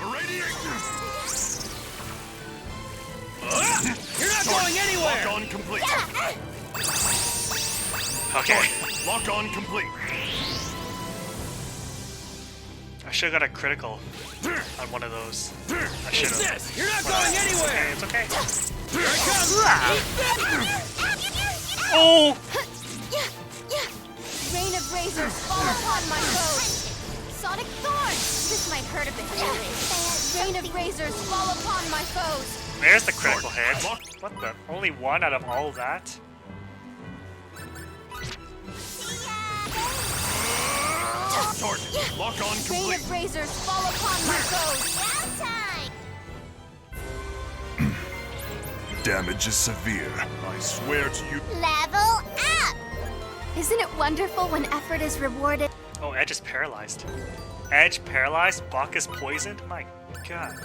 Irradiation. You're not going anywhere! Lock on complete. Okay. Lock on complete. I should have got a critical on one of those. I should Eat have. this! You're not going anywhere! It's okay. Here it comes! Oh! Rain of razors fall upon my foes. Sonic thorns. This might hurt a bit. Rain of razors fall upon my foes. There's the critical hit. What the? Only 1 out of all of that? Target. Lock on Rain complete. of razors fall upon my foes. Damage is severe. I swear to you. Level up! Isn't it wonderful when effort is rewarded? Oh, Edge is paralyzed. Edge paralyzed? Bacchus poisoned? My god.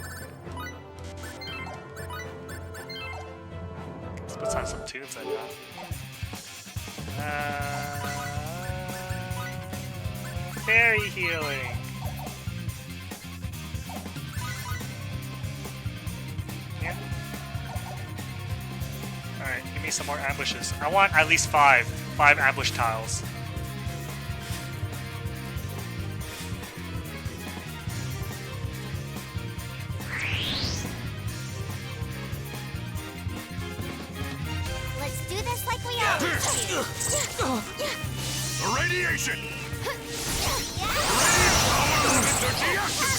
Let's put on some tunes I got. Fairy healing. Yeah. Alright, give me some more ambushes. I want at least 5 ambush tiles. Let's do this like we always do. Irradiation.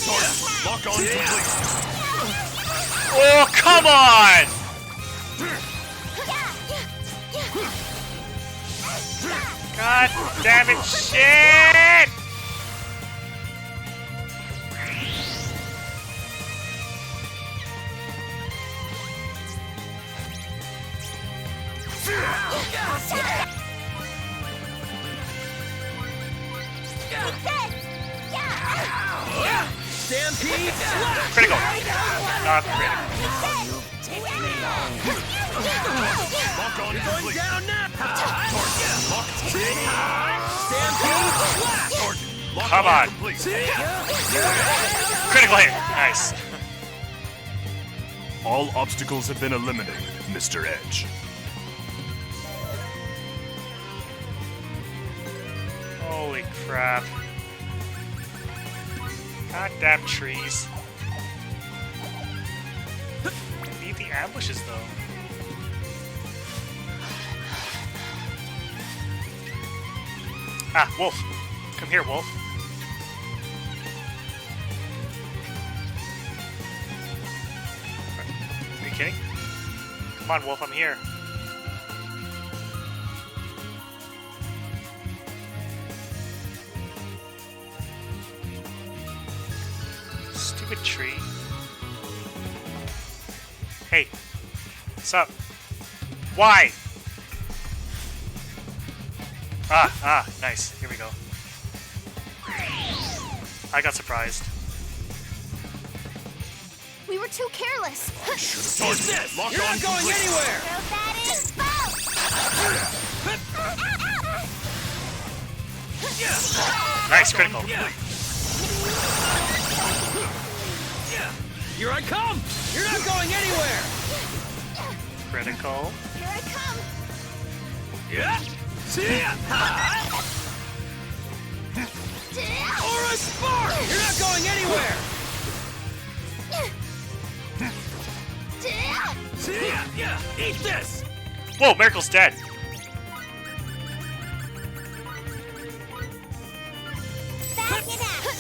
Target. Lock on complete. Oh, come on! God damn it, shit! Critical. Not critical. Lock on Going complete. down now! Lock Come on. complete. Critical hit. Nice. All obstacles have been eliminated, Mr. Edge. Holy crap. Goddamn trees. Beat the ambushes though. Ah, wolf. Come here, wolf. Are you kidding? Come on, wolf, I'm here. Stupid tree. Hey. What's up? Why? Nice. Here we go. I got surprised. We were too careless. Towards this. Lock You're on not going complete. anywhere! Nice, critical. Here I come! You're not going anywhere! Critical. Here I come. Yeah! See ya! Aura Spark! You're not going anywhere! See ya! Yeah! Eat this! Whoa, Miracle's dead.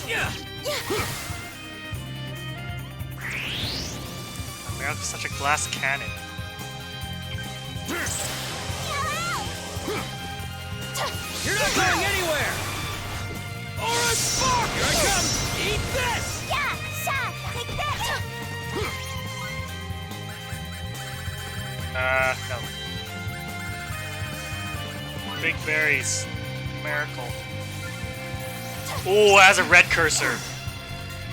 Yeah! Miracle's such a glass cannon. You're not going anywhere! Aura Spark! Here I come! Eat this! Yeah, shot. Take that. No. Big berries. Miracle. Oh, it has a red cursor.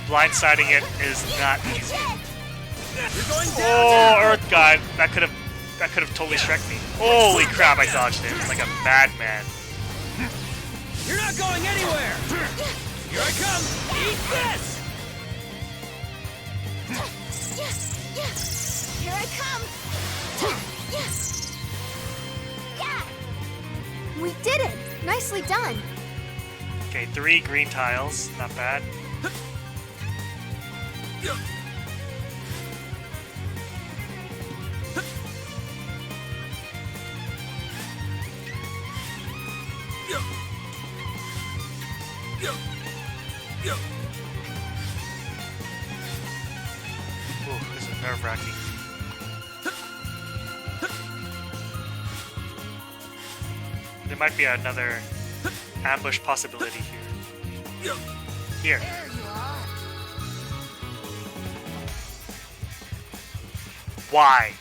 Blindsiding it is not easy. You're going down! Oh, Earth God. That could have totally shreked me. Holy crap, I dodged it like a madman. You're not going anywhere! Here I come! Eat this! Here I come. We did it. Nicely done. Okay, 3 green tiles. Not bad. Ooh, this is nerve-wracking. There might be another ambush possibility here. Here. There you are. Why?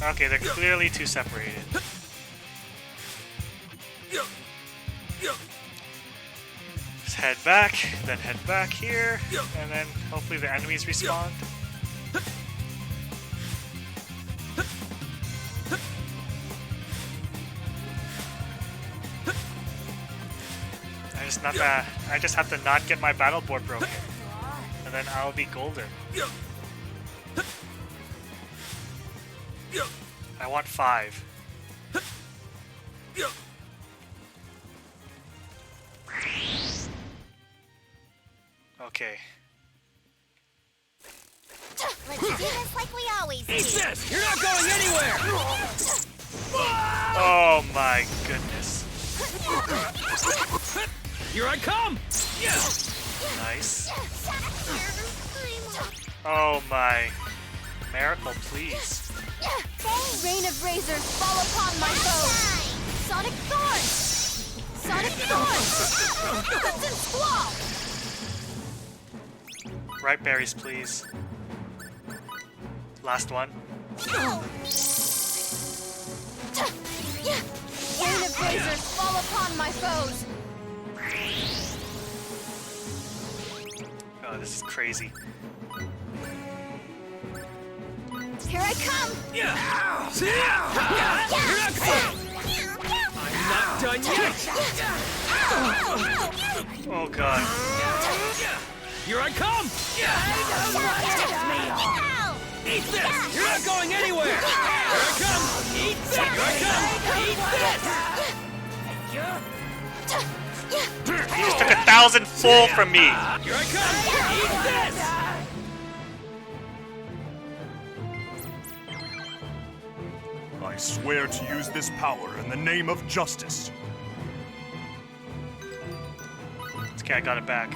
Okay, they're clearly too separated. Just head back, then head back here, and then hopefully the enemies respawn. I just have to not get my battle board broken, and then I'll be golden. I want 5. Okay. Let's do this like we always do. Eat this! You're not going anywhere! Oh my goodness. Here I come! Yeah! Nice. Oh my. Miracle, please. Rain of razors fall upon my foes. Sonic Thorn! Sonic Thorn! Crimson Squall! Ripe berries, please. Last one. upon my foes! Oh, this is crazy. Here I come! I'm not done yet! Oh god. Here I come! Eat this! You're not going anywhere! Here I come! Eat this! Here I come! Eat this! You just took 1,000 full from me! Here I come! Eat this! I swear to use this power in the name of justice. It's okay, I got it back.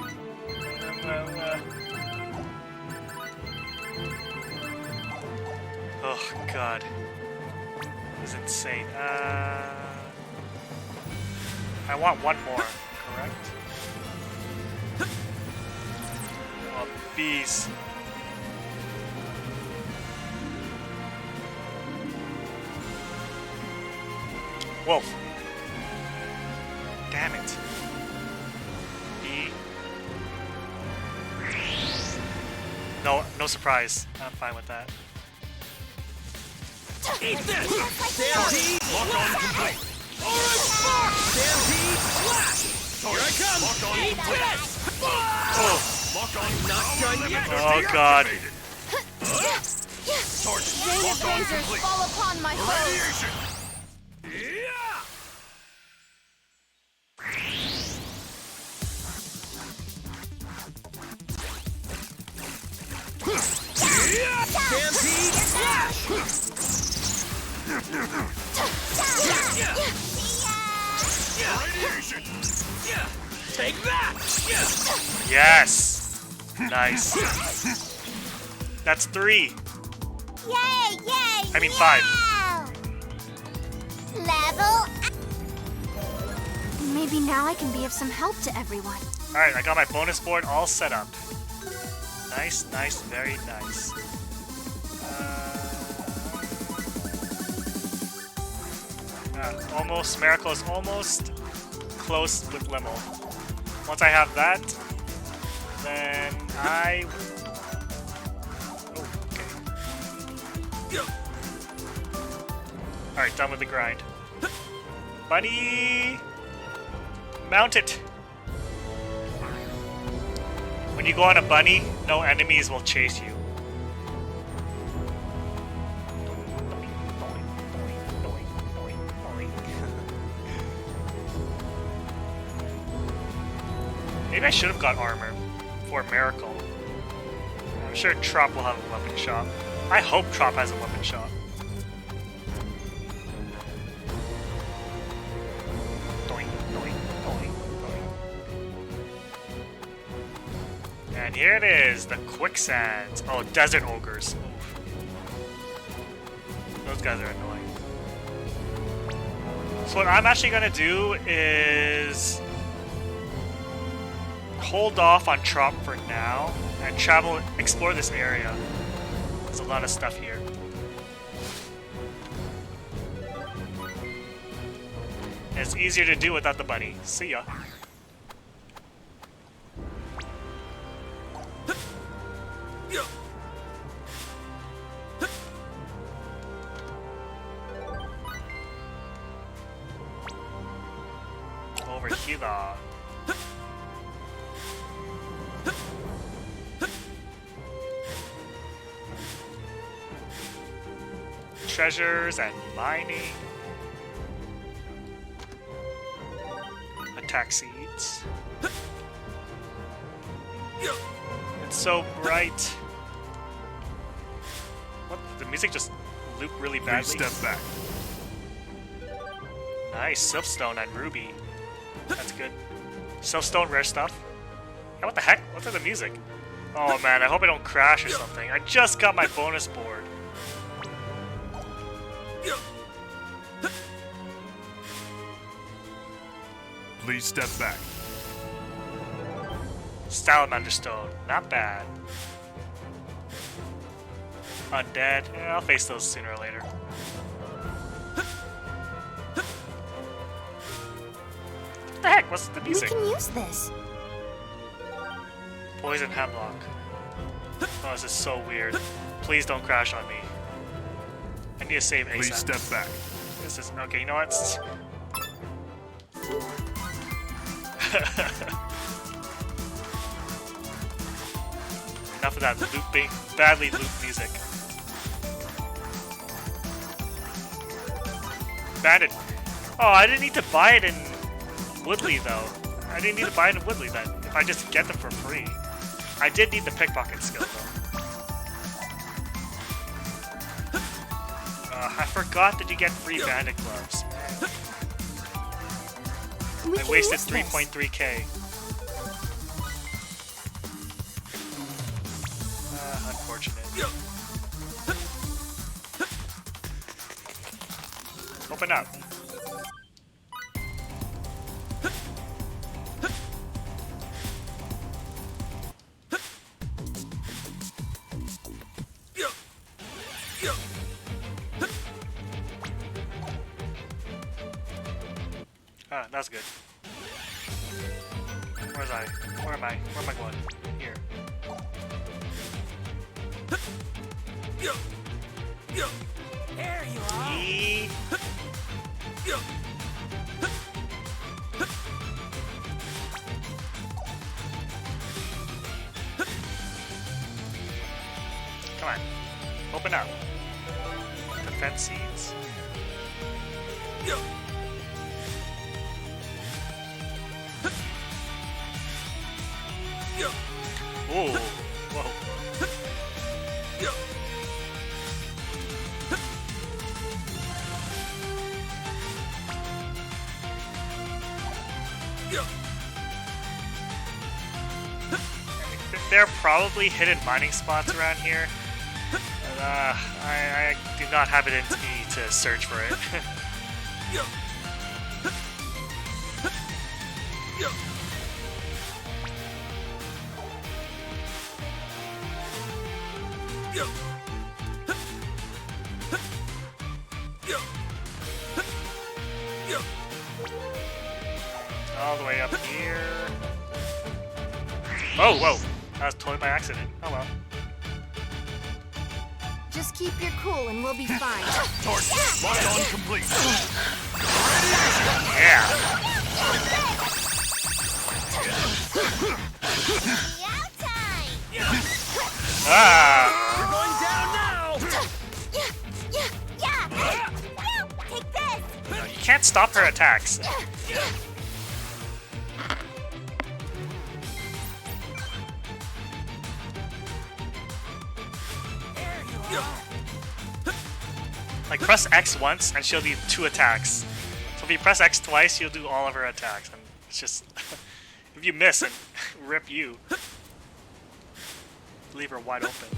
Oh god. This is insane. I want one more, correct? Oh, bees. Wolf. Damn it. Bee. No surprise. I'm fine with that. Eat this! Stampede! Lock on complete! Orange spark! Stampede! Flash! Here I come! Eat this! Oh. Lock on not done yet! Oh god. Rain of lasers fall upon my foes! Stampede! Flash! Take that! Yes! Nice. That's 3. Yay! I mean 5. Level. Maybe now I can be of some help to everyone. Alright, I got my bonus board all set up. Nice, nice, very nice. Almost, Miracle is almost close with Limo. Once I have that, then I... Oh, okay. Alright, done with the grind. Bunny! Mount it! When you go on a bunny, no enemies will chase you. Maybe I should have got armor for Miracle. I'm sure Trop will have a weapon shop. I hope Trop has a weapon shop. Doink, doink, doink, doink. And here it is, the quicksands. Oh, desert ogres. Oof. Those guys are annoying. So what I'm actually gonna do is hold off on Trop for now and explore this area. There's a lot of stuff here. And it's easier to do without the bunny. See ya. Over here. Treasures and mining. Attack seeds. It's so bright. What? The music just looped really badly. Step back. Nice, Silpstone and Ruby. That's good. Silpstone, rare stuff. Yeah, what the heck? What's with the music? Oh man, I hope I don't crash or something. I just got my bonus board. Please step back. Salamander Stone, not bad. Undead, yeah, I'll face those sooner or later. the heck? What's the We music? can use this. Poison hemlock. Oh, this is so weird. Please don't crash on me. I need to save ASAP. Please step back. This is okay. You know what? Enough of that looping, badly looped music. Bandit. Oh, I didn't need to buy it in Woodley though. I didn't need to buy it in Woodley then. If I just get them for free. I did need the pickpocket skill though. I forgot that you get free bandit gloves. I wasted 3.3k. Unfortunate. Open up. Ah, that's good. Where's I? Where am I? Where am I going? Here. There you are. E. Come on. Open up. Defense seeds. Whoa. Whoa. There are probably hidden mining spots around here. But, I do not have it in me to search for it. All the way up here. Oh, whoa. That was totally by accident. Oh well. Just keep your cool and we'll be fine. Torch, locked on complete. Yeah. Ah. We're going down now. Take this. No, you can't stop her attacks. Like, press X once and she'll do 2 attacks. So if you press X twice, you'll do all of her attacks. And it's just... if you miss, and rip you. Leave her wide open.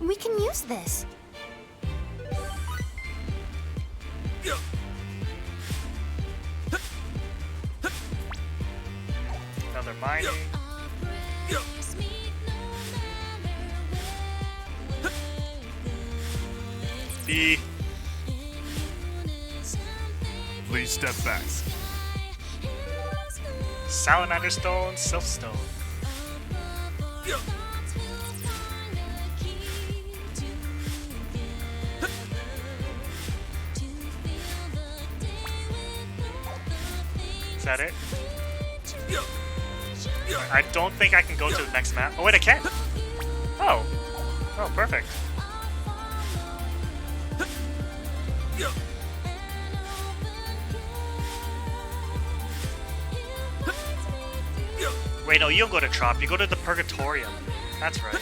We can use this. Another mining. B. Please step back. Salamander stone, Sylph stone. Is that it? I don't think I can go to the next map. Oh wait, I can. Oh. Oh, perfect. Wait, no, you don't go to Trop. You go to the Purgatorium. That's right.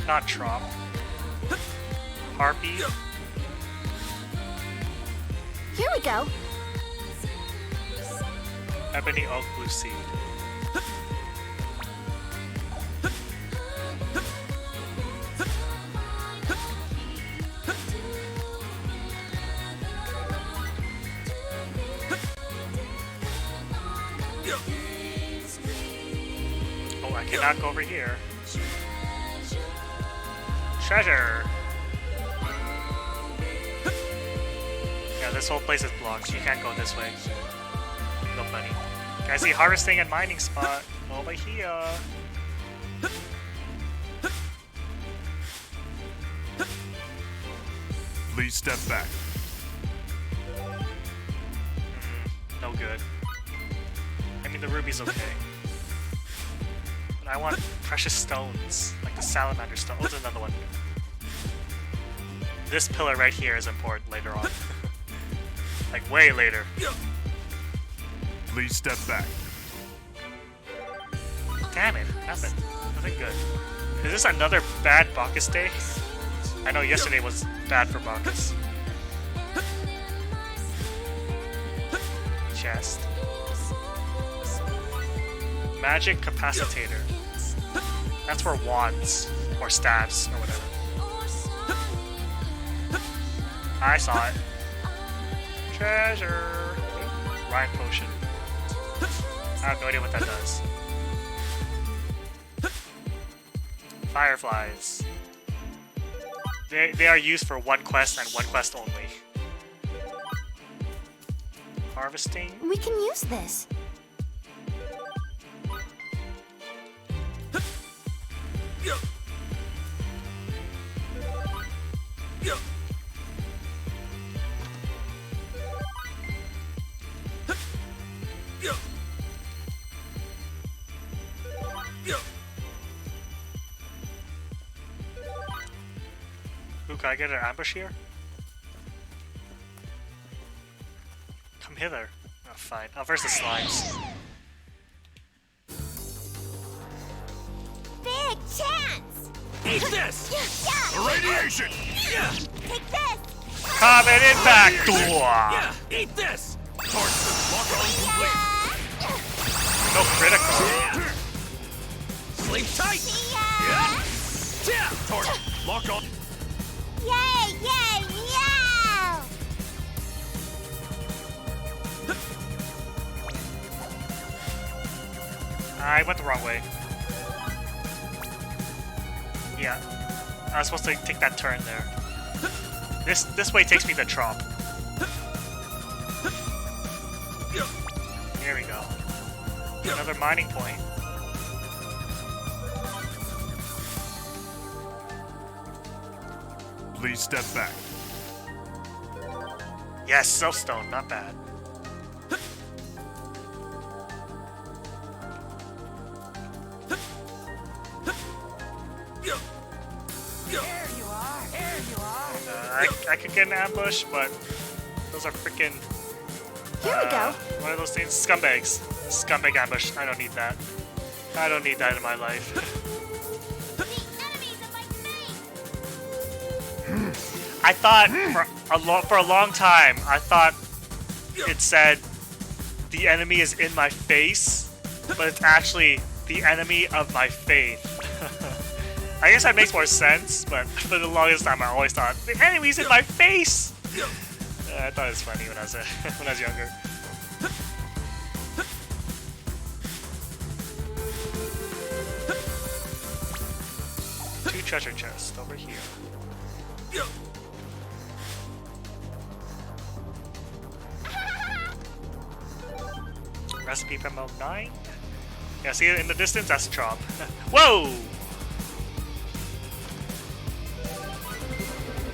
Not Trop. Harpy. Here we go. Ebony Oak Blue Seed. Oh, I cannot go over here. Treasure. this whole place is blocked. You can't go this way. No bunny. I see harvesting and mining spot over here. Please step back. No good. I mean, the ruby's okay. But I want precious stones, like the salamander stone. Oh, there's another one. This pillar right here is important later on. Like, way later. Please step back. Damn it, nothing. Nothing good. Is this another bad Bacchus day? I know yesterday was bad for Bacchus. Chest. Magic capacitator. That's for wands or staves or whatever. I saw it. Treasure. Rhyme potion. I have no idea what that does. Fireflies. They are used for one quest and one quest only. Harvesting. We can use this. Ooh, can I get an ambush here? Come hither. Oh, fine. Oh, where's the slimes? Big chance! Eat this! Yeah! Radiation! Yeah! Take this! Coming in back door! Yeah! Eat this! Torch lock on complete! No critical. Sleep tight! Yeah! Torch lock on. Yay! Yay! Yeah! I went the wrong way. Yeah. I was supposed to take that turn there. This way takes me to Trop. Here we go. Another mining point. Please step back. Yes, soapstone, not bad. I could get an ambush, but those are freaking. Here we go. What are those things? Scumbags. Scumbag ambush. I don't need that. I don't need that in my life. I thought for a long time, I thought it said the enemy is in my face, but it's actually the enemy of my faith. I guess that makes more sense, but for the longest time I always thought the enemy's in my face. I thought it was funny when I was when I was younger. Two treasure chests over here. Recipe from Mode 9. Yeah, see it in the distance? That's Trop. Whoa!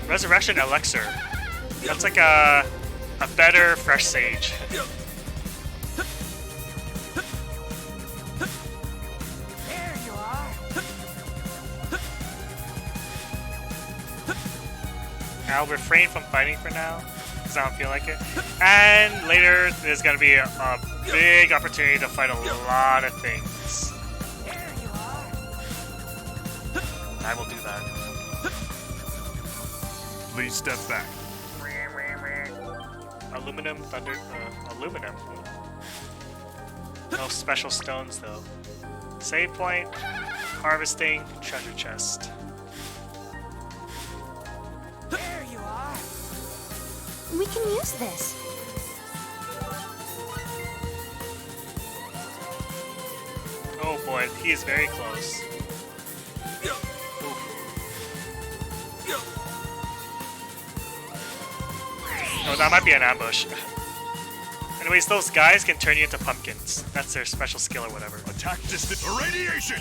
Resurrection Elixir. That's like a better fresh sage. There you are. I'll refrain from fighting for now, because I don't feel like it. And later, there's gonna be a big opportunity to fight a lot of things. There you are. I will do that. Please step back. Aluminum thunder. Aluminum. No special stones though. Save point. Harvesting. Treasure chest. There you are. We can use this. Oh boy, he is very close. No, that might be an ambush. Anyways, those guys can turn you into pumpkins. That's their special skill or whatever. Attack distance irradiation!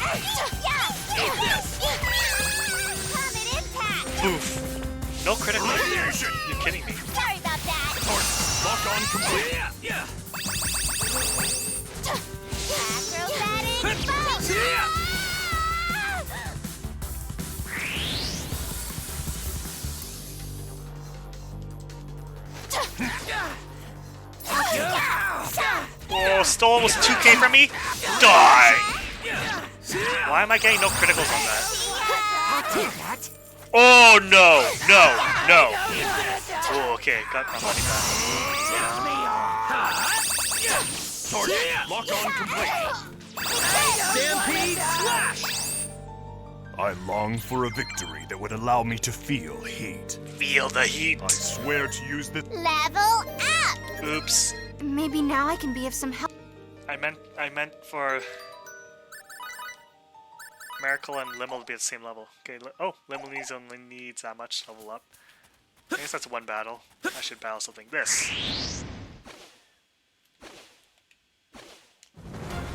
Oof. No critical. Radiation! You're kidding me. Sorry about that. Lock on complete. Oh, stole almost 2k from me? Die! Why am I getting no criticals on that? Oh no! No! No! Oh, okay, got my money back. Lock on complete. Stampede slash! I long for a victory that would allow me to feel heat. Feel the heat. I swear to use the... Level up! Oops. Maybe now I can be of some help. I meant for Miracle and Lim will be at the same level. Okay, Lim only needs that much to level up. I guess that's one battle. I should battle something. This.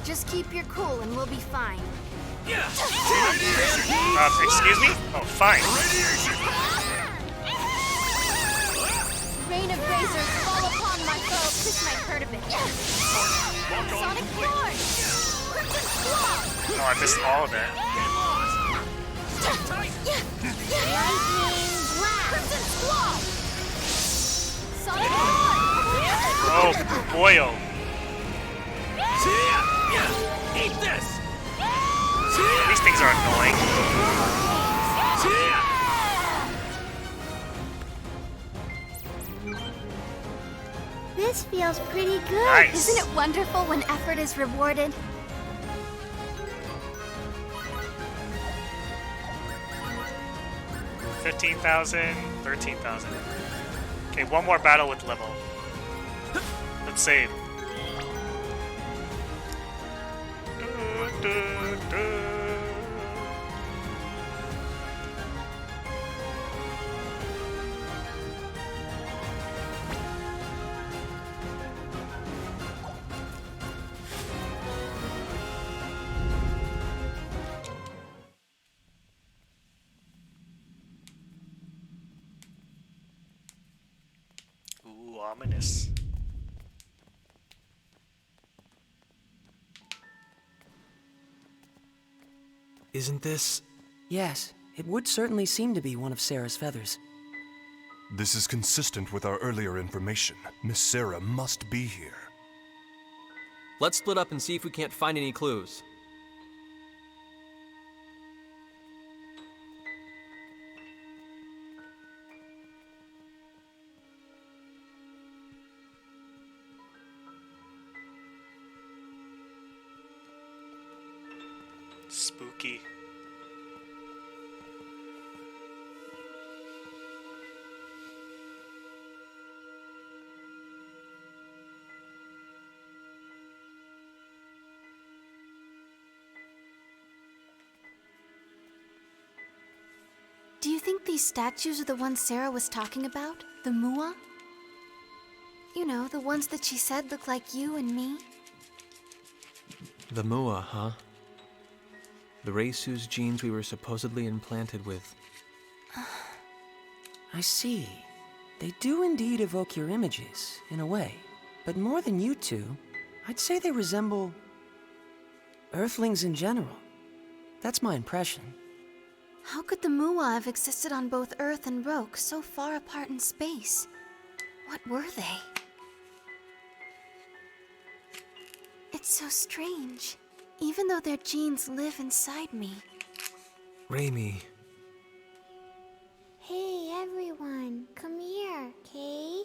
Just keep your cool and we'll be fine. Excuse me? Oh, fine. Rain of razors fall upon my foe. This might hurt a bit. Sonic Lord! Crimson Squall! Oh, I missed all of it. Lightning Blast! Crimson Squall! Sonic Lord! Oh, boyo. Eat this! These things are annoying. This feels pretty good. Nice. Isn't it wonderful when effort is rewarded? $15,000, $13,000. Okay, one more battle with Limel. Let's save. Ooh, ominous. Isn't this... Yes, it would certainly seem to be one of Sarah's feathers. This is consistent with our earlier information. Miss Sarah must be here. Let's split up and see if we can't find any clues. Spooky. Do you think these statues are the ones Sarah was talking about? The Mua? You know, the ones that she said look like you and me? The Mua, huh? The race whose genes we were supposedly implanted with. I see. They do indeed evoke your images, in a way. But more than you two, I'd say they resemble... Earthlings in general. That's my impression. How could the Mua have existed on both Earth and Roke so far apart in space? What were they? It's so strange. Even though their genes live inside me. Raimi. Hey, everyone. Come here, okay?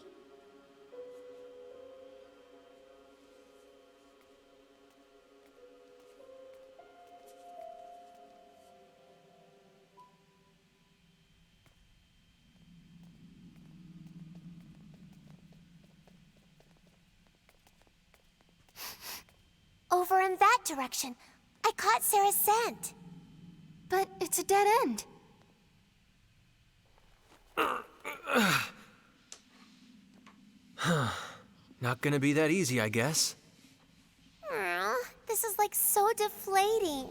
Over in that direction. I caught Sarah's scent. But it's a dead end. Not gonna be that easy, I guess. This is like so deflating.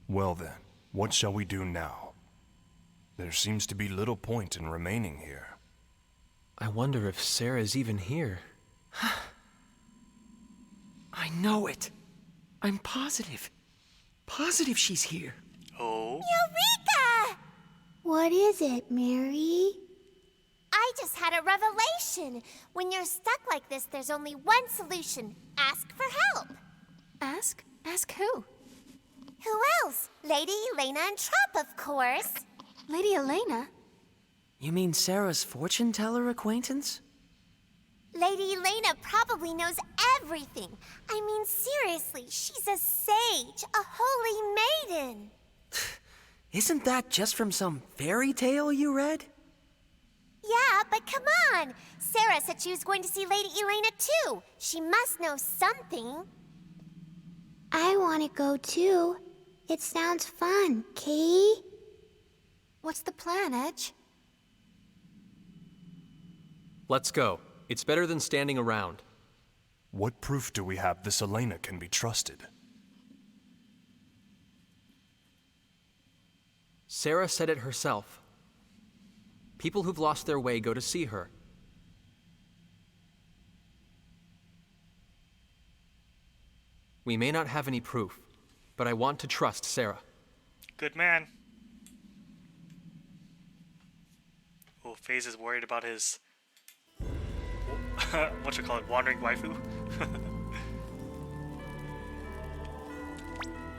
Well then, what shall we do now? There seems to be little point in remaining here. I wonder if Sarah's even here. I know it. I'm positive. Positive she's here. Oh? Eureka! What is it, Mary? I just had a revelation. When you're stuck like this, there's only one solution. Ask for help. Ask? Ask who? Who else? Lady Elena and Trop, of course. Lady Elena? You mean Sarah's fortune teller acquaintance? Lady Elena probably knows everything. I mean, seriously, she's a sage, a holy maiden. Isn't that just from some fairy tale you read? Yeah, but come on. Sarah said she was going to see Lady Elena too. She must know something. I want to go too. It sounds fun, Kay. What's the plan, Edge? Let's go. It's better than standing around. What proof do we have this Elena can be trusted? Sarah said it herself. People who've lost their way go to see her. We may not have any proof, but I want to trust Sarah. Good man. Oh, FaZe is worried about his... what you call it? Wandering waifu?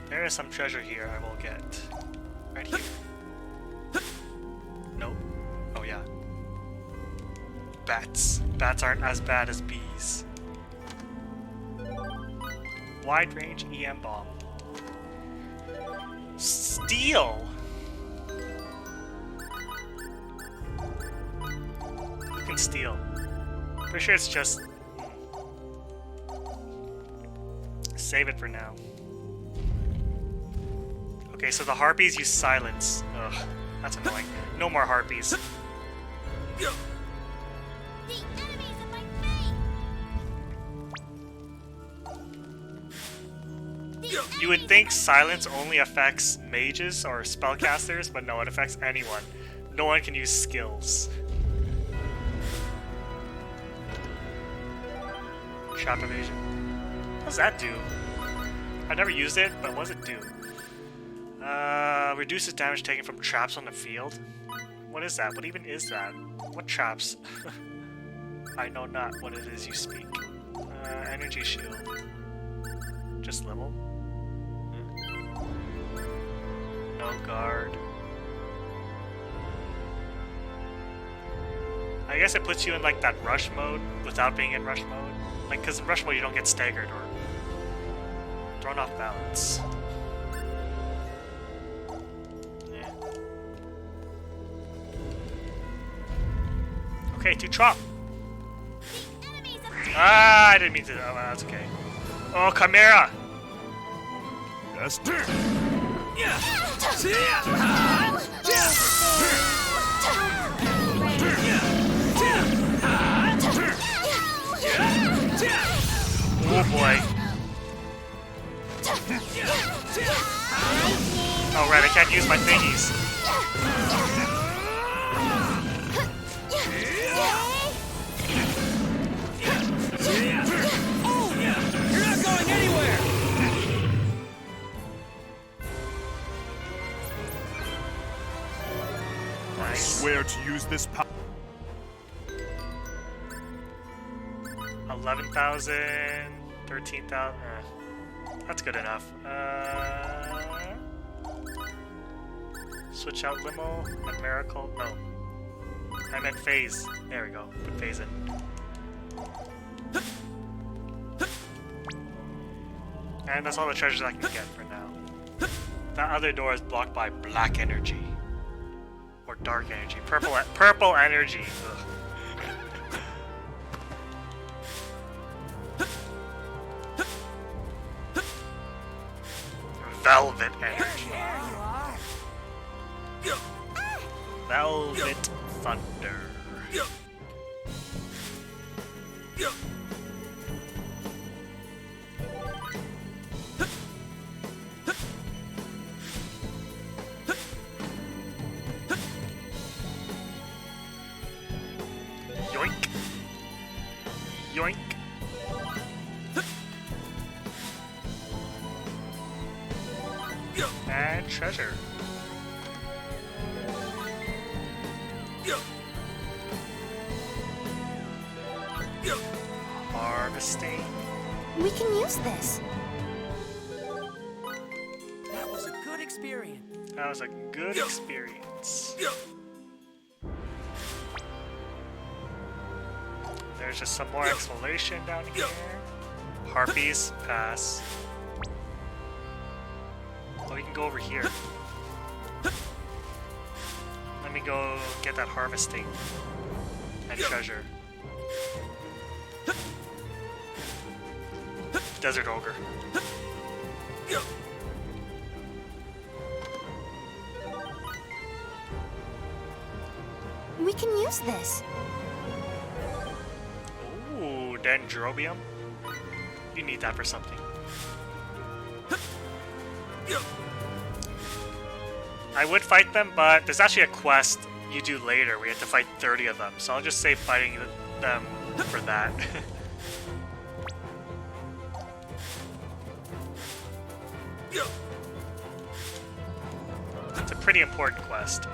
There is some treasure here I will get. Right here. Nope. Oh yeah. Bats. Bats aren't as bad as bees. Wide range EM bomb. Steel! You can steal. Pretty sure it's just... Save it for now. Okay, so the harpies use silence. Ugh, that's annoying. No more harpies. You would think silence only affects mages or spellcasters, but no, it affects anyone. No one can use skills. Trap evasion. What does that do? I never used it, but what does it do? Reduces damage taken from traps on the field. What is that? What even is that? What traps? I know not what it is you speak. Energy shield. Just level. No guard. I guess it puts you in like that rush mode without being in rush mode. Like, because in rush mode you don't get staggered or thrown off balance. Yeah. Okay, to Trop. Ah, I didn't mean to. Oh, that's okay. Oh, Chimera. Yes. Oh boy. Oh right, I can't use my thingies. You're not going anywhere! I swear to use this power. 11,000, 13,000. That's good enough. Switch out Limo and Miracle. No. I meant FaZe. There we go. Put FaZe in. And that's all the treasures I can get for now. That other door is blocked by black energy. Or dark energy. Purple energy. Ugh. Velvet energy. Velvet thunder. Yoink. Yoink. And treasure. Harvesting. We can use this. That was a good experience. That was a good experience. There's just some more exploration down here. Harpies, pass. Oh, we can go over here. Let me go get that harvesting and treasure. Desert ogre. We can use this. Ooh, dendrobium. You need that for something. I would fight them, but there's actually a quest you do later where you have to fight 30 of them, so I'll just save fighting them for that. It's a pretty important quest.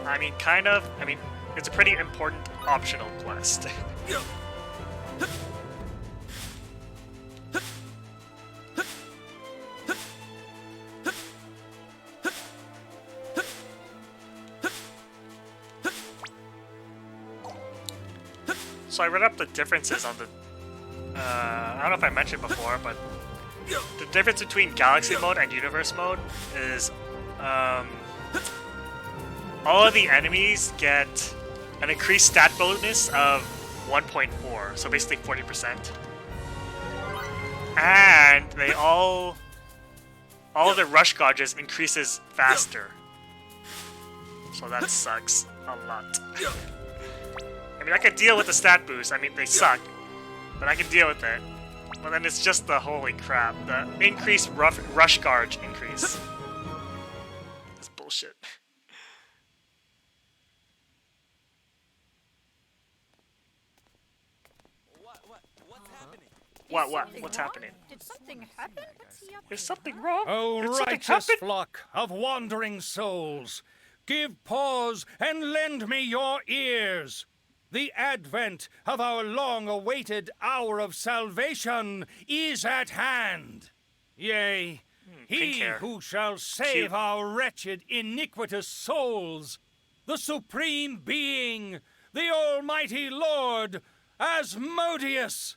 I mean, kind of. I mean, it's a pretty important optional quest. So I read up the differences on the, I don't know if I mentioned before, but the difference between Galaxy mode and Universe mode is, all of the enemies get an increased stat bonus of 1.4, so basically 40%. And they all of the rush gauges increases faster. So that sucks a lot. I mean, I can deal with the stat boost. I mean, they suck, but I can deal with it. But then it's just the holy crap, the increased rush gauge increase. That's bullshit. What's happening? Did something happen? Is something wrong? O Did something righteous happen? flock of wandering souls, give pause and lend me your ears. The advent of our long-awaited hour of salvation is at hand. Yea, he who shall save our wretched, iniquitous souls, the Supreme Being, the Almighty Lord, Asmodeus.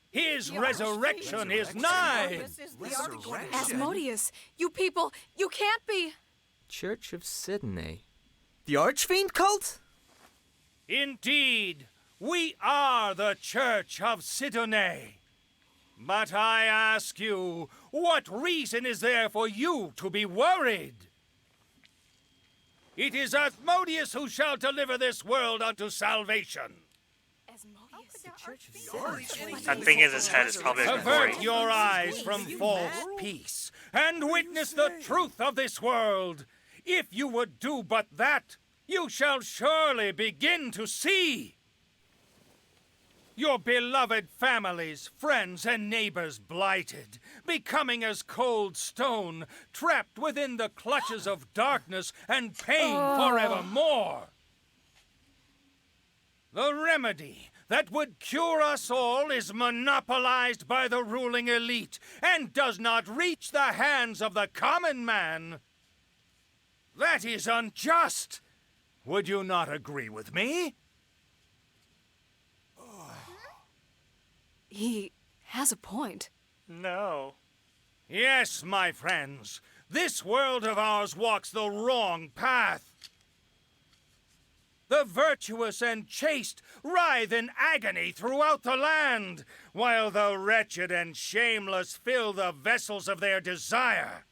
His resurrection is nigh. Asmodeus, you people, you can't be. Church of Sidney. The Archfiend cult? Indeed, we are the Church of Sidney. But I ask you, what reason is there for you to be worried? It is Asmodeus who shall deliver this world unto salvation. That thing in his head is probably a Grigori. Avert your eyes from false peace and witness the truth of this world. If you would do but that, you shall surely begin to see. Your beloved families, friends, and neighbors blighted, becoming as cold stone, trapped within the clutches of darkness and pain forevermore. The remedy that would cure us all is monopolized by the ruling elite and does not reach the hands of the common man. That is unjust. Would you not agree with me? He has a point. No. Yes, my friends. This world of ours walks the wrong path. The virtuous and chaste writhe in agony throughout the land, while the wretched and shameless fill the vessels of their desire.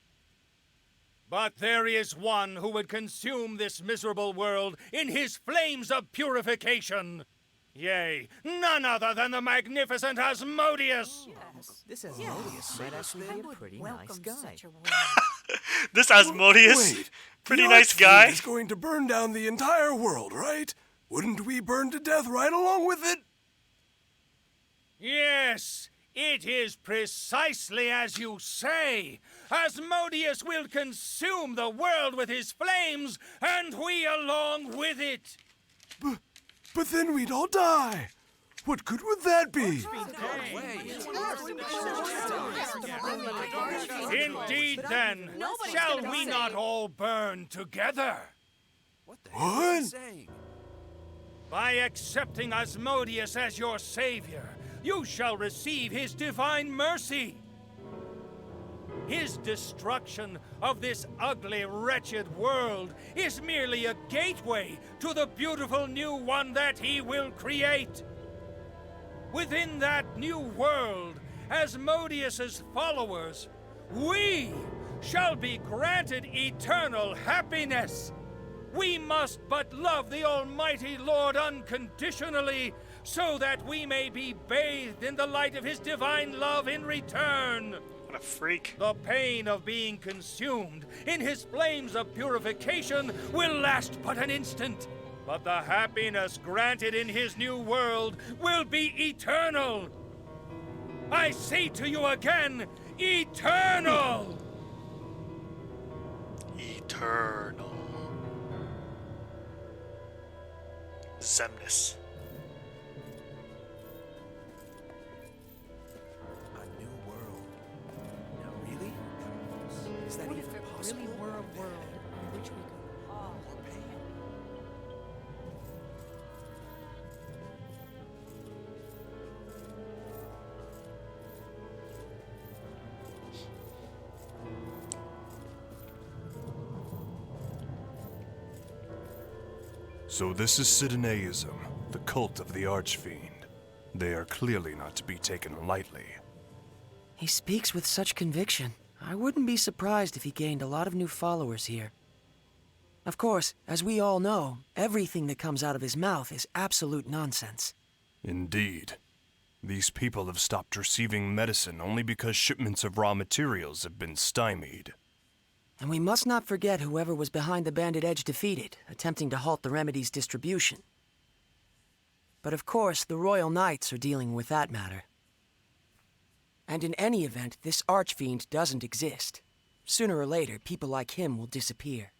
But there is one who would consume this miserable world in his flames of purification. Yea, none other than the magnificent Asmodeus! This Asmodeus might actually be a pretty nice guy. This Asmodeus, Wait, pretty the nice Archfiend guy. is going to burn down the entire world, right? Wouldn't we burn to death right along with it? Yes, it is precisely as you say. Asmodeus will consume the world with his flames, and we along with it. But then we'd all die. What good would that be? Indeed, then, shall we not all burn together? What? By accepting Asmodeus as your savior, you shall receive his divine mercy. His destruction of this ugly, wretched world is merely a gateway to the beautiful new one that he will create. Within that new world, Asmodeus's followers, we shall be granted eternal happiness. We must but love the Almighty Lord unconditionally, so that we may be bathed in the light of his divine love in return. What a freak. The pain of being consumed in his flames of purification will last but an instant, but the happiness granted in his new world will be eternal. I say to you again, eternal! Eternal. Zemnis. A new world. Now, really? Is that even possible? Really were a world in which we could all obey. So this is Sidoneism, the cult of the Archfiend. They are clearly not to be taken lightly. He speaks with such conviction. I wouldn't be surprised if he gained a lot of new followers here. Of course, as we all know, everything that comes out of his mouth is absolute nonsense. Indeed. These people have stopped receiving medicine only because shipments of raw materials have been stymied. And we must not forget whoever was behind the Bandit Edge defeated, attempting to halt the remedy's distribution. But of course, the Royal Knights are dealing with that matter. And in any event, this Archfiend doesn't exist. Sooner or later, people like him will disappear.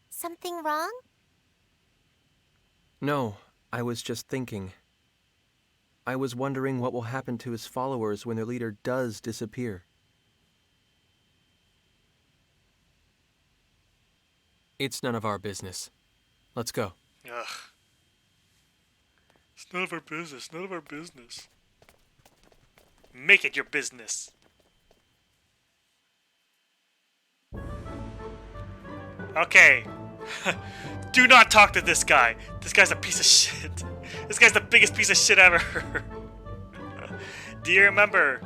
Something wrong? No, I was just thinking. I was wondering what will happen to his followers when their leader does disappear. It's none of our business. Let's go. Ugh. It's none of our business. None of our business. Make it your business. Okay. Do not talk to this guy. This guy's a piece of shit. This guy's the biggest piece of shit ever. Do you remember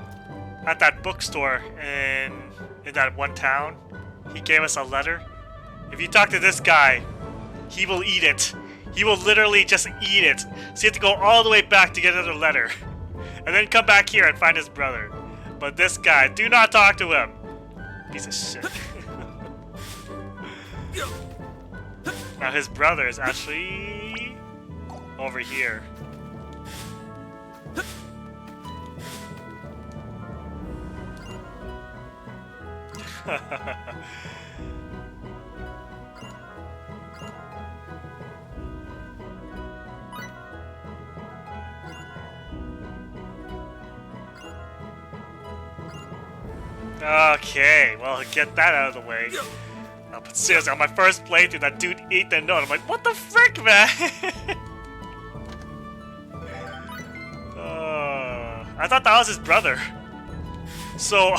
at that bookstore in that one town? He gave us a letter. If you talk to this guy, he will eat it. He will literally just eat it. So you have to go all the way back to get another letter. And then come back here and find his brother. But this guy, do not talk to him. Piece of shit. Now his brother is actually over here. Okay, well, get that out of the way. But seriously, on my first playthrough, that dude ate the note. I'm like, what the frick, man? I thought that was his brother. So,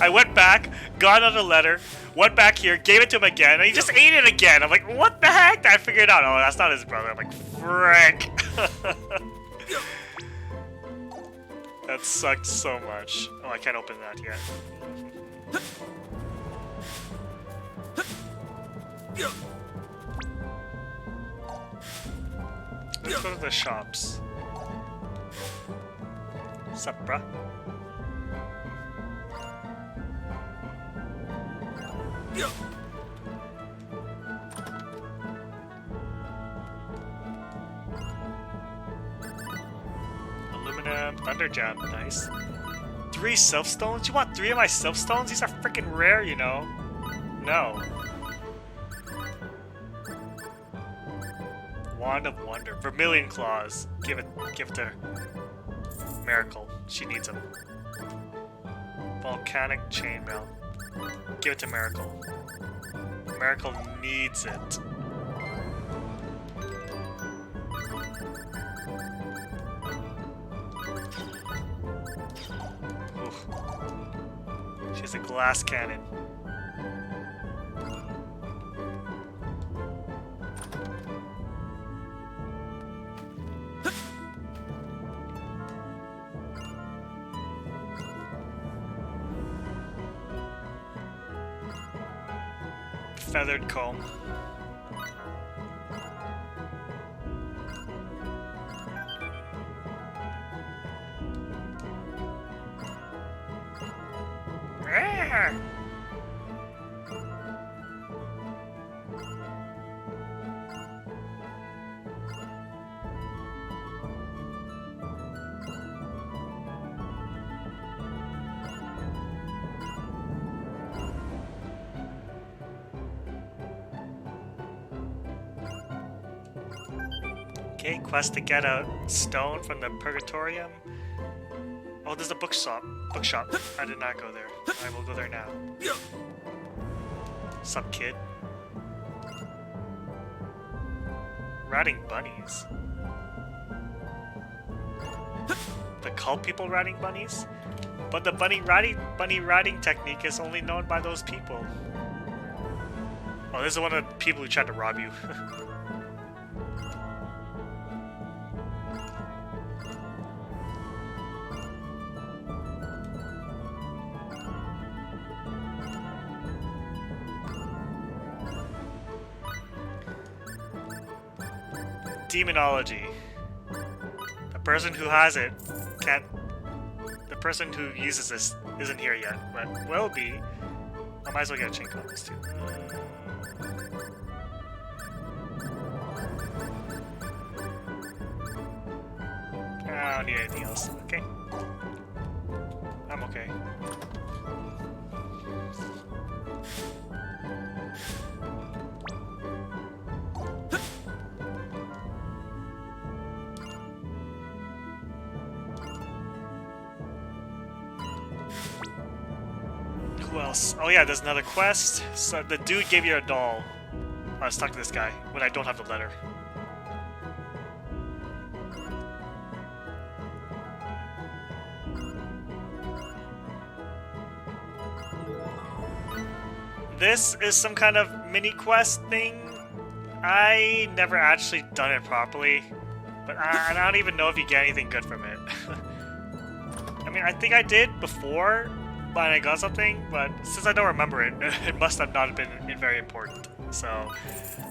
I went back, got another letter, went back here, gave it to him again, and he just ate it again. I'm like, what the heck? I figured out, oh, that's not his brother. I'm like, frick. That sucked so much. Oh, I can't open that yet. Let's go to the shops. Sup, bruh? Aluminum, thunder gem, nice. 3 self stones? You want 3 of my self stones? These are freaking rare, you know. No. Wand of Wonder, Vermilion Claws. Give it to her. Miracle, she needs them. Volcanic Chainmail. Give it to Miracle. Miracle needs it. Oof. She has a glass cannon. Feathered comb. Okay, quest to get a stone from the Purgatorium. Oh, there's a bookshop. I did not go there. I will go there now. Sup, kid? Riding bunnies. The cult people riding bunnies? But the bunny riding technique is only known by those people. Oh, this is one of the people who tried to rob you. Demonology. The person who has it can't. The person who uses this isn't here yet, but will be. I might as well get a chain comics too. I don't need anything else. Okay. I'm okay. Who else? Oh yeah, there's another quest. So the dude gave you a doll. I was talking to this guy when I don't have the letter. This is some kind of mini quest thing. I never actually done it properly, but I don't even know if you get anything good from it. I mean, I think I did before, but I got something, but since I don't remember it, it must have not been very important. So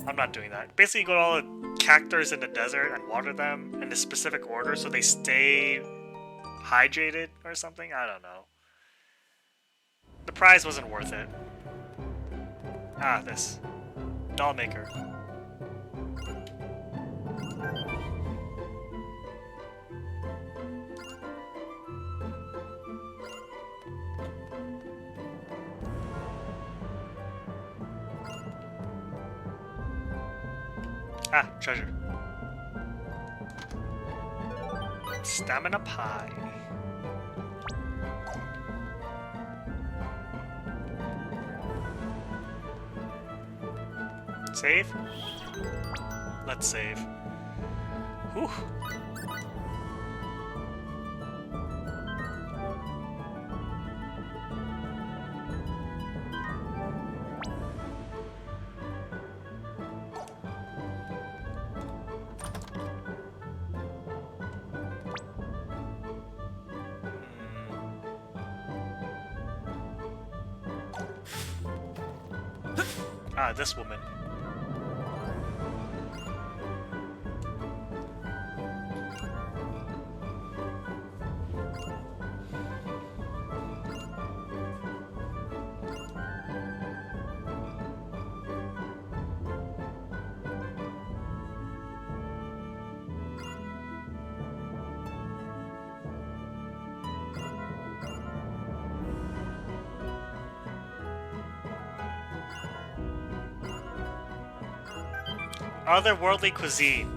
I'm not doing that. Basically, you go to all the cactus in the desert and water them in a specific order so they stay hydrated or something. I don't know. The prize wasn't worth it. Ah, this. Doll maker. Ah, treasure. Stamina pie. Save? Let's save. Whew. Ah, this woman. Otherworldly cuisine.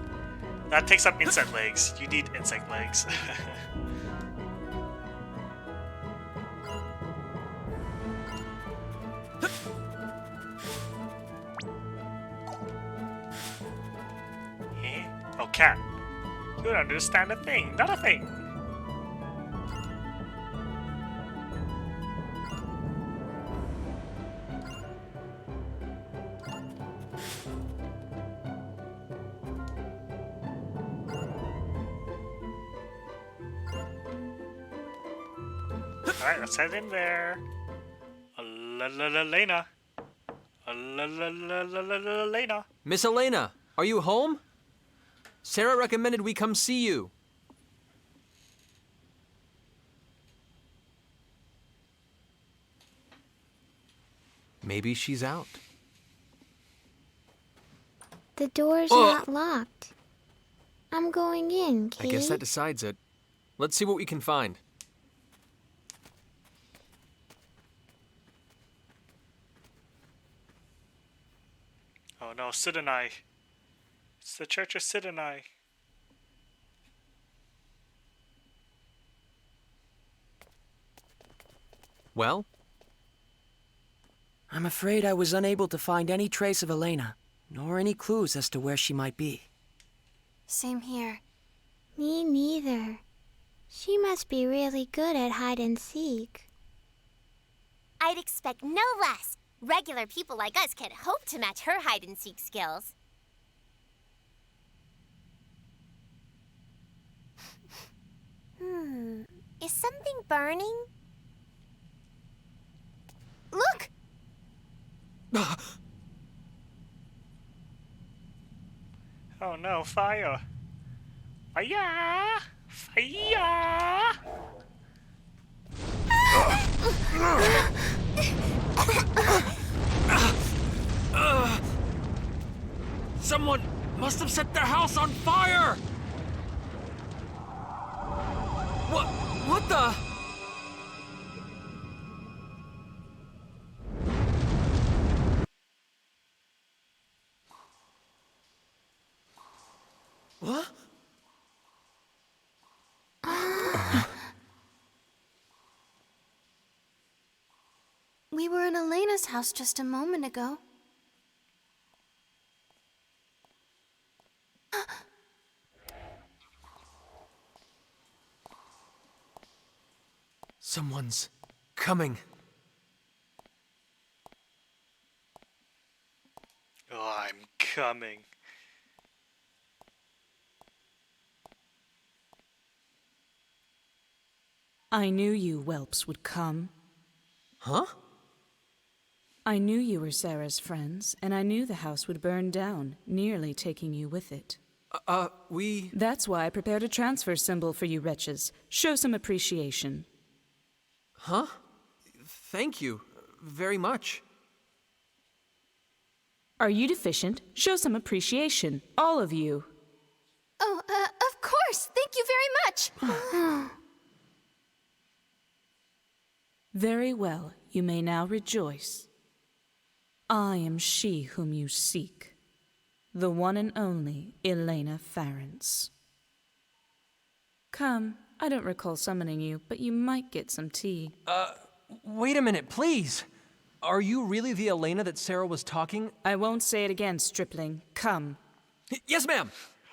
That takes up insect legs. You need insect legs. Eh? Oh, cat. You don't understand a thing. Not a thing. Alright, let's head in there. Elena. Elena. Miss Elena, are you home? Sarah recommended we come see you. Maybe she's out. The door's not locked. I'm going in, Kate. I guess that decides it. Let's see what we can find. Oh no, Sidonai. It's the Church of Sidonai. Well? I'm afraid I was unable to find any trace of Elena, nor any clues as to where she might be. Same here. Me neither. She must be really good at hide and seek. I'd expect no less. Regular people like us can't hope to match her hide-and-seek skills. Is something burning? Look! Oh no, fire! Fire! Fire! Someone must have set their house on fire! What the? What? We were in Elena's house just a moment ago. Someone's coming. Oh, I'm coming. I knew you whelps would come. Huh? I knew you were Sarah's friends, and I knew the house would burn down, nearly taking you with it. We... That's why I prepared a transfer symbol for you wretches. Show some appreciation. Huh? Thank you. Very much. Are you deficient? Show some appreciation. All of you. Oh, of course. Thank you very much. Very well. You may now rejoice. I am she whom you seek. The one and only Elena Farrance. Come. I don't recall summoning you, but you might get some tea. Wait a minute, please. Are you really the Elena that Sarah was talking? I won't say it again, stripling. Come. Yes, ma'am.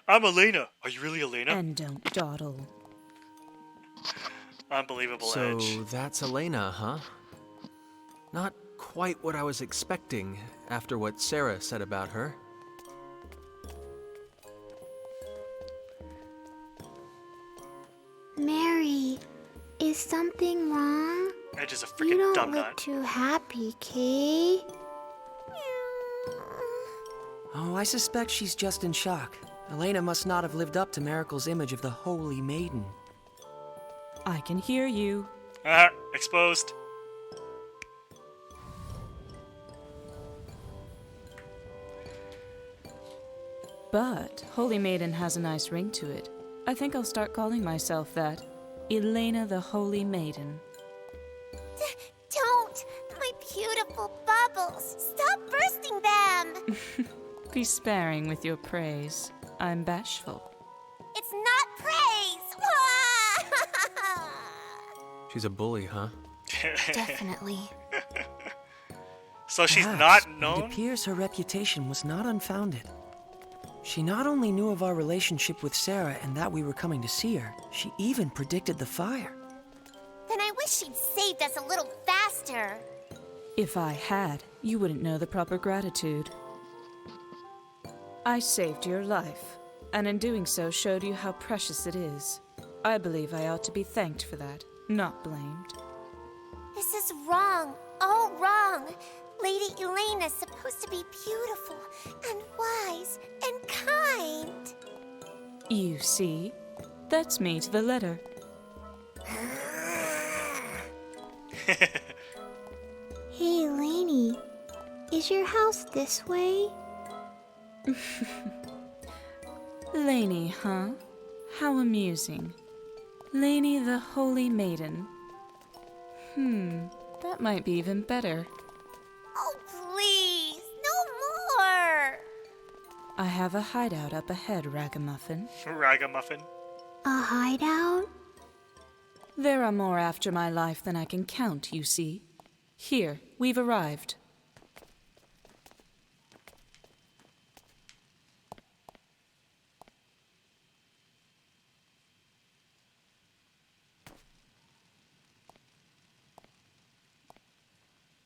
I'm Elena. Are you really Elena? And don't dawdle. Unbelievable So edge. that's Elena, huh? Not quite what I was expecting after what Sarah said about her. Mary, is something wrong? Edge is a You freaking don't dumb look nut. too happy, Kay. Oh, I suspect she's just in shock. Elena must not have lived up to Miracle's image of the Holy Maiden. I can hear you. Ah, exposed. But Holy Maiden has a nice ring to it. I think I'll start calling myself that. Elena the Holy Maiden. Don't! My beautiful bubbles! Stop bursting them! Be sparing with your praise. I'm bashful. It's not praise! She's a bully, huh? Definitely. So she's Perhaps, not but known? It appears her reputation was not unfounded. She not only knew of our relationship with Sarah and that we were coming to see her, she even predicted the fire. Then I wish she'd saved us a little faster. If I had, you wouldn't know the proper gratitude. I saved your life, and in doing so showed you how precious it is. I believe I ought to be thanked for that, not blamed. This is wrong. All wrong. Lady Elena's supposed to be beautiful and wise and kind. You see? That's me to the letter. Hey, Lainey. Is your house this way? Lainey, huh? How amusing. Lainey the Holy Maiden. That might be even better. Oh, please. No more. I have a hideout up ahead, Ragamuffin. Ragamuffin. A hideout? There are more after my life than I can count, you see. Here, we've arrived.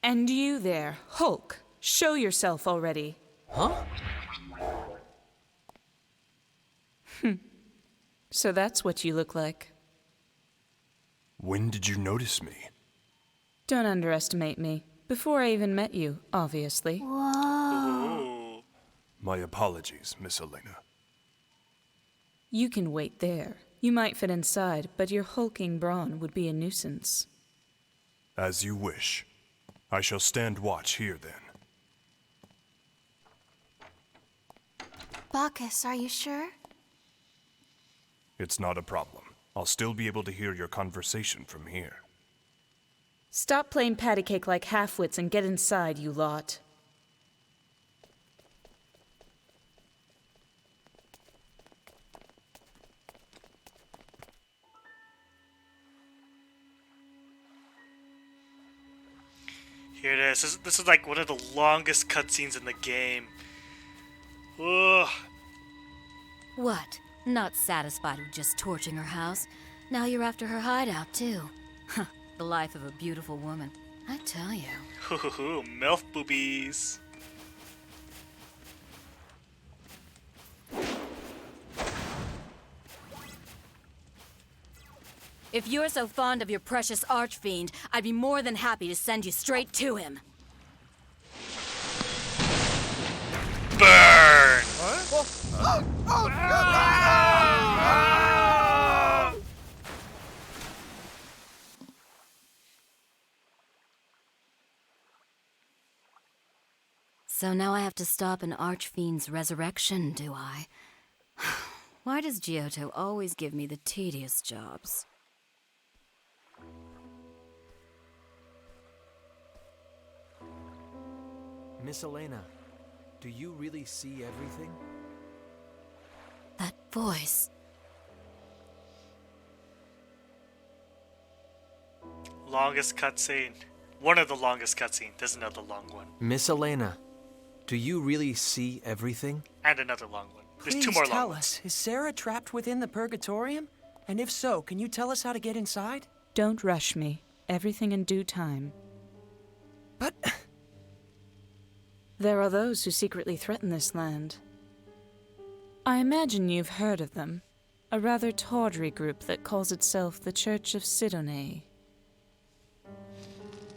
And you there, Hulk, show yourself already. Huh? So that's what you look like. When did you notice me? Don't underestimate me. Before I even met you, obviously. Whoa. My apologies, Miss Elena. You can wait there. You might fit inside, but your hulking brawn would be a nuisance. As you wish. I shall stand watch here then. Bacchus, are you sure? It's not a problem. I'll still be able to hear your conversation from here. Stop playing patty cake like half-wits and get inside, you lot. Here it is. This is like one of the longest cutscenes in the game. Ugh. What? Not satisfied with just torching her house? Now you're after her hideout, too. Huh, the life of a beautiful woman. I tell you. Hoo MILF boobies. If you're so fond of your precious archfiend, I'd be more than happy to send you straight to him. Burn! So now I have to stop an archfiend's resurrection, do I? Why does Giotto always give me the tedious jobs? Miss Elena, do you really see everything? That voice. Longest cutscene. One of the longest cutscenes. There's another long one. Miss Elena, do you really see everything? And another long one. There's Please two more tell long us, is Sarah trapped within the Purgatorium? And if so, can you tell us how to get inside? Don't rush me. Everything in due time. But... There are those who secretly threaten this land. I imagine you've heard of them. A rather tawdry group that calls itself the Church of Sidone.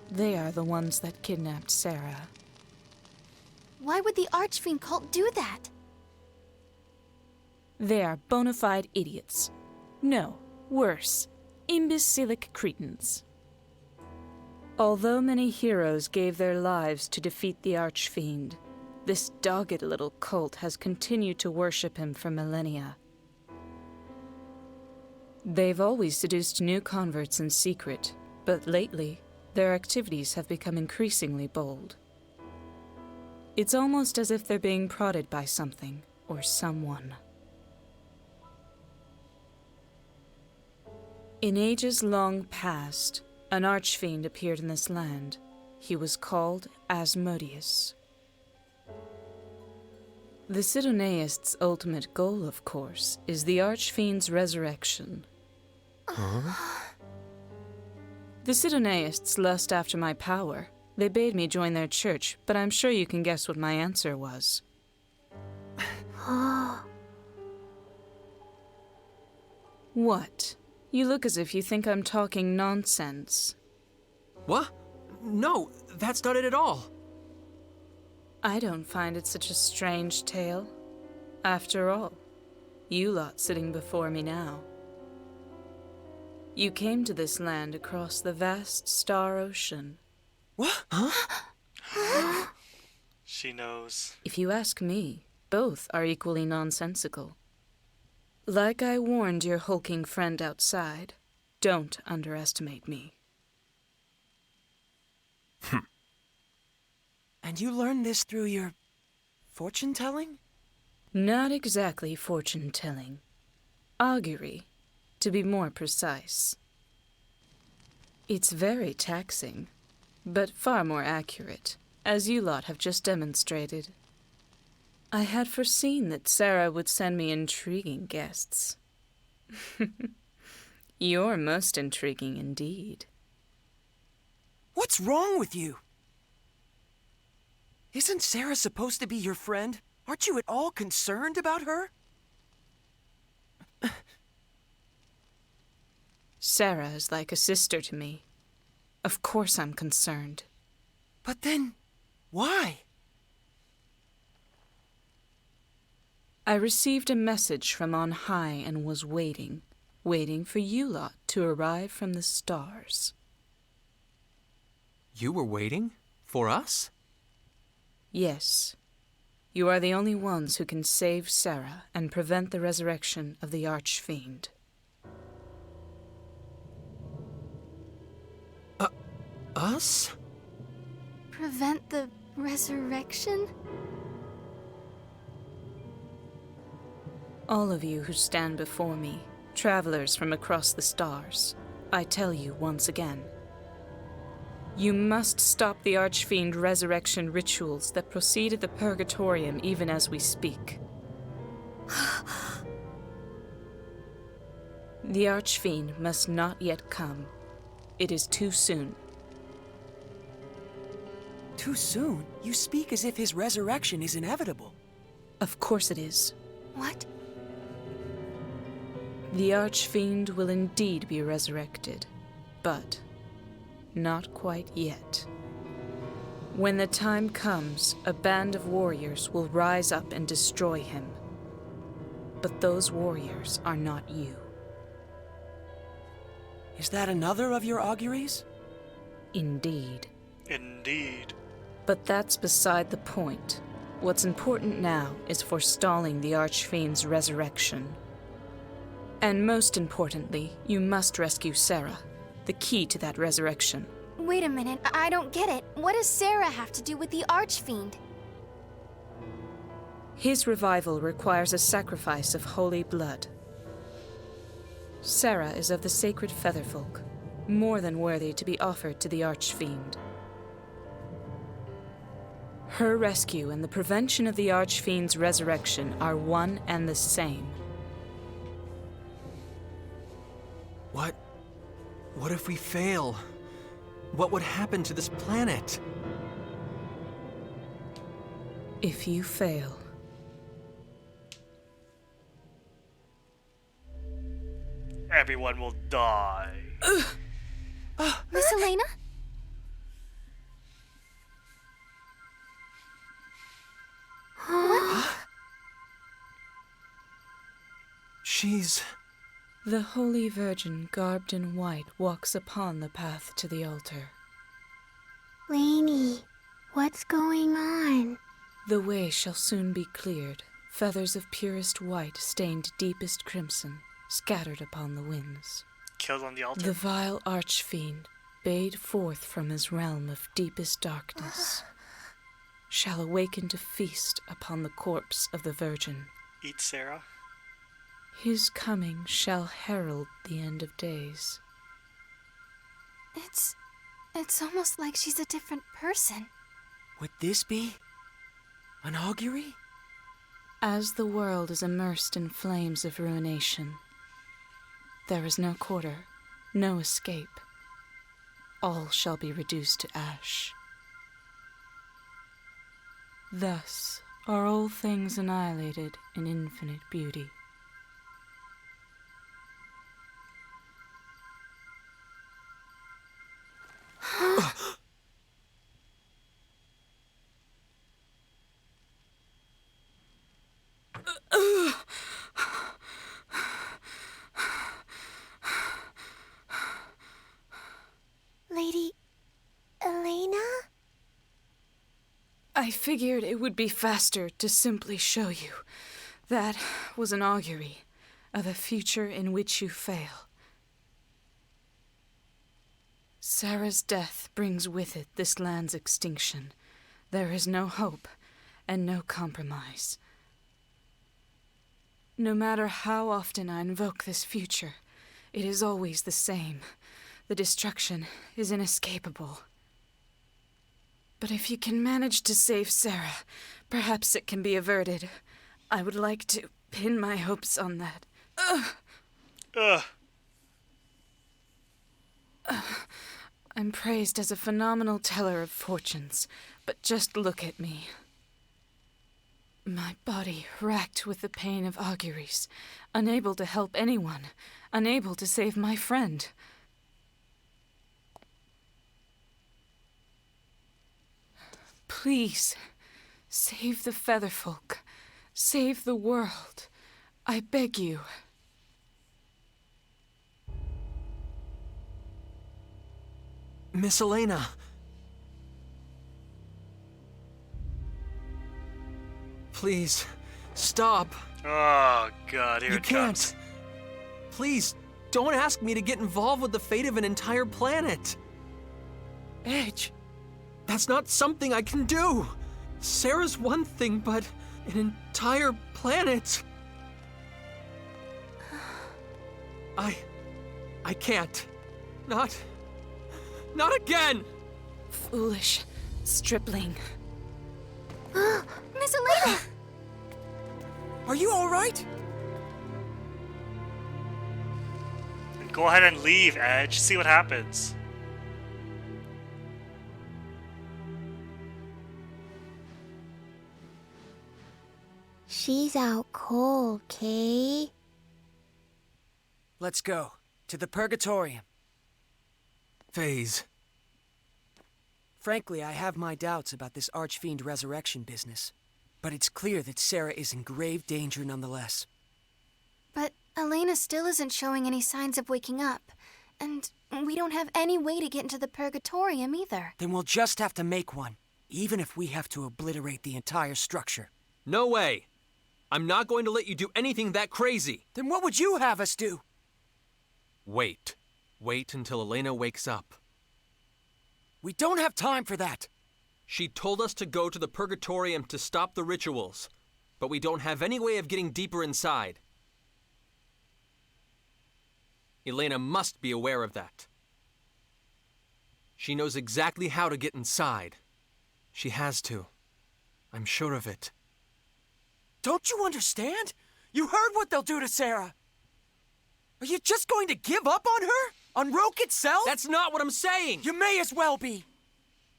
They are the ones that kidnapped Sarah. Why would the Archfiend cult do that? They are bona fide idiots. No, worse, imbecilic cretins. Although many heroes gave their lives to defeat the Archfiend, this dogged little cult has continued to worship him for millennia. They've always seduced new converts in secret, but lately, their activities have become increasingly bold. It's almost as if they're being prodded by something or someone. In ages long past, an archfiend appeared in this land. He was called Asmodeus. The Sidonaists' ultimate goal, of course, is the archfiend's resurrection. Huh? The Sidonaists lust after my power. They bade me join their church, but I'm sure you can guess what my answer was. What? You look as if you think I'm talking nonsense. What? No, that's not it at all. I don't find it such a strange tale. After all, you lot sitting before me now. You came to this land across the vast star ocean. What? Huh? She knows. If you ask me, both are equally nonsensical. Like I warned your hulking friend outside, don't underestimate me. And you learned this through your fortune-telling? Not exactly fortune-telling. Augury, to be more precise. It's very taxing, but far more accurate, as you lot have just demonstrated. I had foreseen that Sarah would send me intriguing guests. You're most intriguing indeed. What's wrong with you? Isn't Sarah supposed to be your friend? Aren't you at all concerned about her? Sarah is like a sister to me. Of course I'm concerned. But then, why? I received a message from on high and was waiting for you lot to arrive from the stars. You were waiting? For us? Yes. You are the only ones who can save Sarah and prevent the resurrection of the Archfiend. Us? Prevent the resurrection? All of you who stand before me, travelers from across the stars, I tell you once again. You must stop the Archfiend resurrection rituals that proceed at the Purgatorium even as we speak. The Archfiend must not yet come. It is too soon. Too soon? You speak as if his resurrection is inevitable. Of course it is. What? The Archfiend will indeed be resurrected, but not quite yet. When the time comes, a band of warriors will rise up and destroy him. But those warriors are not you. Is that another of your auguries? Indeed. Indeed. But that's beside the point. What's important now is forestalling the Archfiend's resurrection. And most importantly, you must rescue Sarah, the key to that resurrection. Wait a minute, I don't get it. What does Sarah have to do with the Archfiend? His revival requires a sacrifice of holy blood. Sarah is of the sacred Featherfolk, more than worthy to be offered to the Archfiend. Her rescue and the prevention of the Archfiend's resurrection are one and the same. What if we fail? What would happen to this planet? If you fail, everyone will die. Miss Elena? What? She's... The Holy Virgin, garbed in white, walks upon the path to the altar. Lainey, what's going on? The way shall soon be cleared, feathers of purest white stained deepest crimson, scattered upon the winds. Killed on the altar? The vile Archfiend, bayed forth from his realm of deepest darkness. shall awaken to feast upon the corpse of the Virgin. Eat Sarah. His coming shall herald the end of days. It's almost like she's a different person. Would this be an augury? As the world is immersed in flames of ruination, there is no quarter, no escape. All shall be reduced to ash. Thus are all things annihilated in infinite beauty. Lady Elena? I figured it would be faster to simply show you. That was an augury of a future in which you fail. Sarah's death brings with it this land's extinction. There is no hope and no compromise. No matter how often I invoke this future, it is always the same. The destruction is inescapable. But if you can manage to save Sarah, perhaps it can be averted. I would like to pin my hopes on that. I'm praised as a phenomenal teller of fortunes, but just look at me. My body racked with the pain of auguries, unable to help anyone, unable to save my friend. Please, save the Featherfolk. Save the world. I beg you. Miss Elena. Please, stop. Oh, God, here you it can't. comes. Please, don't ask me to get involved with the fate of an entire planet. Edge. That's not something I can do. Sarah's one thing, but an entire planet. I can't. Not again! Foolish stripling. Miss Elena! Are you all right? Go ahead and leave, Edge. See what happens. She's out cold, Kay. Let's go. To the Purgatorium. Phase. Frankly, I have my doubts about this Archfiend resurrection business. But it's clear that Sarah is in grave danger nonetheless. But Elena still isn't showing any signs of waking up. And we don't have any way to get into the Purgatorium either. Then we'll just have to make one, even if we have to obliterate the entire structure. No way. I'm not going to let you do anything that crazy. Then what would you have us do? Wait. Wait until Elena wakes up. We don't have time for that. She told us to go to the Purgatorium to stop the rituals, but we don't have any way of getting deeper inside. Elena must be aware of that. She knows exactly how to get inside. She has to. I'm sure of it. Don't you understand? You heard what they'll do to Sarah. Are you just going to give up on her? On Roke itself? That's not what I'm saying! You may as well be.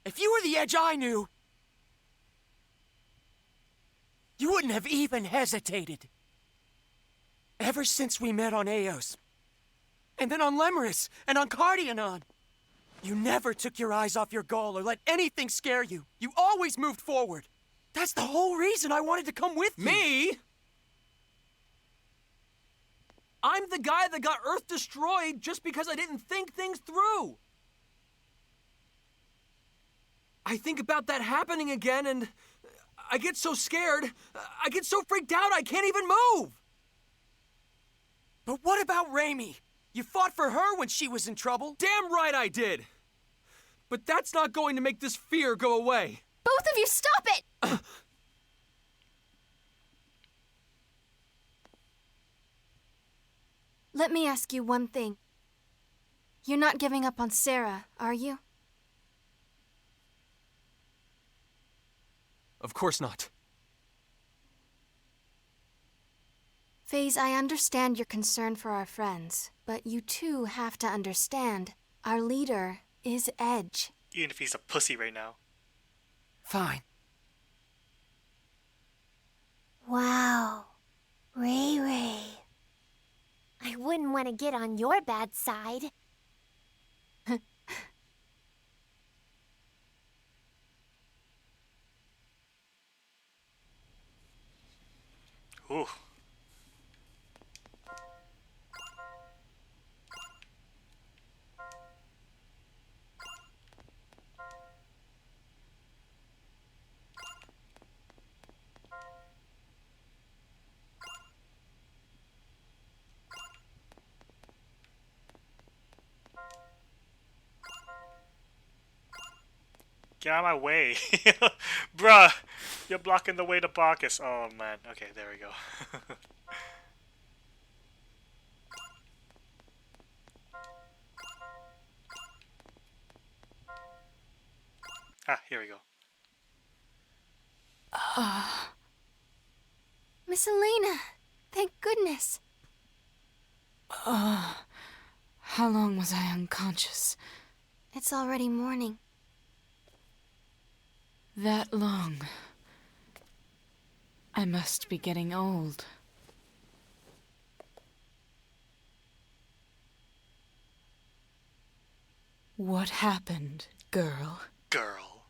If you were the Edge I knew, you wouldn't have even hesitated. Ever since we met on Eos, and then on Lemuris, and on Cardionon, you never took your eyes off your goal or let anything scare you. You always moved forward. That's the whole reason I wanted to come with you. Me? I'm the guy that got Earth destroyed just because I didn't think things through. I think about that happening again and I get so scared. I get so freaked out I can't even move. But what about Raimi? You fought for her when she was in trouble. Damn right I did. But that's not going to make this fear go away. Both of you, stop it! Let me ask you one thing. You're not giving up on Sarah, are you? Of course not. FaZe, I understand your concern for our friends, but you too have to understand our leader is Edge. Even if he's a pussy right now. Fine. Wow. Ray Ray. I wouldn't want to get on your bad side. Ooh. Get out of my way. Bruh, you're blocking the way to Bacchus. Oh man, okay, there we go. Ah, here we go. Miss Elena, thank goodness. How long was I unconscious? It's already morning. That long. I must be getting old. What happened, girl? Girl.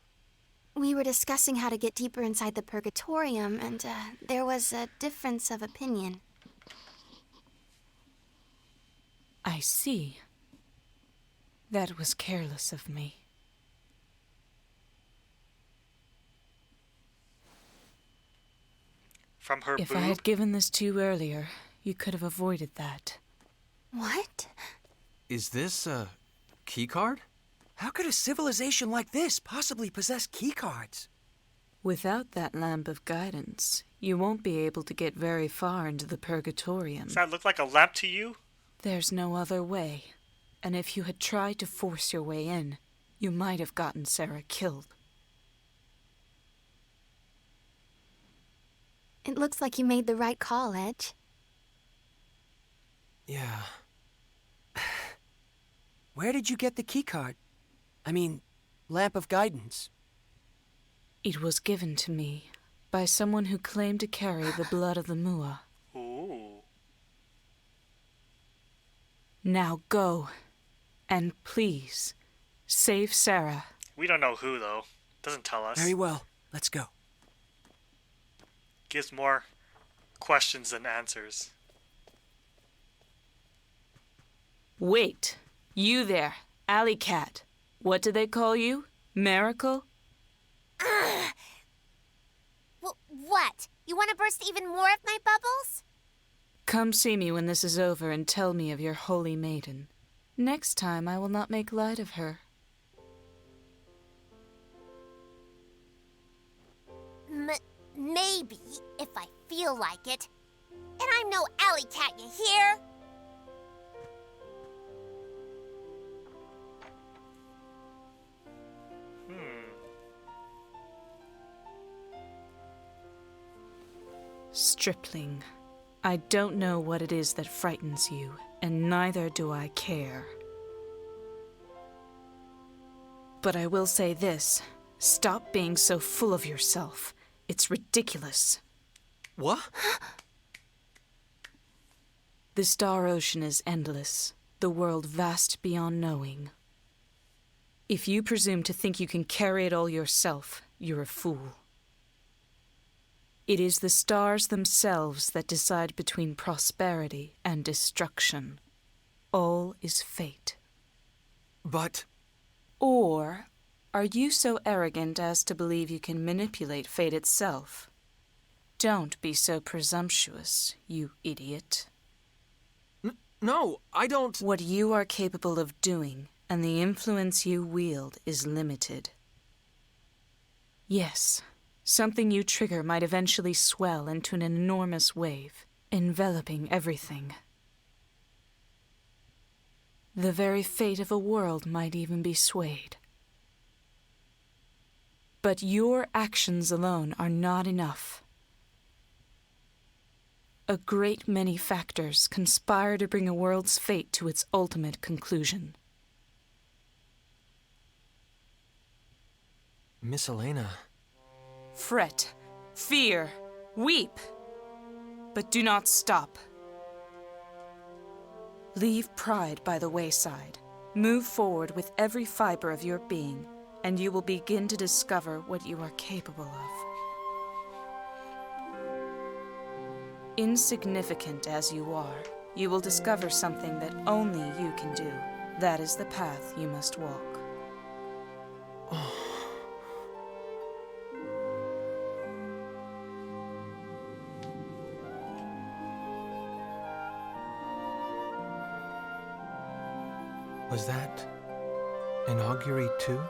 We were discussing how to get deeper inside the Purgatorium, and there was a difference of opinion. I see. That was careless of me. From her If boob? I had given this to you earlier, you could have avoided that. What? Is this a keycard? How could a civilization like this possibly possess keycards? Without that lamp of guidance, you won't be able to get very far into the Purgatorium. Does that look like a lamp to you? There's no other way. And if you had tried to force your way in, you might have gotten Sarah killed. It looks like you made the right call, Edge. Yeah. Where did you get the keycard? I mean, lamp of guidance. It was given to me by someone who claimed to carry the blood of the Mua. Ooh. Now go. And please, save Sarah. We don't know who, though. Doesn't tell us. Very well. Let's go. Gives more questions than answers. Wait. You there, Alley Cat. What do they call you? Miracle? What? You want to burst even more of my bubbles? Come see me when this is over and tell me of your holy maiden. Next time I will not make light of her. Maybe, if I feel like it. And I'm no alley cat, you hear? Stripling, I don't know what it is that frightens you, and neither do I care. But I will say this. Stop being so full of yourself. It's ridiculous. What? The star ocean is endless, the world vast beyond knowing. If you presume to think you can carry it all yourself, you're a fool. It is the stars themselves that decide between prosperity and destruction. All is fate. But... Or are you so arrogant as to believe you can manipulate fate itself? Don't be so presumptuous, you idiot. No, I don't... What you are capable of doing and the influence you wield is limited. Yes. Something you trigger might eventually swell into an enormous wave, enveloping everything. The very fate of a world might even be swayed. But your actions alone are not enough. A great many factors conspire to bring a world's fate to its ultimate conclusion. Miss Elena. Fret, fear, weep, but do not stop. Leave pride by the wayside. Move forward with every fiber of your being, and you will begin to discover what you are capable of. Insignificant as you are, you will discover something that only you can do. That is the path you must walk. Was that an augury too?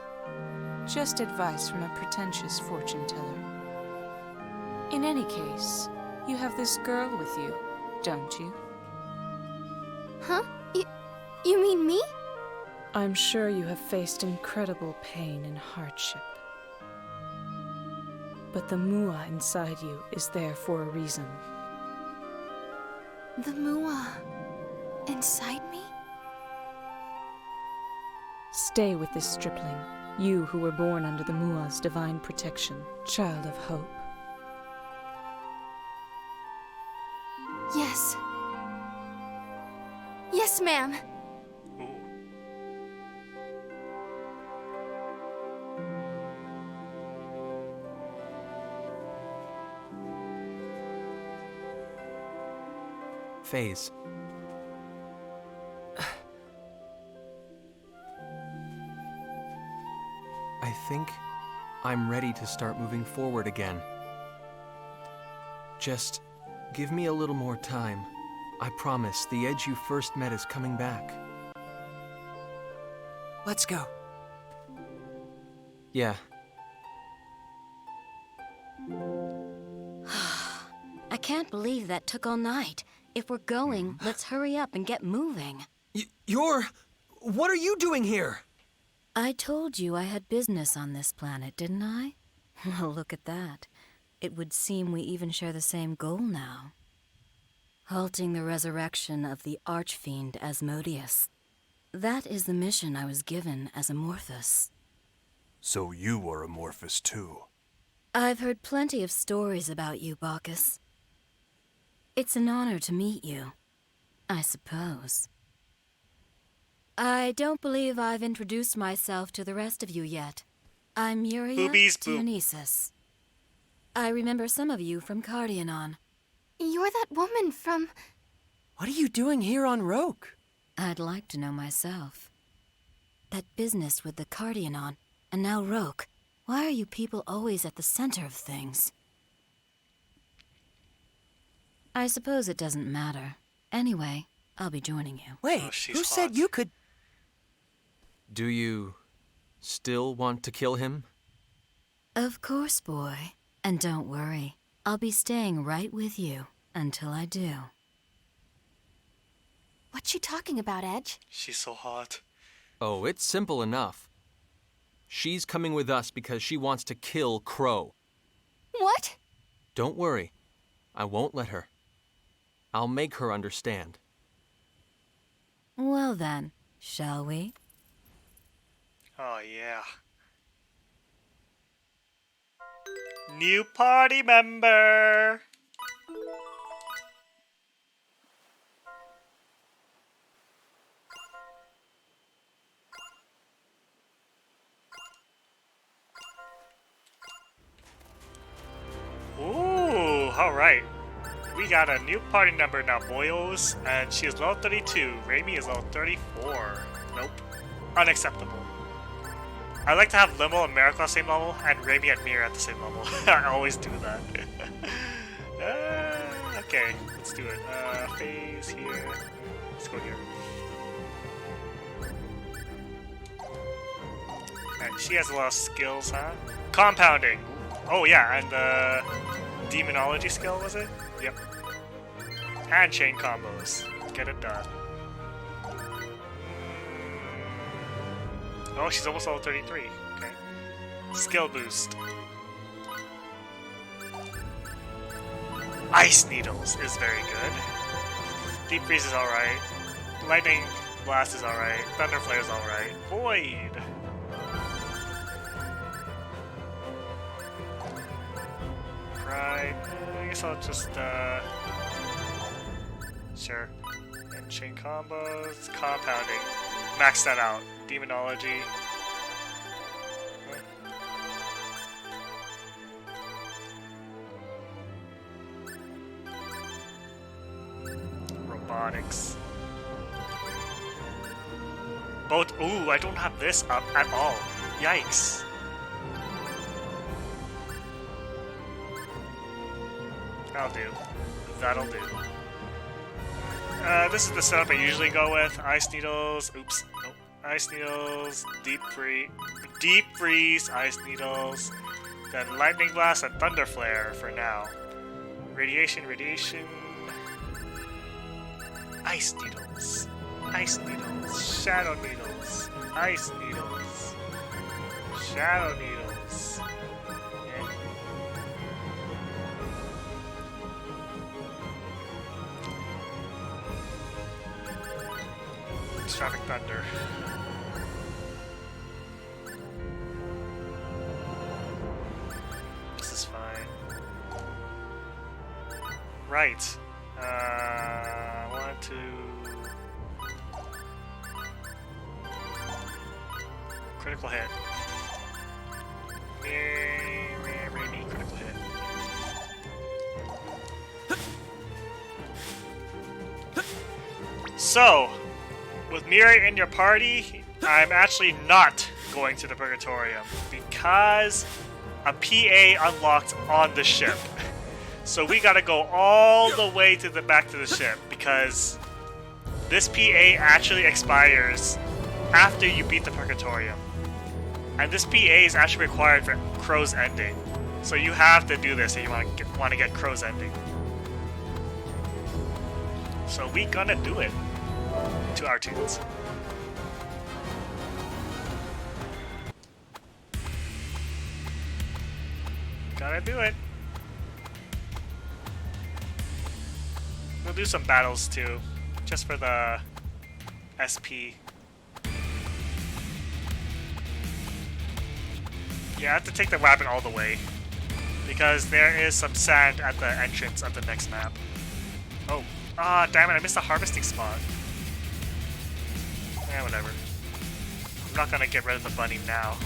Just advice from a pretentious fortune teller. In any case, you have this girl with you, don't you? Huh? You mean me? I'm sure you have faced incredible pain and hardship. But the Mua inside you is there for a reason. The Mua inside me? Stay with this stripling, you who were born under the Mua's divine protection, child of hope. Yes. Yes, ma'am. Phase. I think I'm ready to start moving forward again. Just give me a little more time. I promise the edge you first met is coming back. Let's go. Yeah. I can't believe that took all night. If we're going, let's hurry up and get moving. What are you doing here? I told you I had business on this planet, didn't I? Well, look at that. It would seem we even share the same goal now. Halting the resurrection of the archfiend Asmodeus. That is the mission I was given as Amorphous. So you are Amorphous too. I've heard plenty of stories about you, Bacchus. It's an honor to meet you, I suppose. I don't believe I've introduced myself to the rest of you yet. I'm Yuria Dionysus. I remember some of you from Cardionon. You're that woman from... What are you doing here on Roke? I'd like to know myself. That business with the Cardionon, and now Roke. Why are you people always at the center of things? I suppose it doesn't matter. Anyway, I'll be joining you. Wait, who said you could... Do you still want to kill him? Of course, boy. And don't worry, I'll be staying right with you until I do. What's she talking about, Edge? She's so hot. Oh, it's simple enough. She's coming with us because she wants to kill Crow. What? Don't worry. I won't let her. I'll make her understand. Well then, shall we? Oh, yeah. New party member! Ooh, alright. We got a new party member now, boyos, and she is level 32. Raimi is level 34. Nope. Unacceptable. I like to have Limo and Miracle at the same level, and Raimi and Mir at the same level. I always do that. Okay, let's do it. Phase here. Let's go here. And she has a lot of skills, huh? Compounding. Oh yeah, and the demonology skill, was it? Yep. And chain combos. Get it done. Oh, she's almost level 33. Okay. Skill boost. Ice Needles is very good. Deep Freeze is alright. Lightning Blast is alright. Thunder Flare is alright. Void! Right. I guess I'll just, sure. And chain combos. Compounding. Max that out. Demonology. Robotics. Both. Ooh, I don't have this up at all. Yikes. That'll do. That'll do. This is the setup I usually go with. Ice Needles. Oops. Nope. Ice Needles. Deep Freeze. Ice Needles. Then Lightning Blast and Thunder Flare for now. Radiation. Ice Needles. Ice Needles. Shadow Needles. Ice Needles. Shadow Needles. Traffic Thunder. This is fine. Right. I want to... Critical hit. Maybe critical hit. So, with Mirai in your party, I'm actually not going to the Purgatorium because a PA unlocked on the ship. So we gotta go all the way to the back to the ship because this PA actually expires after you beat the Purgatorium. And this PA is actually required for Crow's Ending. So you have to do this if you want to get Crow's Ending. So we gonna do it to our tunes. Gotta do it. We'll do some battles too, just for the SP. Yeah, I have to take the weapon all the way because there is some sand at the entrance of the next map. Oh, damn it! I missed the harvesting spot. Yeah, whatever. I'm not gonna get rid of the bunny now.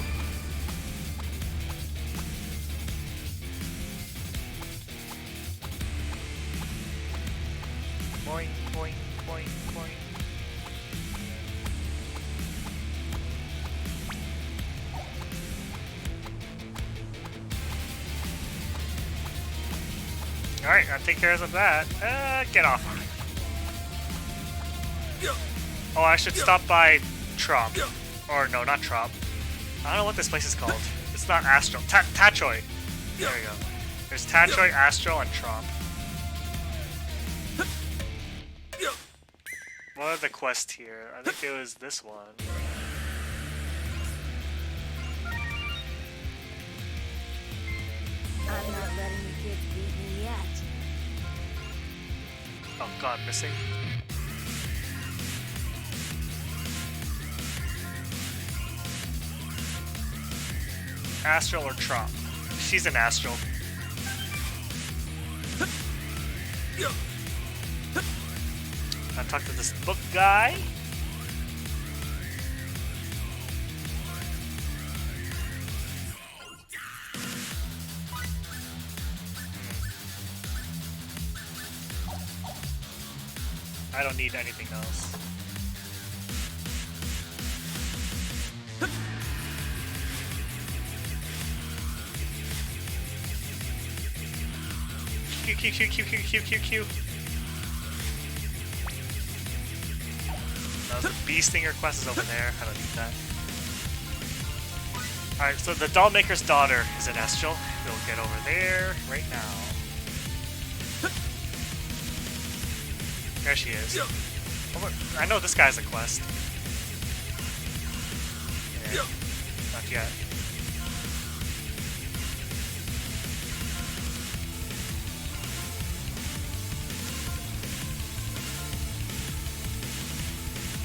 Boing, boing, boing, boing. Alright, I'll take care of that. Get off. Oh, I should stop by Trop. Or no, not Trop. I don't know what this place is called. It's not Astral. Tachoi. There we go. There's Tachoi, Astral, and Trop. What are the quests here? I think it was this one. I'm not letting the kids beat me yet. Oh god, missing. Astral or Trop? She's an Astral. I talked to this book guy. I don't need anything else. Q. No, the bee stinger quest is over there. I don't need that. Alright, so the doll maker's daughter is an Estral. We'll get over there right now. There she is. Oh, I know this guy's a quest. Yeah, not yet.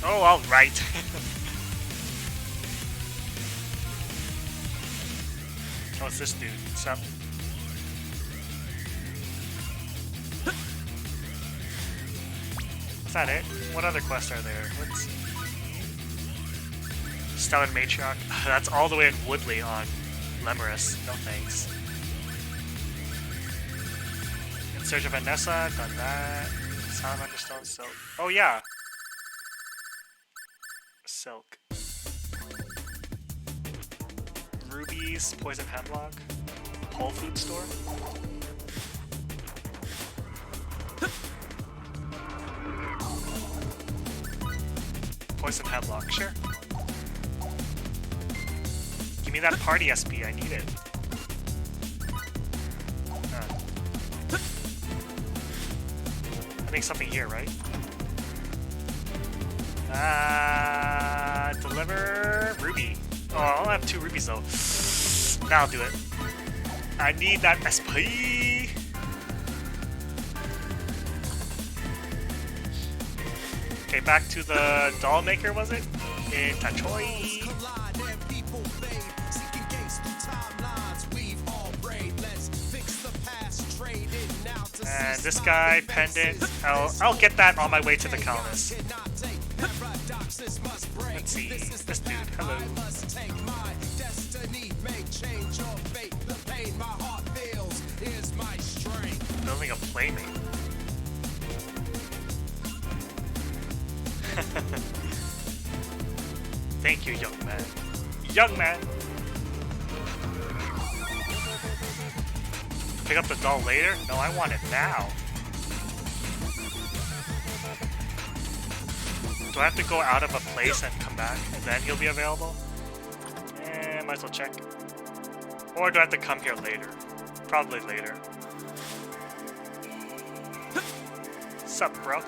Oh, alright. Oh, it's this dude. What's up? Is that it? What other quests are there? Let's see. Stellar Matriarch. That's all the way in Woodley on Lemurus. No thanks. In Search of Vanessa. Done that. Salamander Stone Silk. Oh, yeah. Silk. Rubies, Poison Hemlock, Whole Food Store. Poison Hemlock, sure. Give me that party SP, I need it. I think something here, right? Deliver Ruby. Oh, I only have 2 rubies though. Now I'll do it. I need that SP. Okay, back to the doll maker, was it? In Tachoi. And this guy, pendant. I'll get that on my way to the Calnus. Let's see. This dude. Hello. Building a playmate. Thank you, young man. Young man! Pick up the doll later? No, I want it now. Do I have to go out of a place and come back and then he'll be available? Might as well check. Or do I have to come here later? Probably later. Sup, bro?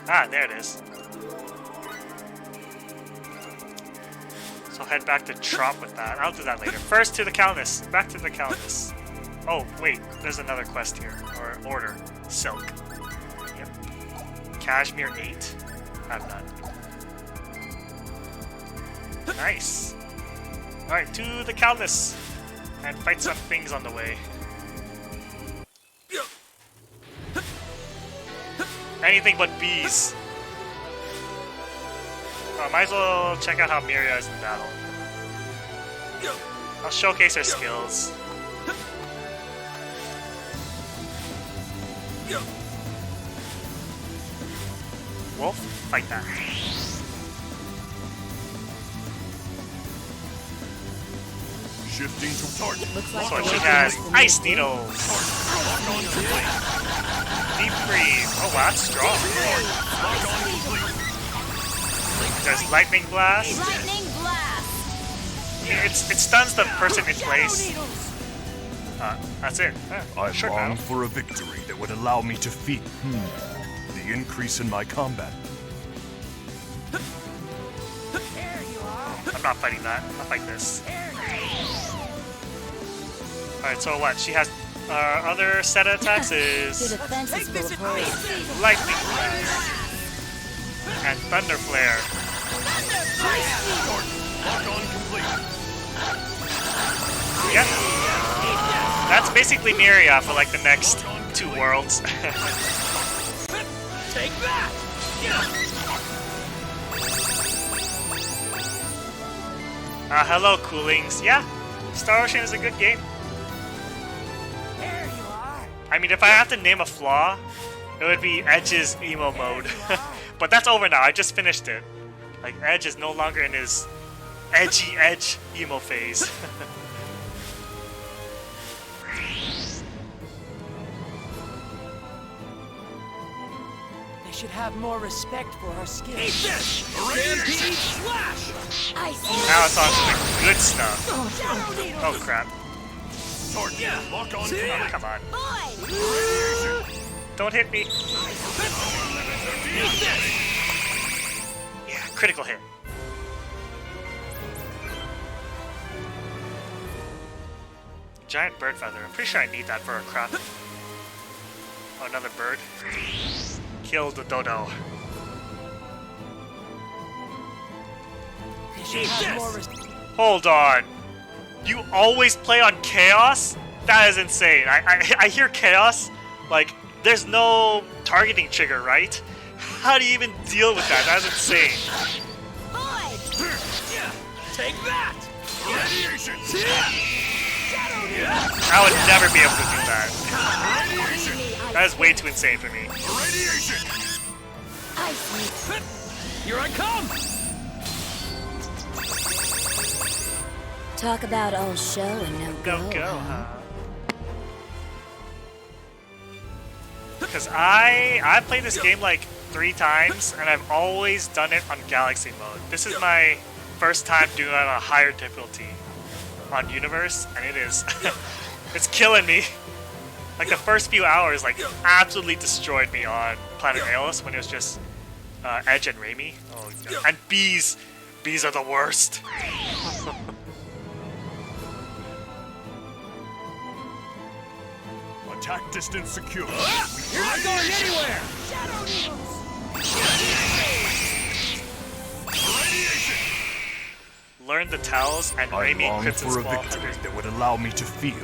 Ah, there it is. So I'll head back to Trop with that. I'll do that later. First to the Calnus. Back to the Calnus. Oh, wait. There's another quest here. Or order. Silk. Yep. Cashmere 8. I have none. Nice. Alright, to the Calnus. And fight some things on the way. Anything but bees. Oh, might as well check out how Miria is in battle. I'll showcase her skills. Wolf, fight that. Shifting to target. So she has Ice Needles. Deep Freeze. Oh wow, that's strong. There's Lightning Blast. Lightning Blast! It stuns the person in place. That's it. I Short long battle. for a victory that would allow me to feat the increase in my combat. I'm not fighting that. I'll fight this. Alright, so what? She has other set of attacks is Your defense is full of holes. Lightning Blast and Thunder Flare. Yep. That's basically Miria for like the next 2 worlds. Take that! Hello, Coolings. Yeah, Star Ocean is a good game. There you are. I mean, if I have to name a flaw, it would be Edge's emo mode. But that's over now. I just finished it. Like, Edge is no longer in his edgy Edge emo phase. should have more respect for our skills. Eat this! Stampede slash! Now it's on to the good stuff. Oh crap. Lock on. Oh, come on. Don't hit me. Yeah, critical hit. Giant bird feather. I'm pretty sure I need that for a crafting. Oh, another bird. Kill the dodo. Hold on. You always play on chaos? That is insane. I hear chaos. Like, there's no targeting trigger, right? How do you even deal with that? That's insane. Take that! Radiation! I would never be able to do that. That is way too insane for me. Radiation! Here I come! Talk about all show and no go. No go, huh? Because I played this game like 3 times, and I've always done it on Galaxy mode. This is my first time doing it on a higher difficulty on Universe, and it is it's killing me. Like the first few hours, like absolutely destroyed me on Planet Aeolus when it was just Edge and Raimi. Oh, God. And bees are the worst. Attack distance secure. You're not going anywhere! Learn the tells and I Raimi long Crimson for a Squall victory Hunters. that would allow me to feel.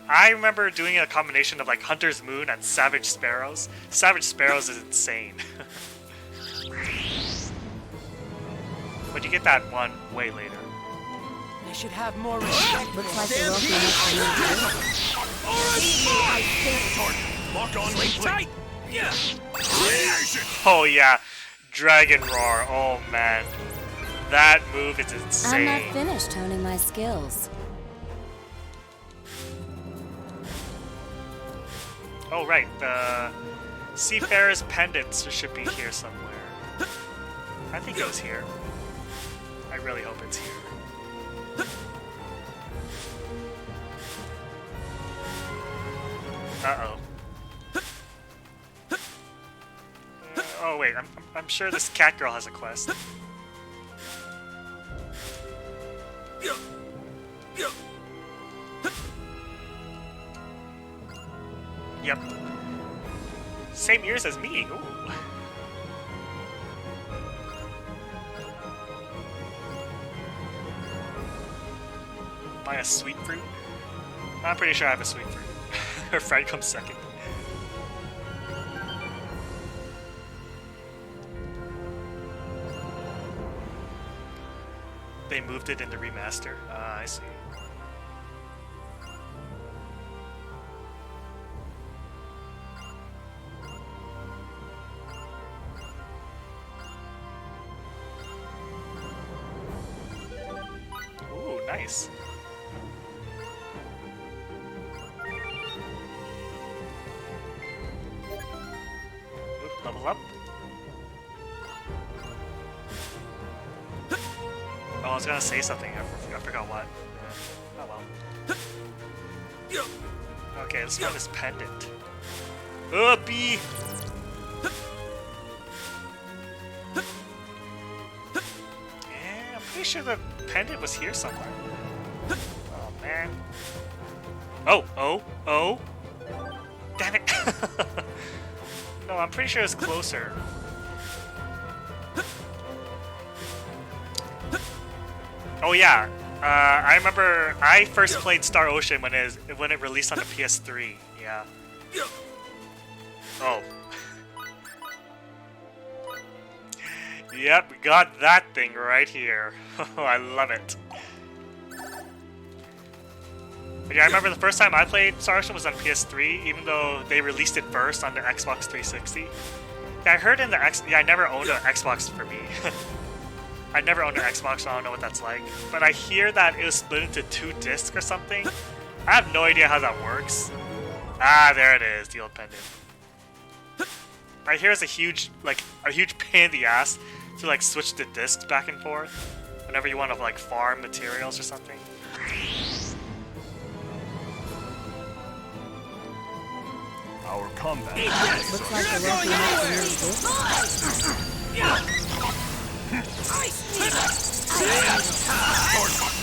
I remember doing a combination of like Hunter's Moon and Savage Sparrows. Savage Sparrows is insane. But you get that one way later. They should have more respect. Looks like there won't be much Lock on. Sleep tight! Yeah! Oh yeah, Dragon Roar. Oh man, that move is insane. I'm not finished honing my skills. Oh right, the Seafarer's Pendants should be here somewhere. I think it was here. I really hope it's here. Uh-oh. Oh wait, I'm sure this Catgirl has a quest. Yep. Same years as me. Ooh. Buy a sweet fruit? I'm pretty sure I have a sweet fruit. Her friend comes second. They moved it in the remaster. Ah, I see. Ooh, nice. Ooh, level up. Oh, I was gonna say something. I forgot what. Yeah. Oh well. Okay, let's find this pendant. Oh, bee! Yeah, I'm pretty sure the pendant was here somewhere. Oh man. Oh! Damn it! No, I'm pretty sure it's closer. Oh yeah, I remember I first played Star Ocean when it released on the PS3. Yeah. Oh. Yep, we got that thing right here. Oh, I love it. But yeah, I remember the first time I played Star Ocean was on PS3, even though they released it first on the Xbox 360. Yeah, I heard in the yeah, I never owned an Xbox for me. I never owned an Xbox, so I don't know what that's like. But I hear that it was split into 2 discs or something. I have no idea how that works. Ah, there it is, the old pendant. I hear it's a huge pain in the ass to like switch the discs back and forth whenever you want to like farm materials or something. Our combat. Looks like the lucky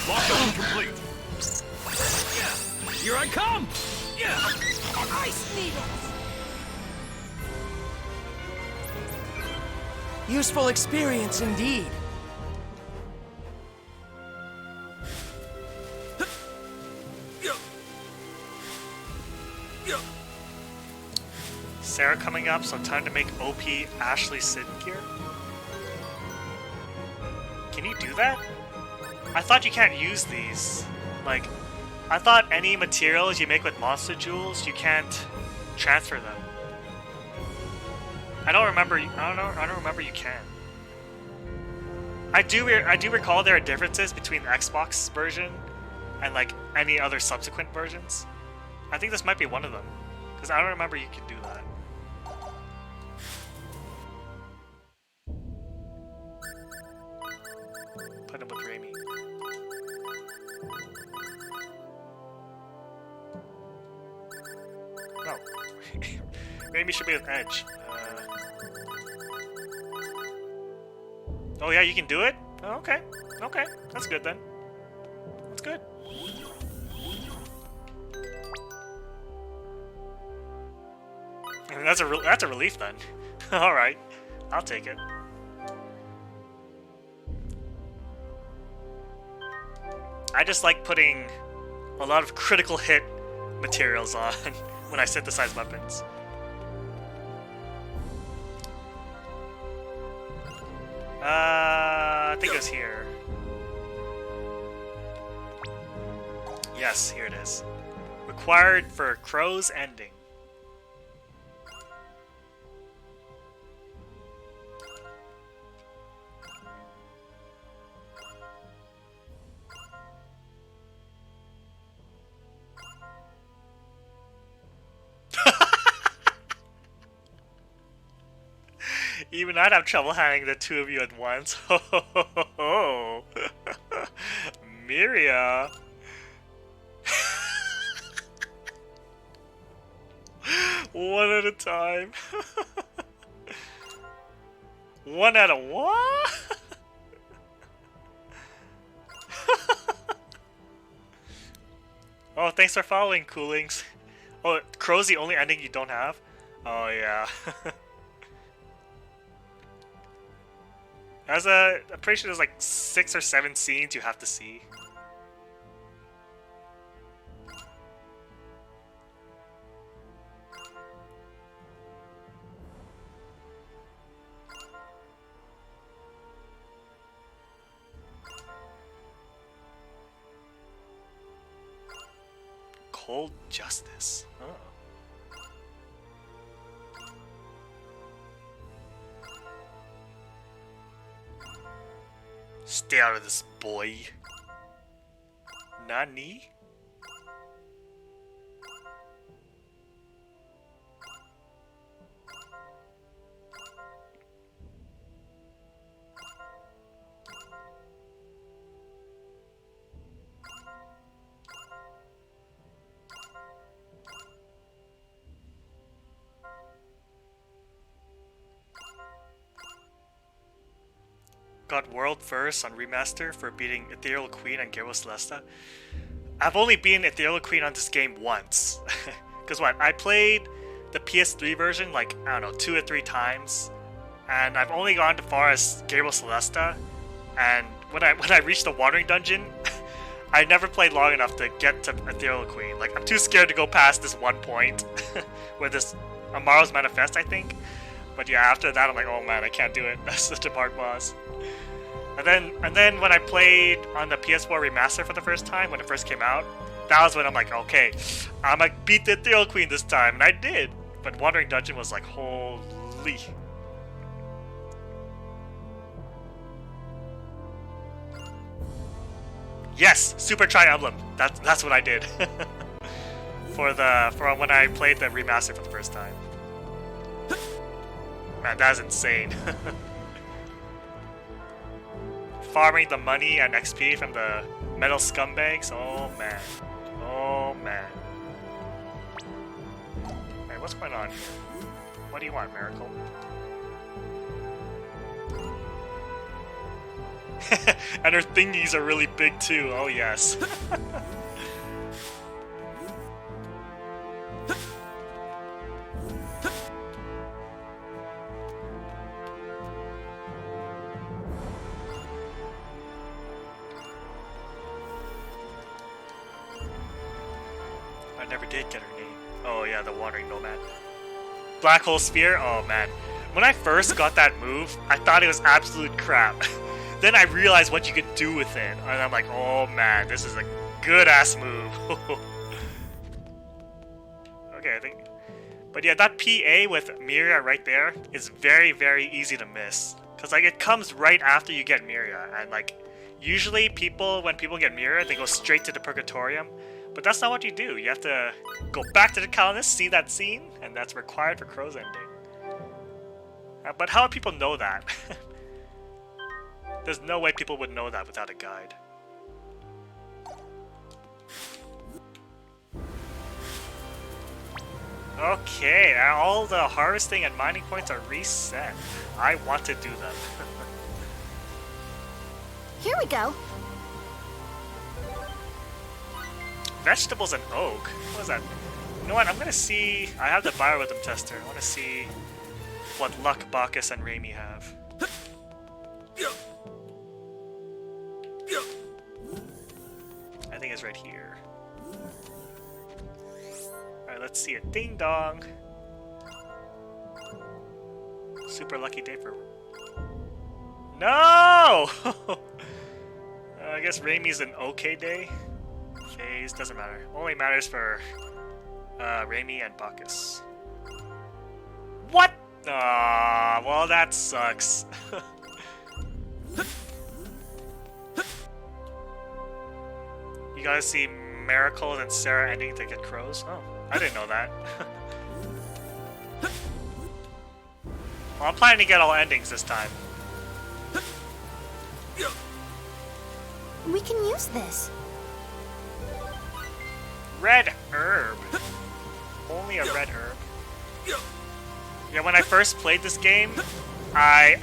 Lockdown complete. Here I come! Ice needles! Useful experience indeed. Sarah coming up, so time to make OP Ashley Sid gear. Can you do that? I thought you can't use these. Like, I thought any materials you make with monster jewels, you can't transfer them. I don't remember. I don't remember you can. I do recall there are differences between the Xbox version and like any other subsequent versions. I think this might be one of them because I don't remember you can do that. Put him with Raimi. No. Raimi should be with Edge. Oh yeah, you can do it? Oh, okay. Okay. That's good then. That's good. I mean, that's a relief then. Alright. I'll take it. I just like putting a lot of critical hit materials on when I synthesize weapons. I think it was here. Yes, here it is. Required for Crow's ending. Even I'd have trouble handling the two of you at once. Ho ho ho ho ho! Miria! One at a time. One at a what? Oh, thanks for following, Coolings. Oh, Crow's the only ending you don't have? Oh, yeah. I'm pretty sure there's like 6 or 7 scenes you have to see. Cold Justice. Oh. Stay out of this, boy. Nani? Got world first on remaster for beating Ethereal Queen and Gyro Celesta. I've only beaten Ethereal Queen on this game once. Cause what, I played the PS3 version like, I don't know, 2 or 3 times. And I've only gone as far as Gyro Celesta. And when I reached the watering dungeon, I never played long enough to get to Ethereal Queen. Like, I'm too scared to go past this one point where this Amaro's Manifest, I think. But yeah, after that I'm like, oh man, I can't do it. That's such a hard boss. And then when I played on the PS4 remaster for the first time, when it first came out, that was when I'm like, okay, I'm gonna beat the Ethereal Queen this time, and I did. But Wandering Dungeon was like, holy. Yes, Super Tri Emblem. That's what I did. for when I played the remaster for the first time. Man, that's insane. Farming the money and XP from the metal scumbags. Oh man. Oh man. Hey, what's going on here? What do you want, Miracle? And her thingies are really big too. Oh yes. I never did get her name. Oh yeah, the Wandering Nomad. Black Hole Sphere? Oh man. When I first got that move, I thought it was absolute crap. Then I realized what you could do with it. And I'm like, oh man, this is a good ass move. Okay, I think. But yeah, that PA with Miria right there is very, very easy to miss. Because like it comes right after you get Miria. And like, usually when people get Miria, they go straight to the Purgatorium. But that's not what you do. You have to go back to the Colonist, see that scene, and that's required for Crow's Ending. But how would people know that? There's no way people would know that without a guide. Okay, now all the harvesting and mining points are reset. I want to do them. Here we go. Vegetables and oak? What is that? You know what? I'm gonna see. I have the biorhythm tester. I want to see what luck Bacchus and Raimi have. I think it's right here. Alright, let's see it. Ding dong! Super lucky day for... No! I guess Raimi's an okay day. Phase, doesn't matter. Only matters for Raimi and Bacchus. What? Ah, well that sucks. You guys see Miracle and Sarah ending to get crows? Oh, I didn't know that. Well, I'm planning to get all endings this time. We can use this. Red herb. Only a red herb. Yeah, when I first played this game, I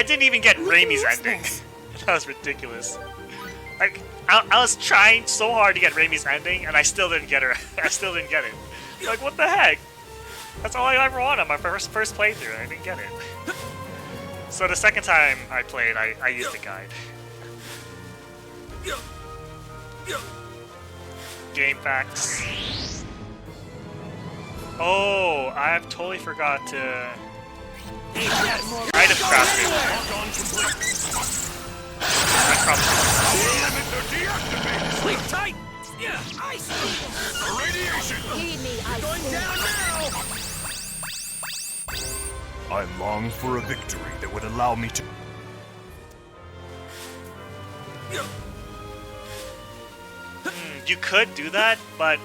didn't even get Raimi's ending. That was ridiculous. Like, I was trying so hard to get Raimi's ending, and I still didn't get her. I still didn't get it. Like, what the heck? That's all I ever wanted on my first playthrough, and I didn't get it. So the second time I played, I used the guide. Game facts. Oh, I totally forgot to... Item crafting. Sleep tight! Yeah, ice! Irradiation! Need me, ice. Going down now! I long for a victory that would allow me to... You could do that, but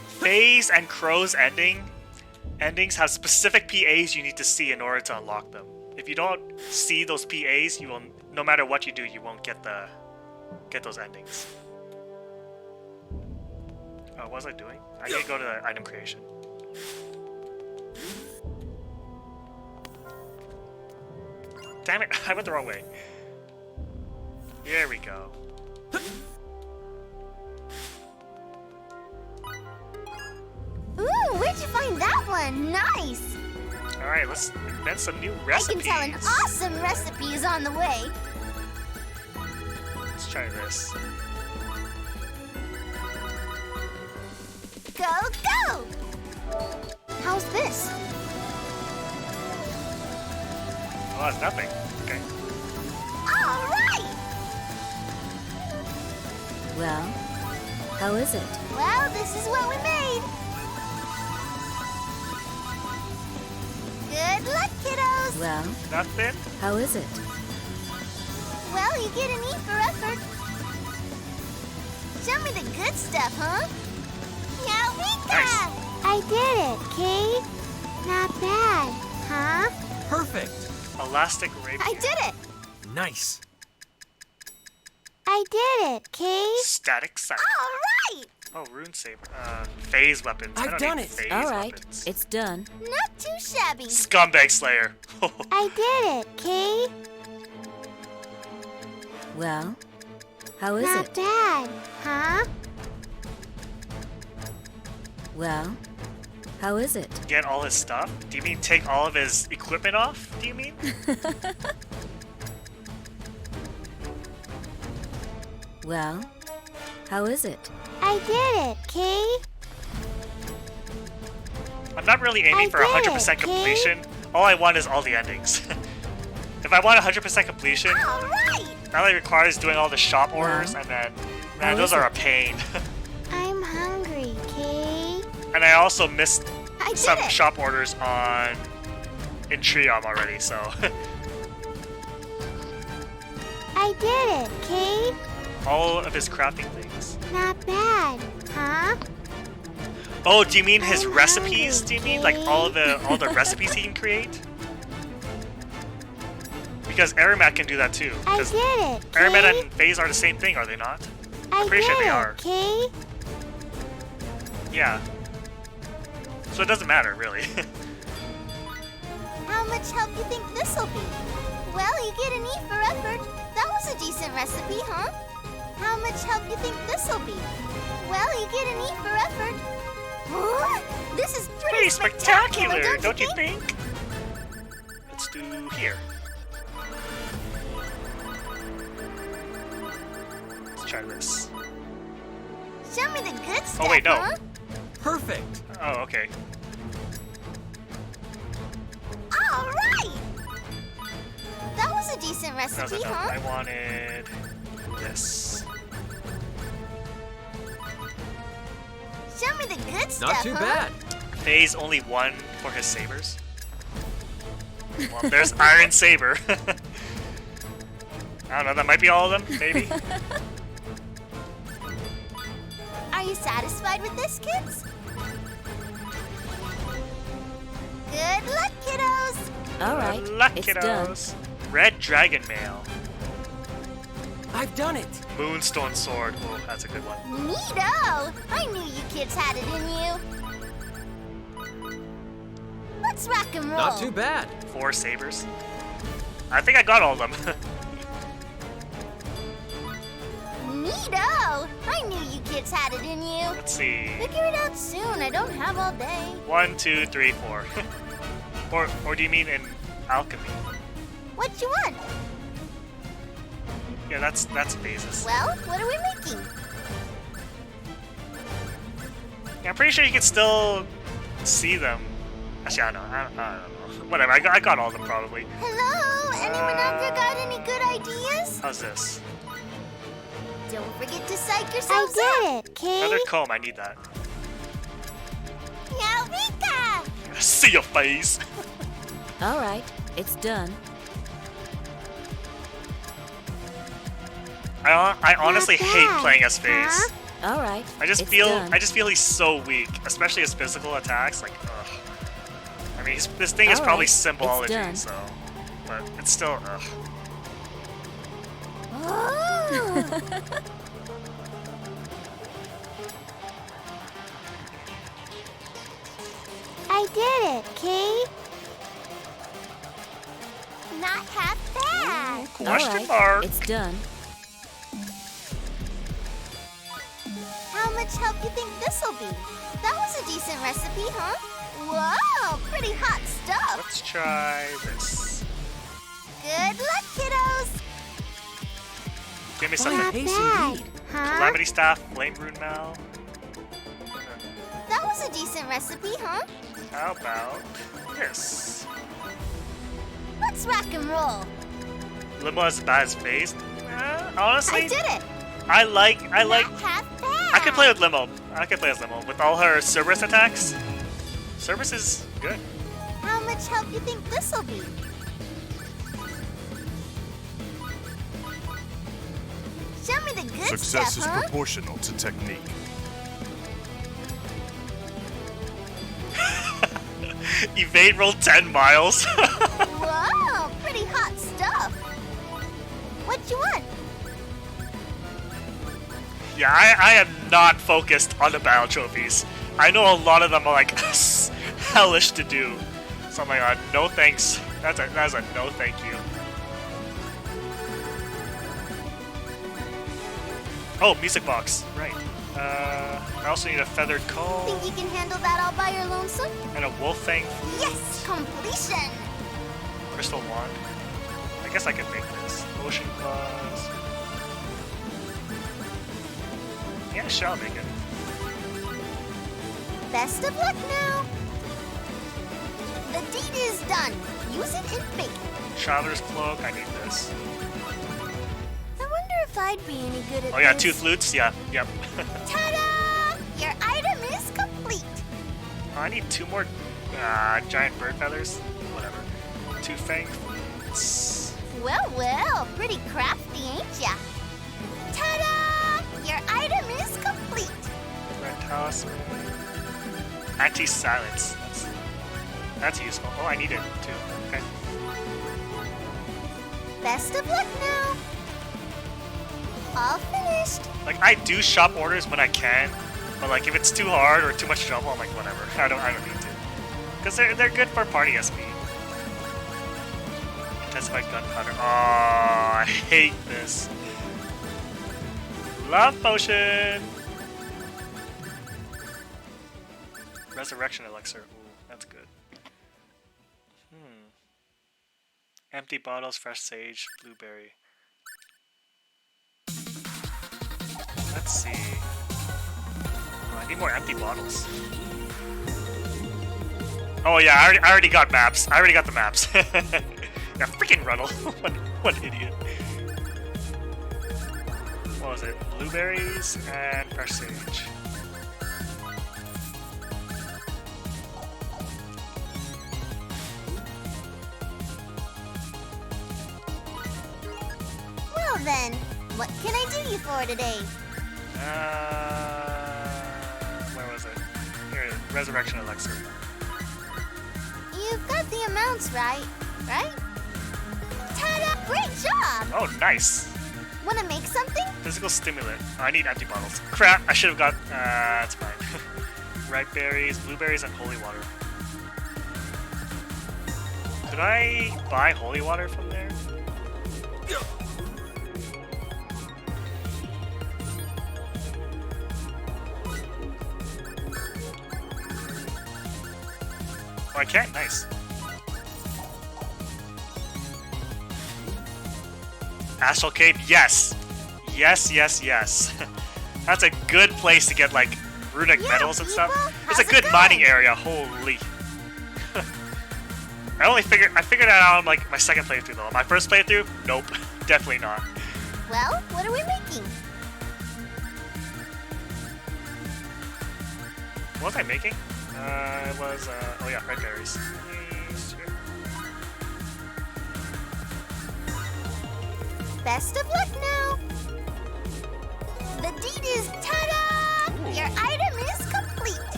Phase and Crow's endings have specific PAs you need to see in order to unlock them. If you don't see those PAs, you will, no matter what you do, you won't get those endings. What was I doing? I need to go to the item creation. Damn it! I went the wrong way. Here we go. Ooh, where'd you find that one? Nice! Alright, let's invent some new recipes. I can tell an awesome recipe is on the way. Let's try this. Go, go! How's this? Oh, that's nothing. Okay. All right! Well, how is it? Well, this is what we made. Good luck, kiddos. Well, nothing. How is it? Well, you get an E for effort. Show me the good stuff, huh? Yeah, I did it, Kate. Not bad, huh? Perfect. Elastic rapier. I did it! Nice. I did it, Kate. Static sight. All right! Oh, rune saber. Phase weapons. I I've don't done need it. phase All right, weapons. it's done. Not too shabby. Scumbag Slayer. I did it, Kate. Well, how is Not it? bad, huh? Well, how is it? Get all his stuff? Do you mean take all of his equipment off? Do you mean? Well, how is it? I did it, Kate. I'm not really aiming I for did 100% it, completion. All I want is all the endings. If I want 100% completion, All right! that only requires doing all the shop orders, Well, and then, how man, those is are it? a pain. I'm hungry, Kate. And I also missed I did some it! shop orders in Triom already, so. I did it, Kate. all of his crafting things. Not bad, huh? Oh, do you mean his I'm recipes? hungry, Do you mean like all Kate. the recipes he can create? Because Aramat can do that too. I Because did it, Aramat Kate. and FaZe are the same thing, are they not? I I'm pretty did sure they it, are. Kate. Yeah. So it doesn't matter, really. How much help you think this'll be? Well, you get an E for effort. That was a decent recipe, huh? How much help you think this'll be? Well, you get an E for effort. Huh? This is pretty spectacular, don't you think? Let's do here. Let's try this. Show me the good stuff, Oh wait, no. huh? Perfect. Oh, okay. All right! That was a decent No, recipe, no, huh? I wanted this. Show me the good Not stuff, too huh? bad. FaZe only won for his sabers. Well, there's Iron Saber. I don't know, that might be all of them, maybe. Are you satisfied with this, kids? Good luck, kiddos! All right, Good luck, it's kiddos. Red Dragon Mail. I've done it. Moonstone Sword. Oh, that's a good one. Neato! I knew you kids had it in you. Let's rock and roll. Not too bad. 4 sabers. I think I got all of them. Neato! I knew you kids had it in you. Let's see. Figure it out soon. I don't have all day. 1, 2, 3, 4. or do you mean in alchemy? What you want? Yeah, that's phases. Well, what are we making? Yeah, I'm pretty sure you can still see them. Actually, I don't know. Whatever, I got all of them probably. Hello? Anyone out there got any good ideas? How's this? Don't forget to psych yourselves I up. did it, Kate. Another comb, I need that. Eureka! See your face! All right, it's done. I honestly Not hate bad, playing as FaZe. huh? All right, I just it's feel done. he's so weak, especially his physical attacks. Like, ugh. I mean, this thing is All probably right, it's symbology, done. so, but it's still, ugh. Oh! I did it, Kate. Not half bad. All Question right, mark. it's done. How much help you think this'll be? That was a decent recipe, huh? Whoa, pretty hot stuff. Let's try this. Good luck, kiddos. Give me Fine something. pace Bad, indeed. huh? Calamity Staff, Flame Rune Mal. That was a decent recipe, huh? How about this? Let's rock and roll. Limo as bad as FaZe? Honestly, I did it. I like. Not half bad. I could play with Limo. I could play as Limo with all her Cerberus attacks. Cerberus is good. How much help you think this'll be? Show me the good Success stuff, is huh? proportional to technique. Evade roll 10 miles. Wow, pretty hot stuff. What you want? Yeah, I am not focused on the battle trophies. I know a lot of them are like hellish to do. So I'm like, no thanks. That's a no thank you. Oh, music box. Right. I also need a feathered comb. Think you can handle that all by your lonesome? And a wolf fang. Yes, completion. Crystal wand. I guess I could make this. Ocean claws. Yeah, sure, I'll make it. Best of luck now. The deed is done. Use it and fake it. Traveler's cloak. I need this. I wonder if I'd be any good at Oh yeah, this. 2 flutes. Yeah, yep. Ta-da! Your item is complete. Oh, I need 2 more giant bird feathers. Whatever. 2 fang flutes. Well, pretty crafty, ain't ya? Ta-da! Your item is complete. Red talisman. Anti-silence. That's useful. Oh, I need it too. Okay. Best of luck now. All finished. Like I do shop orders when I can, but like if it's too hard or too much trouble, I'm like whatever. I don't need to. Because they're good for party SP. Intensified gunpowder. Oh, I hate this. Love potion. Resurrection elixir. Ooh, that's good. Empty bottles, fresh sage, blueberry. Let's see. Oh, I need more empty bottles. Oh yeah, I already got maps. I already got the maps. Yeah, freaking Ruddle. what idiot. What was it? Blueberries and fresh sage. Well then, what can I do you for today? Where was it? Here it is. Resurrection elixir. You've got the amounts right? Ta-da! Great job! Oh, nice. Wanna make something? Physical stimulant. Oh, I need empty bottles. Crap, I should have got... that's fine. Ripe berries, blueberries, and holy water. Could I buy holy water from there? Oh, I can? Nice. Astral Cave? Yes! Yes. That's a good place to get, like, runic metals and stuff. It's a good mining area, holy. I figured that out on, like, my second playthrough, though. My first playthrough? Nope. Definitely not. Well, what are we making? What was I making? It was, oh yeah, red berries. Sure. Best of luck now. The deed is ta-da! Ooh. Your item is complete.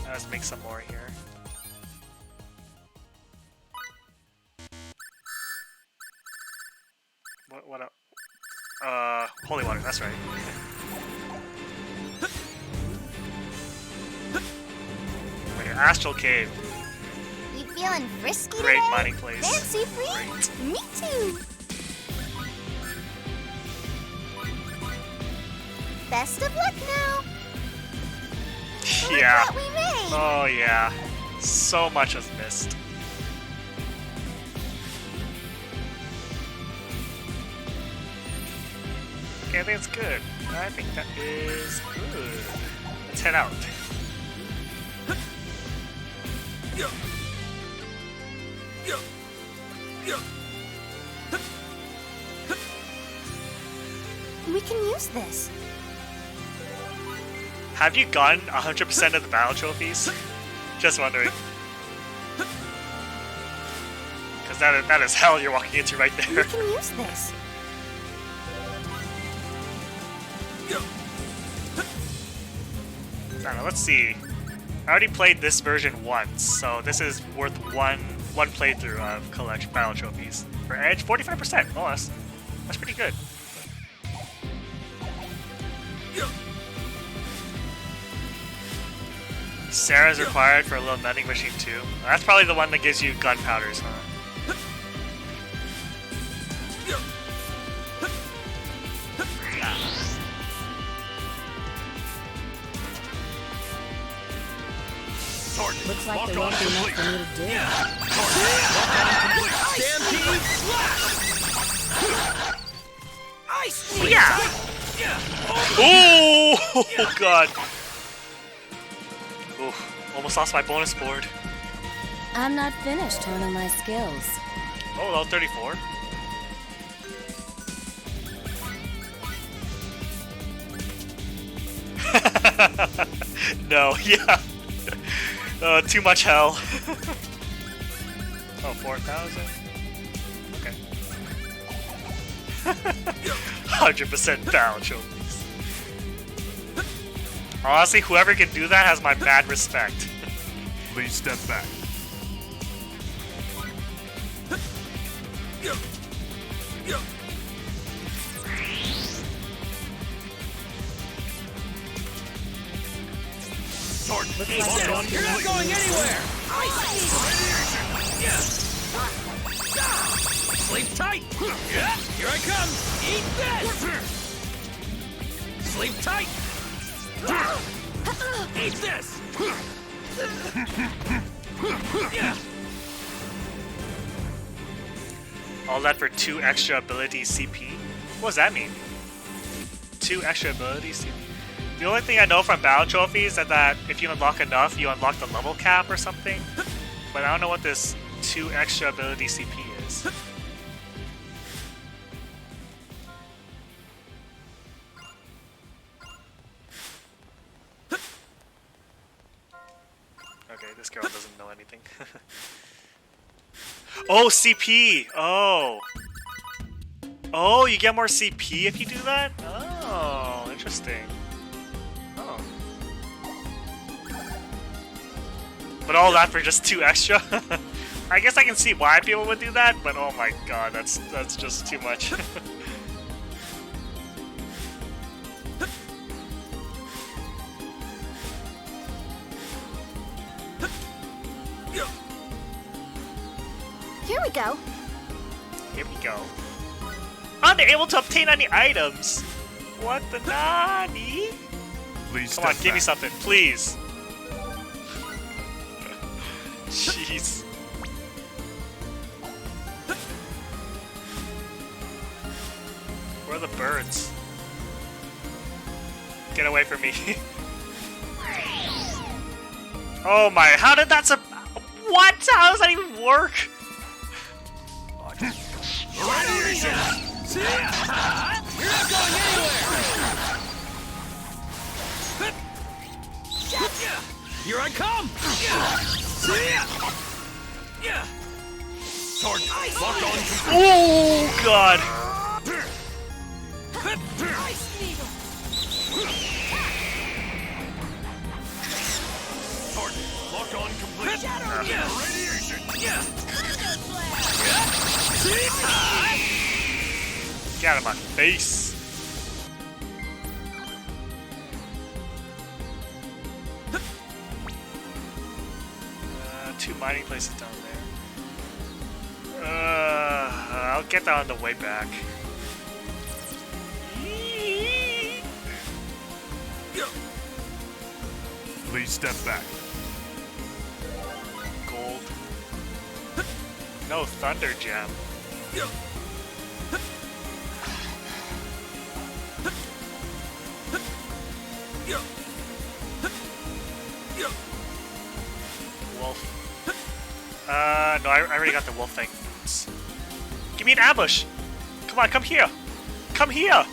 Let's make some more here. What up? Holy water, that's right. Wait, Astral Cave. You feeling frisky Great today? mining place. Fancy free? Great. Me too. Best of luck now. Yeah. Look what we made. Oh yeah. So much was missed. Okay, I think it's good. I think that is good. Let's head out. We can use this. Have you gotten 100% of the battle trophies? Just wondering. Because that is hell you're walking into right there. We can use this. don't know, let's see. I already played this version once, so this is worth one playthrough of collection battle trophies. For Edge, 45%. Oh, that's pretty good. Sarah's required for a little vending machine too. That's probably the one that gives you gunpowders, huh? Looks like there won't be enough for me to do. Stampede slash! Ice! Yeah! Oh god! Oof, almost lost my bonus board. I'm not finished honing my skills. Oh, level 34. No, yeah. Too much hell. Oh, 4,000? Okay. 100% battle trophies. Honestly, whoever can do that has my mad respect. Please step back. Looks like You're not going anywhere! Sleep tight! Here I come! Eat this! Sleep tight! Eat this! All that for 2 extra ability CP? What does that mean? 2 extra ability CP? The only thing I know from battle trophies is that if you unlock enough, you unlock the level cap or something. But I don't know what this 2 extra ability CP is. Okay, this girl doesn't know anything. Oh, CP! Oh! Oh, you get more CP if you do that? Oh, interesting. Oh. But all that for just 2 extra? I guess I can see why people would do that, but oh my god, that's just too much. Here we go. Here we go. Unable to obtain any items. What the nani? Please Come on, step give me back. something, please. Jeez. Where are the birds? Get away from me. Oh my, how did that what? How does that even work? Radiation! You're not going anywhere! Here I come! Sword, lock on complete. Oh god! Ice needle! Sword, lock on complete. Radiation! Get out of my face! 2 mining places down there. I'll get that on the way back. Please step back. Gold. No thunder gem. Wolf. No, I already got the wolf thing. Give me an ambush! Come on, come here! Come here!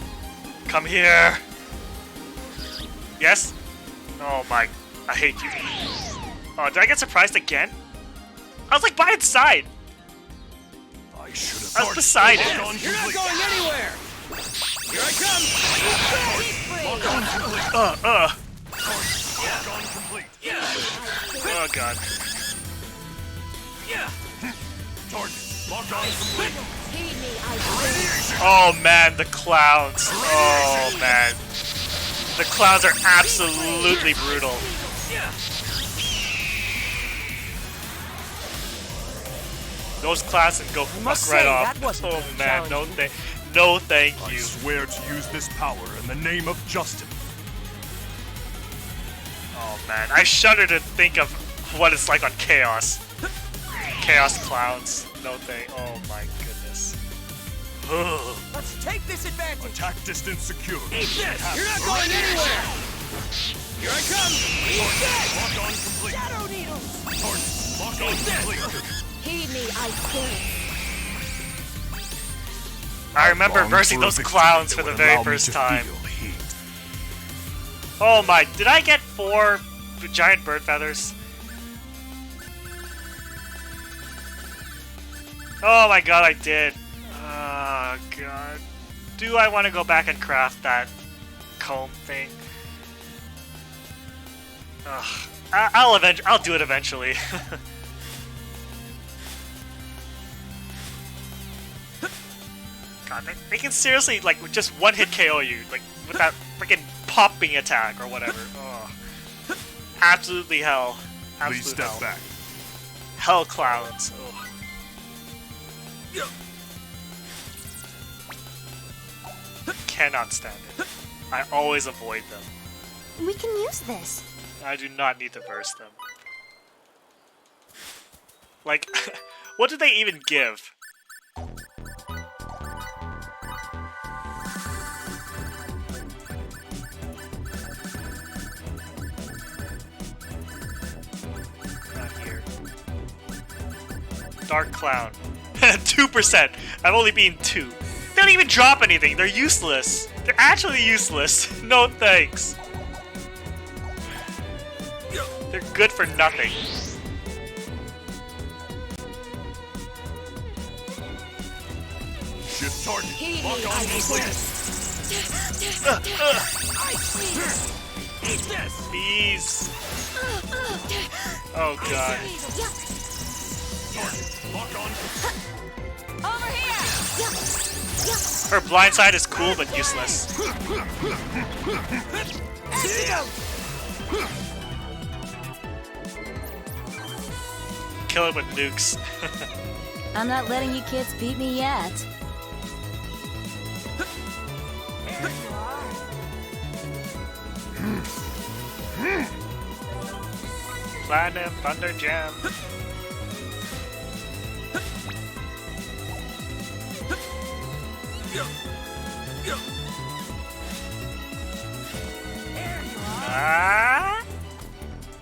Come here! Yes? Oh my, I hate you. Oh, did I get surprised again? I was like by its side! I should have. I was beside it! You're not going anywhere! Here I come! Lock on complete. Lock Oh god. Yeah. Target. Lock on complete. Oh man, the clowns. Oh man. The clowns are absolutely brutal. Those clowns can go fuck right off. Oh man, no thank you. I swear to use this power in the name of justice. Oh man, I shudder to think of what it's like on Chaos. Chaos clowns. No thank. Oh my goodness. Let's take this advantage. Attack distance secure. Eat this! You're not going anywhere! Here I come! Eat this! Lock on complete. Shadow needles! Target. Lock on complete. Heed me, I spirit. I remember Long versing for a those victory clowns that for the would very allow me first to time. feel heat. Oh my, did I get 4 giant bird feathers? Oh my god, I did. Oh god. Do I want to go back and craft that comb thing? Ugh. I'll do it eventually. God, they can seriously, like, just one-hit KO you, like, with that freaking popping attack or whatever. Oh. Absolutely hell. Absolute Please step hell. back. Hell clowns. Oh. Cannot stand it. I always avoid them. We can use this. I do not need to verse them. Like, what do they even give? Not here. Dark Clown. 2%. I've only been 2. They don't even drop anything. They're useless. They're actually useless. No thanks. They're good for nothing. Shift target. Lock on complete. Eat this! Please. Oh god. Target. Lock on complete. Over here! Her blind side is cool but useless. Kill it with nukes. I'm not letting you kids beat me yet. Platinum Thunder Gem. Ah!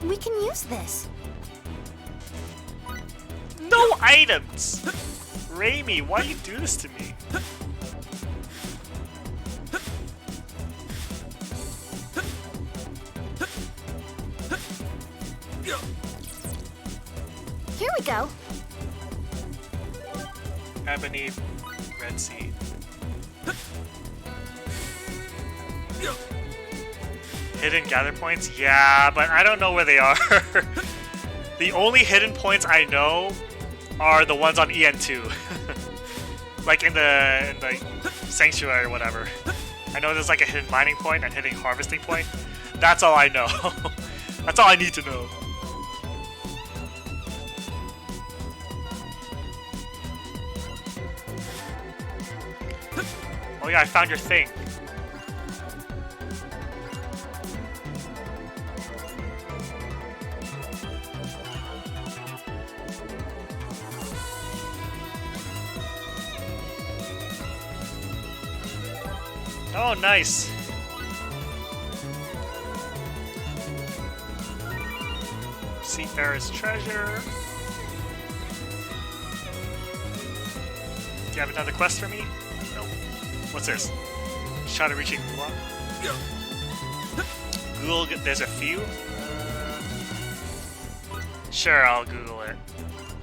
We can use this. No items! Raimi, why do you do this to me? Here we go. Ebony, Red Seed. Hidden gather points? Yeah, but I don't know where they are. The only hidden points I know are the ones on EN2. Like in the sanctuary or whatever. I know there's like a hidden mining point and hidden harvesting point. That's all I know. That's all I need to know. Oh yeah, I found your thing. Oh, nice. Seafarer's treasure. Do you have another quest for me? Nope. What's this? Shot at reaching block. Google, there's a few. Sure, I'll Google it.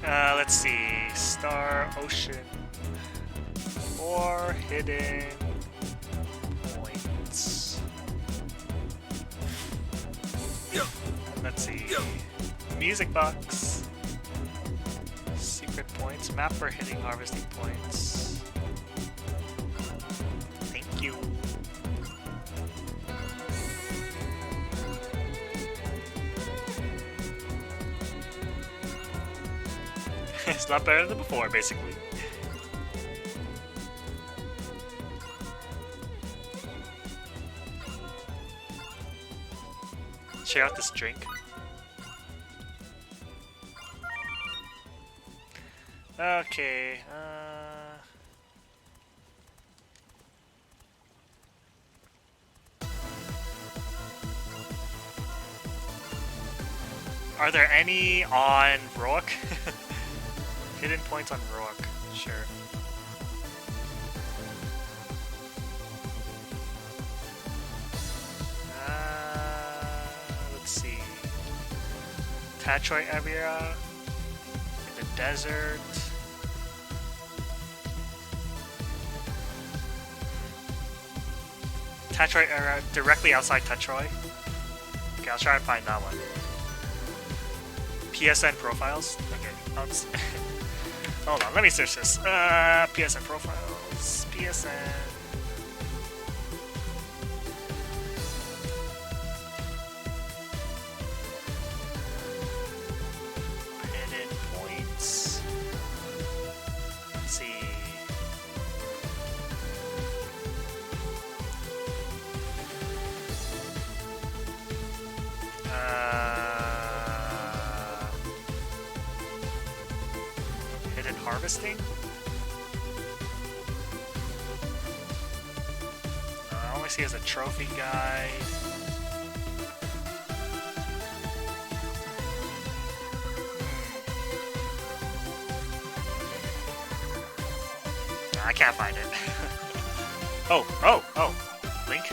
Let's see. Star Ocean. Or hidden points. Let's see. music box. Secret points. Map for hitting harvesting points. Thank you. It's not better than before, basically. Check out this drink. Okay, are there any on Rook? Hidden points on Rook, sure. Let's see. Tachoy area in the desert. Tachoy area directly outside Tachoy. Okay, I'll try and find that one. PSN profiles. Okay, hold on, let me search this. PSN profiles. PSN. Hidden points. Let's see. Hidden harvesting? I only see as a trophy guide. I can't find it. Oh! Link?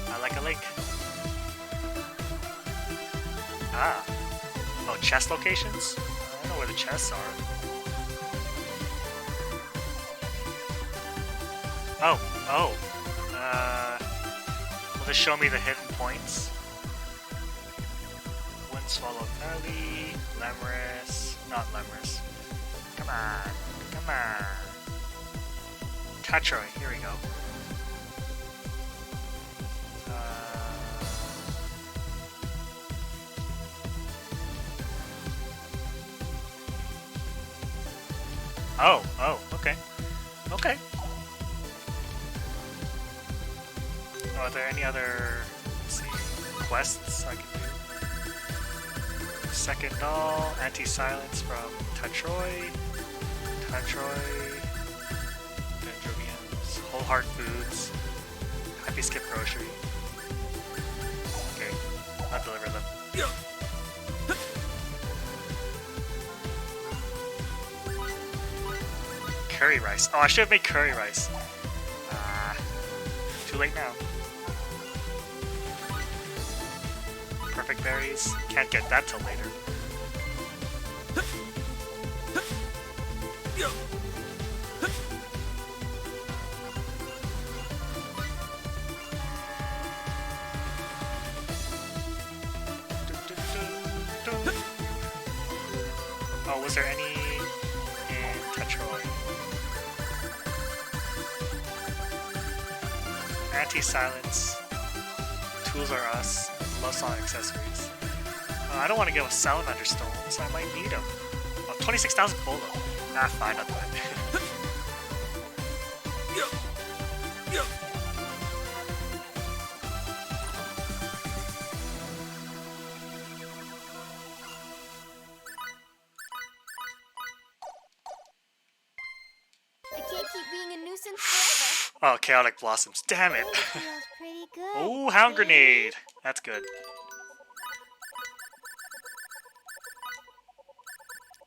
I like a link. Ah. Oh, chest locations? I don't know where the chests are. Will this show me the hidden points? Wind Swallow Valley, Lemurus, not Lemurus. Come on. Tatroy, here we go. Oh, okay. Okay. Are there any other, let's see, quests I can do? Second doll, anti-silence from Tatroy, Dendrobians, Whole Heart Foods, Happy Skip Grocery. Okay, I'll deliver them. Curry rice. Oh, I should have made curry rice. Too late now. Perfect berries. Can't get that till later. Oh, was there any in Tetroy? Anti-silence. Tools are us. Love song accessories. I don't want to go with Salamander stones. I might need them. Oh, 26,000 gold though. Ah, fine, I'll do it. I can't keep being a nuisance forever. Oh, Chaotic Blossoms. Damn it. Feels pretty good. Oh, Hound Grenade. That's good.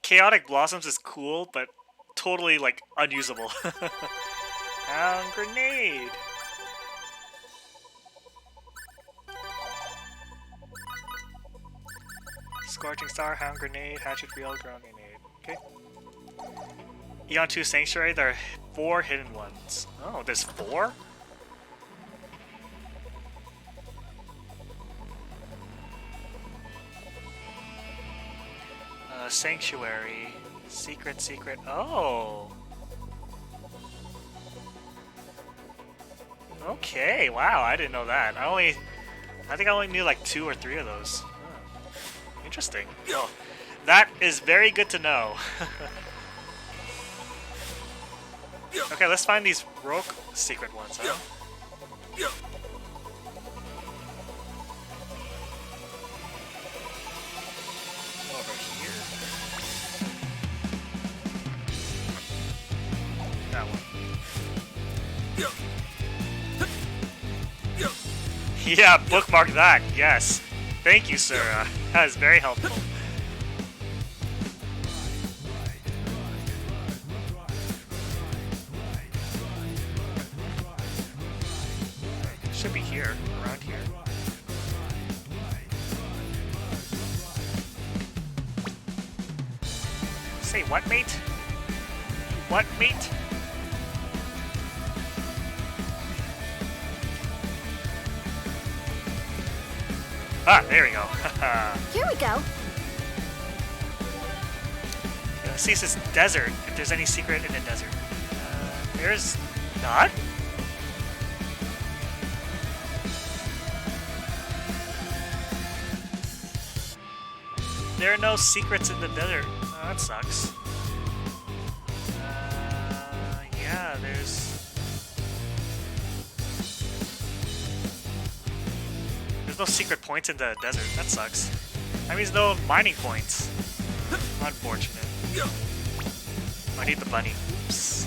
Chaotic Blossoms is cool, but totally, like, unusable. Hound Grenade. Scorching Star, Hound Grenade, Hatchet Reel, Ground Grenade. Okay. Eon 2 Sanctuary, there are 4 hidden ones. Oh, there's 4? Sanctuary. Secret. Oh. Okay, wow, I didn't know that. I think I only knew like 2 or 3 of those. Oh, interesting. Oh, that is very good to know. Okay, let's find these rogue secret ones, huh? Over here. That one. Yeah, bookmark that. Yes. Thank you, sir. That is very helpful. Should be here, around here. Say what, mate? What, mate? Ah, there we go. Here we go. Let's see this desert, if there's any secret in the desert. There's not? There are no secrets in the desert. Oh, that sucks. Yeah, there's no secret points in the desert. That sucks. That means no mining points. Unfortunate. I need the bunny. Oops.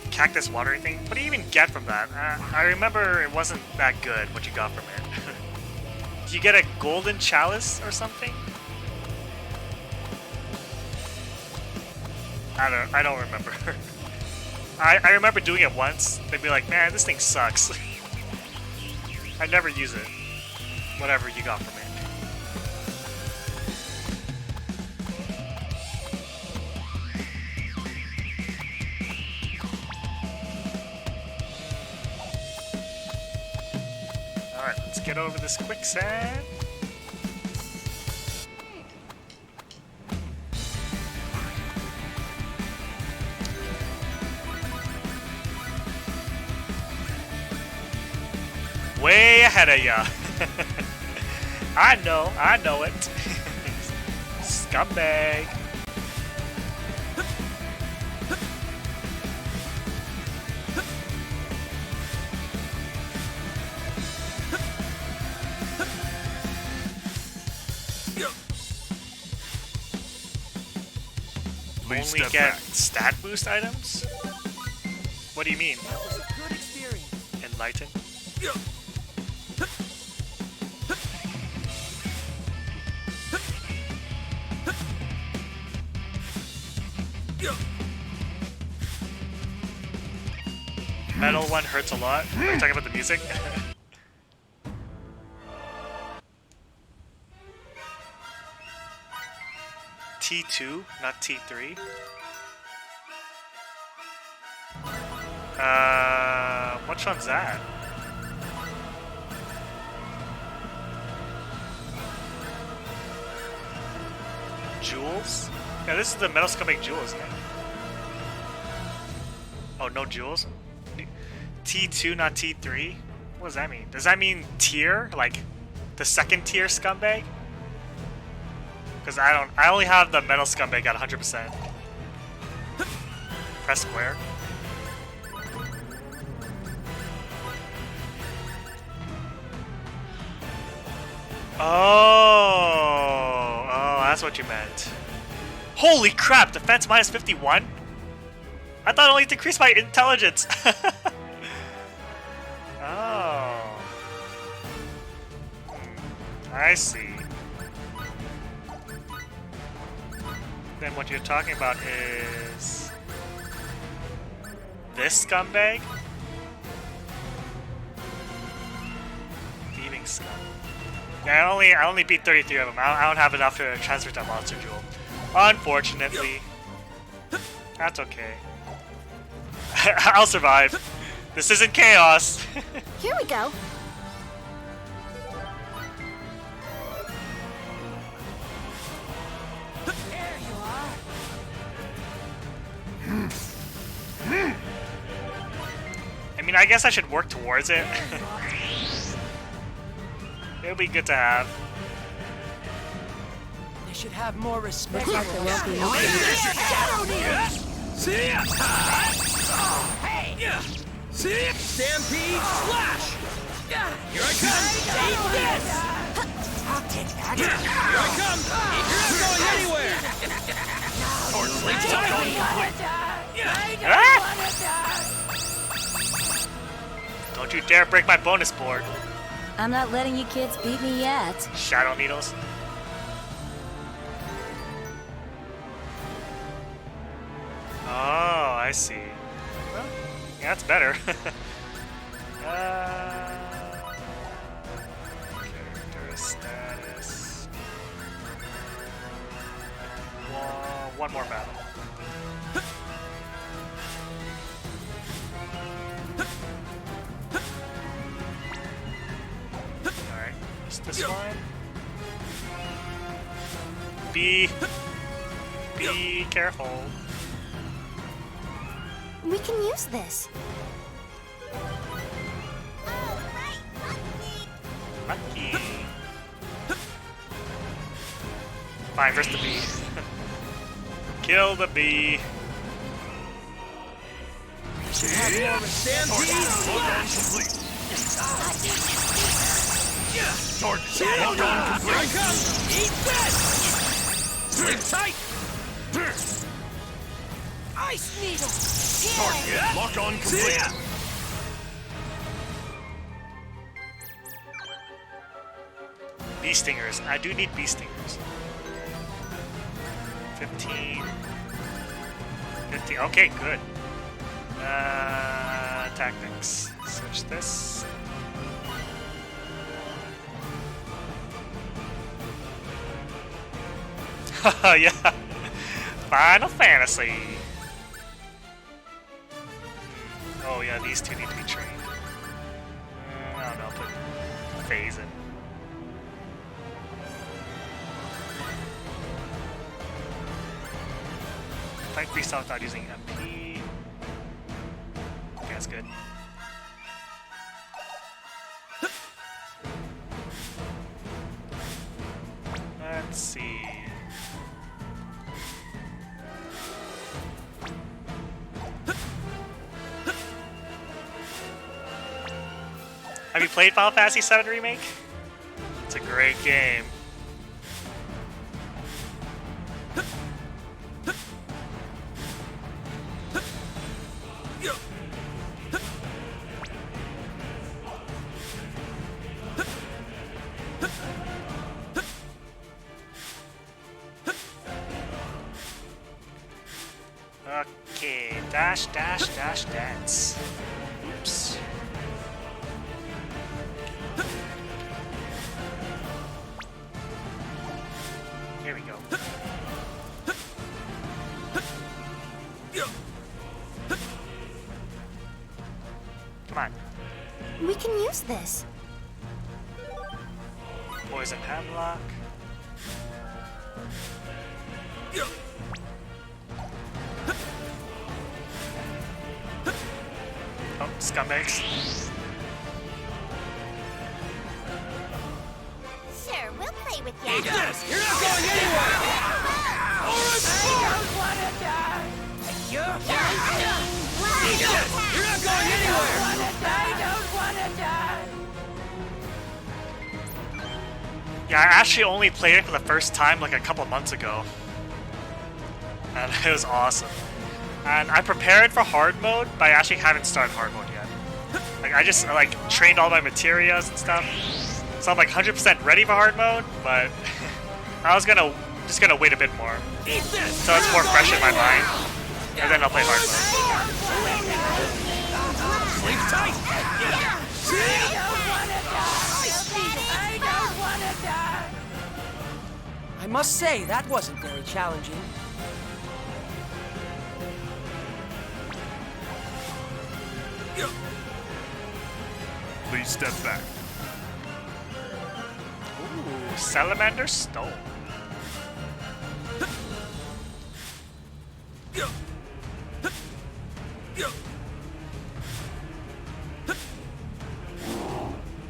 Cactus watering thing? What do you even get from that? I remember it wasn't that good what you got from it. Do you get a golden chalice or something? I don't remember. I remember doing it once. They'd be like, man, this thing sucks. I never use it. Whatever you got from it. Alright, let's get over this quicksand. Way ahead of ya. I know it. Scumbag. Only get stat boost items? What do you mean? That was a good experience. Enlighten? Metal one hurts a lot. Are you talking about the music? T2, not T3. Which one's that? Jewels? Yeah, this is the Metal Scumbag Jewels, isn't it? Oh, no jewels? T2, not T3? What does that mean? Does that mean tier? Like, the second tier scumbag? Because I only have the Metal Scumbag at 100%. Press square. Oh, that's what you meant. Holy crap, defense minus 51? I thought it only decreased my intelligence. Oh. I see. Then what you're talking about is this scumbag? Thieving scum. Yeah, I only beat 33 of them. I don't have enough to transfer to Monster Jewel. Unfortunately. That's okay. I'll survive. This isn't chaos. Here we go. There you are. I mean, I guess I should work towards it. It would be good to have. They should have more respect. Looks like there won't be enough. See ya! Hey! See ya! Stampede slash! Here I come! Eat this! I'll take that. Here I come! You're not going anywhere! Don't you dare break my bonus board. I'm not letting you kids beat me yet. Shadow needles. Oh, I see. Well, yeah, that's better. Character status. One more battle. Alright, just this one. Be careful. We can use this. Lucky. Fine, versus the bee. Kill the bee. Lock on complete. Eat this! Sleep tight! Ice needle! Lock on complete. Bee stingers. I do need bee stingers. 15. 15. Okay, good. Tactics. Switch this. Yeah. Final Fantasy. Oh yeah, these two need to be trained. I don't know, put phase in. Fight freestyle without using MP. Okay, that's good. Let's see. Have you played Final Fantasy VII Remake? It's a great game. Okay, dash, dash, dash, dance. Oops. Here we go. Come on. We can use this. Poison Hemlock. Oh, scumbags. Sure, we'll play with you. Eat this! You're not going anywhere! I don't want to die. Eat this! You're not going anywhere! I don't want to die. Yeah, I actually only played it for the first time like a couple months ago. And it was awesome. And I prepared for hard mode, but I actually haven't started hard mode yet. Like I just like trained all my materials and stuff. So I'm like 100% ready for hard mode, but I was just gonna wait a bit more. So it's more fresh in my mind. And then I'll play hard mode. Sleep tight! I must say, that wasn't very challenging. Please step back. Ooh, Salamander Stone.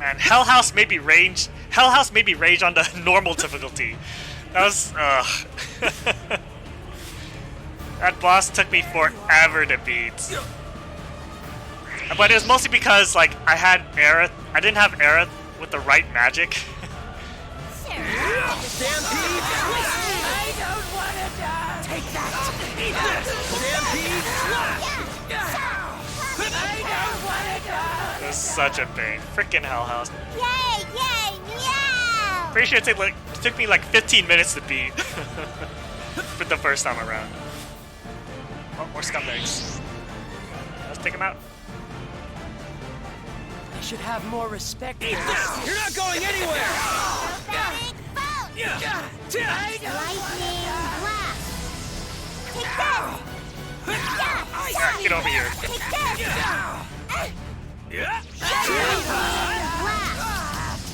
And Hell House made me range. Hell House made me rage on the normal difficulty. That was that boss took me forever to beat. But it was mostly because like I didn't have Aerith with the right magic. Stampede! I don't want to die! Take that! Eat this! Stampede! I don't want to die! It was such a pain. Freaking Hell House. Yay! Yay! Meow! Pretty sure it took me like 15 minutes to beat for the first time around. Oh, more scumbags. Let's take them out. I should have more respect for Eat this! You're not going anywhere! Lightning blast! Take that! Alright, get over here. Take that! Lightning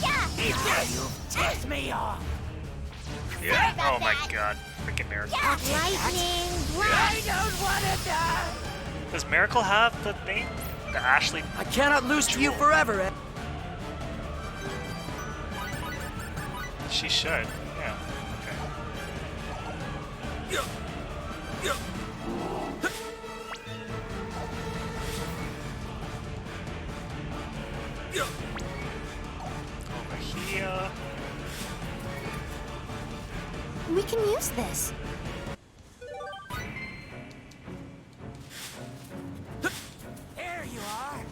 blast! Eat this! You ticked me off! Oh my god. Freaking Miracle. Lightning blast! I don't want to die! Does Miracle have the thing? The Ashley? I cannot lose to you forever, Ed. She should. Yeah. Over here. We can use this. There you are!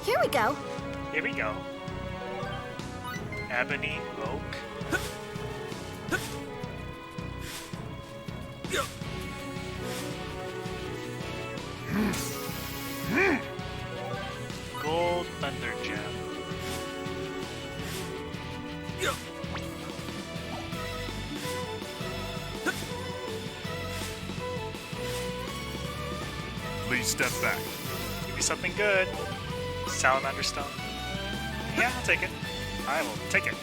Here we go. Here we go. Ebony Oak. Gold Thunder Gem. Please step back. Give me something good. Salamander Stone. Yeah, I'll take it. I will take it.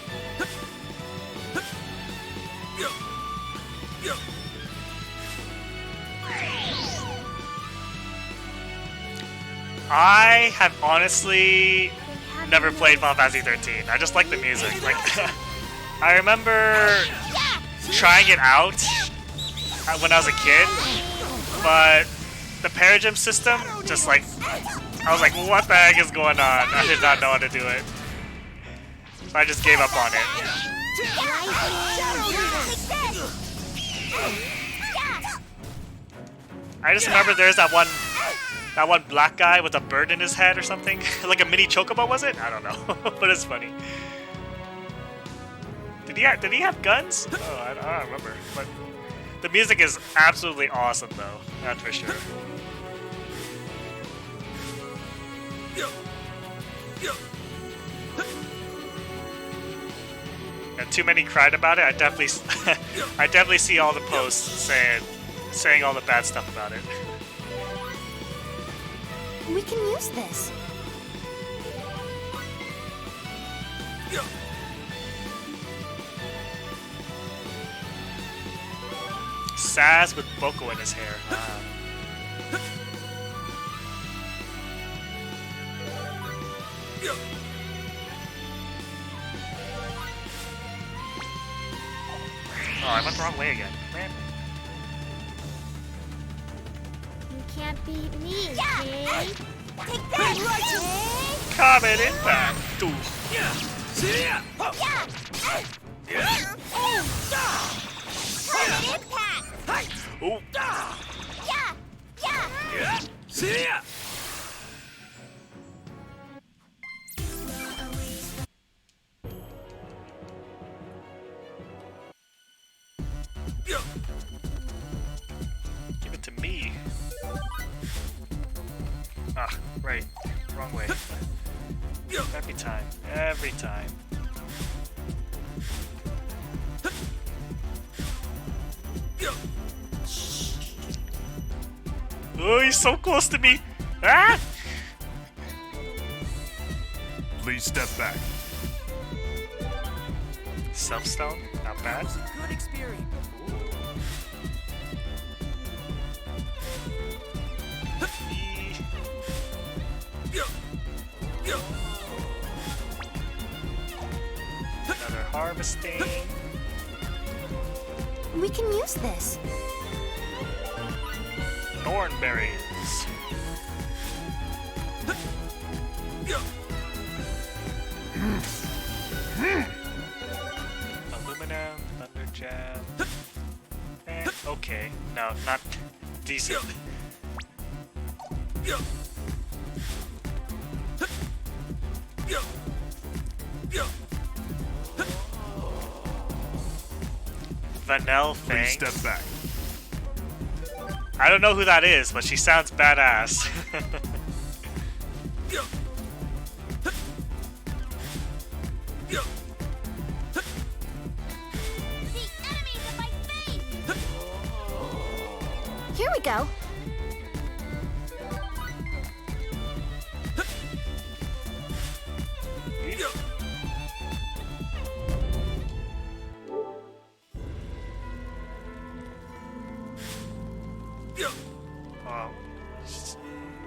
I have honestly never played Final Fantasy 13. I just like the music. Like, I remember trying it out when I was a kid, but the Paragem system just like, I was like, what the heck is going on? I did not know how to do it. So I just gave up on it. I just remember there's that one black guy with a bird in his head or something. Like a mini chocobo, was it? I don't know. But it's funny. Did he have guns? Oh, I don't remember. But the music is absolutely awesome though. That's for sure. And too many cried about it. I definitely see all the posts saying all the bad stuff about it. We can use this. Saz with Boko in his hair. Oh, I went the wrong way again. Man. You can't beat me, Kay. Take that! Comet impact. Ooh. Comet impact! Ooh. Give it to me. Ah, right. Wrong way. Every time. Every time. Oh, he's so close to me. Ah! Please step back. Self-stone, not bad. Good experience. Another harvesting. We can use this. Thornberries. Aluminum, thunder jab. And okay, no, not decent. Vanille Fang. Please step back. I don't know who that is, but she sounds badass. Here we go.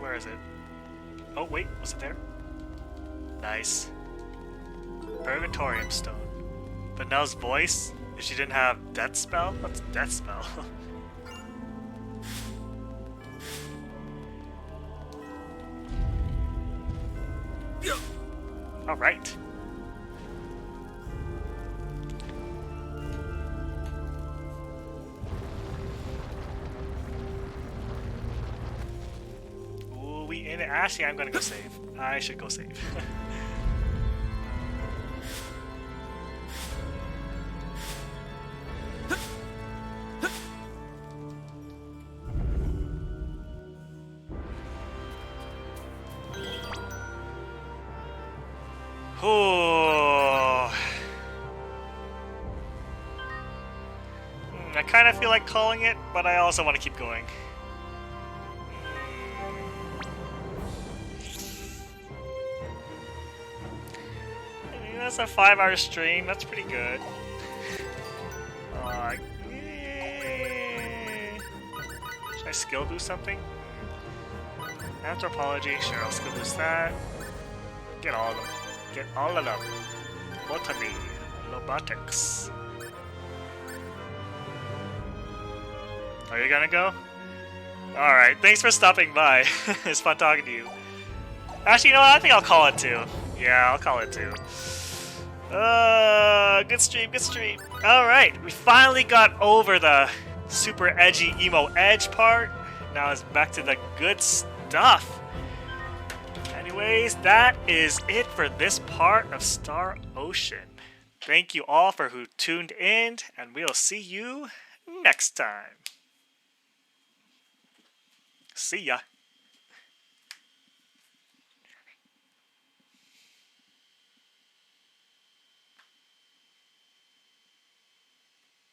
Where is it? Oh wait, was it there? Nice. Purgatorium Stone. Vanelle's voice? If she didn't have Death Spell? What's Death Spell? Alright. Ooh, we in it. Actually, I'm gonna go save. I should go save. Oh, I kind of feel like calling it, but I also want to keep going. I mean, that's a 5-hour stream. That's pretty good. Should I skill boost something? Anthropology. Sure, I'll skill boost that. Get all of them. Get all of them. Botany. Robotics. Are you gonna go? Alright, thanks for stopping by. It's fun talking to you. Actually, you know what? I think I'll call it too. Yeah, I'll call it too. Good stream, good stream. Alright, we finally got over the super edgy emo edge part. Now it's back to the good stuff. Anyways, that is it for this part of Star Ocean. Thank you all for who tuned in, and we'll see you next time. See ya.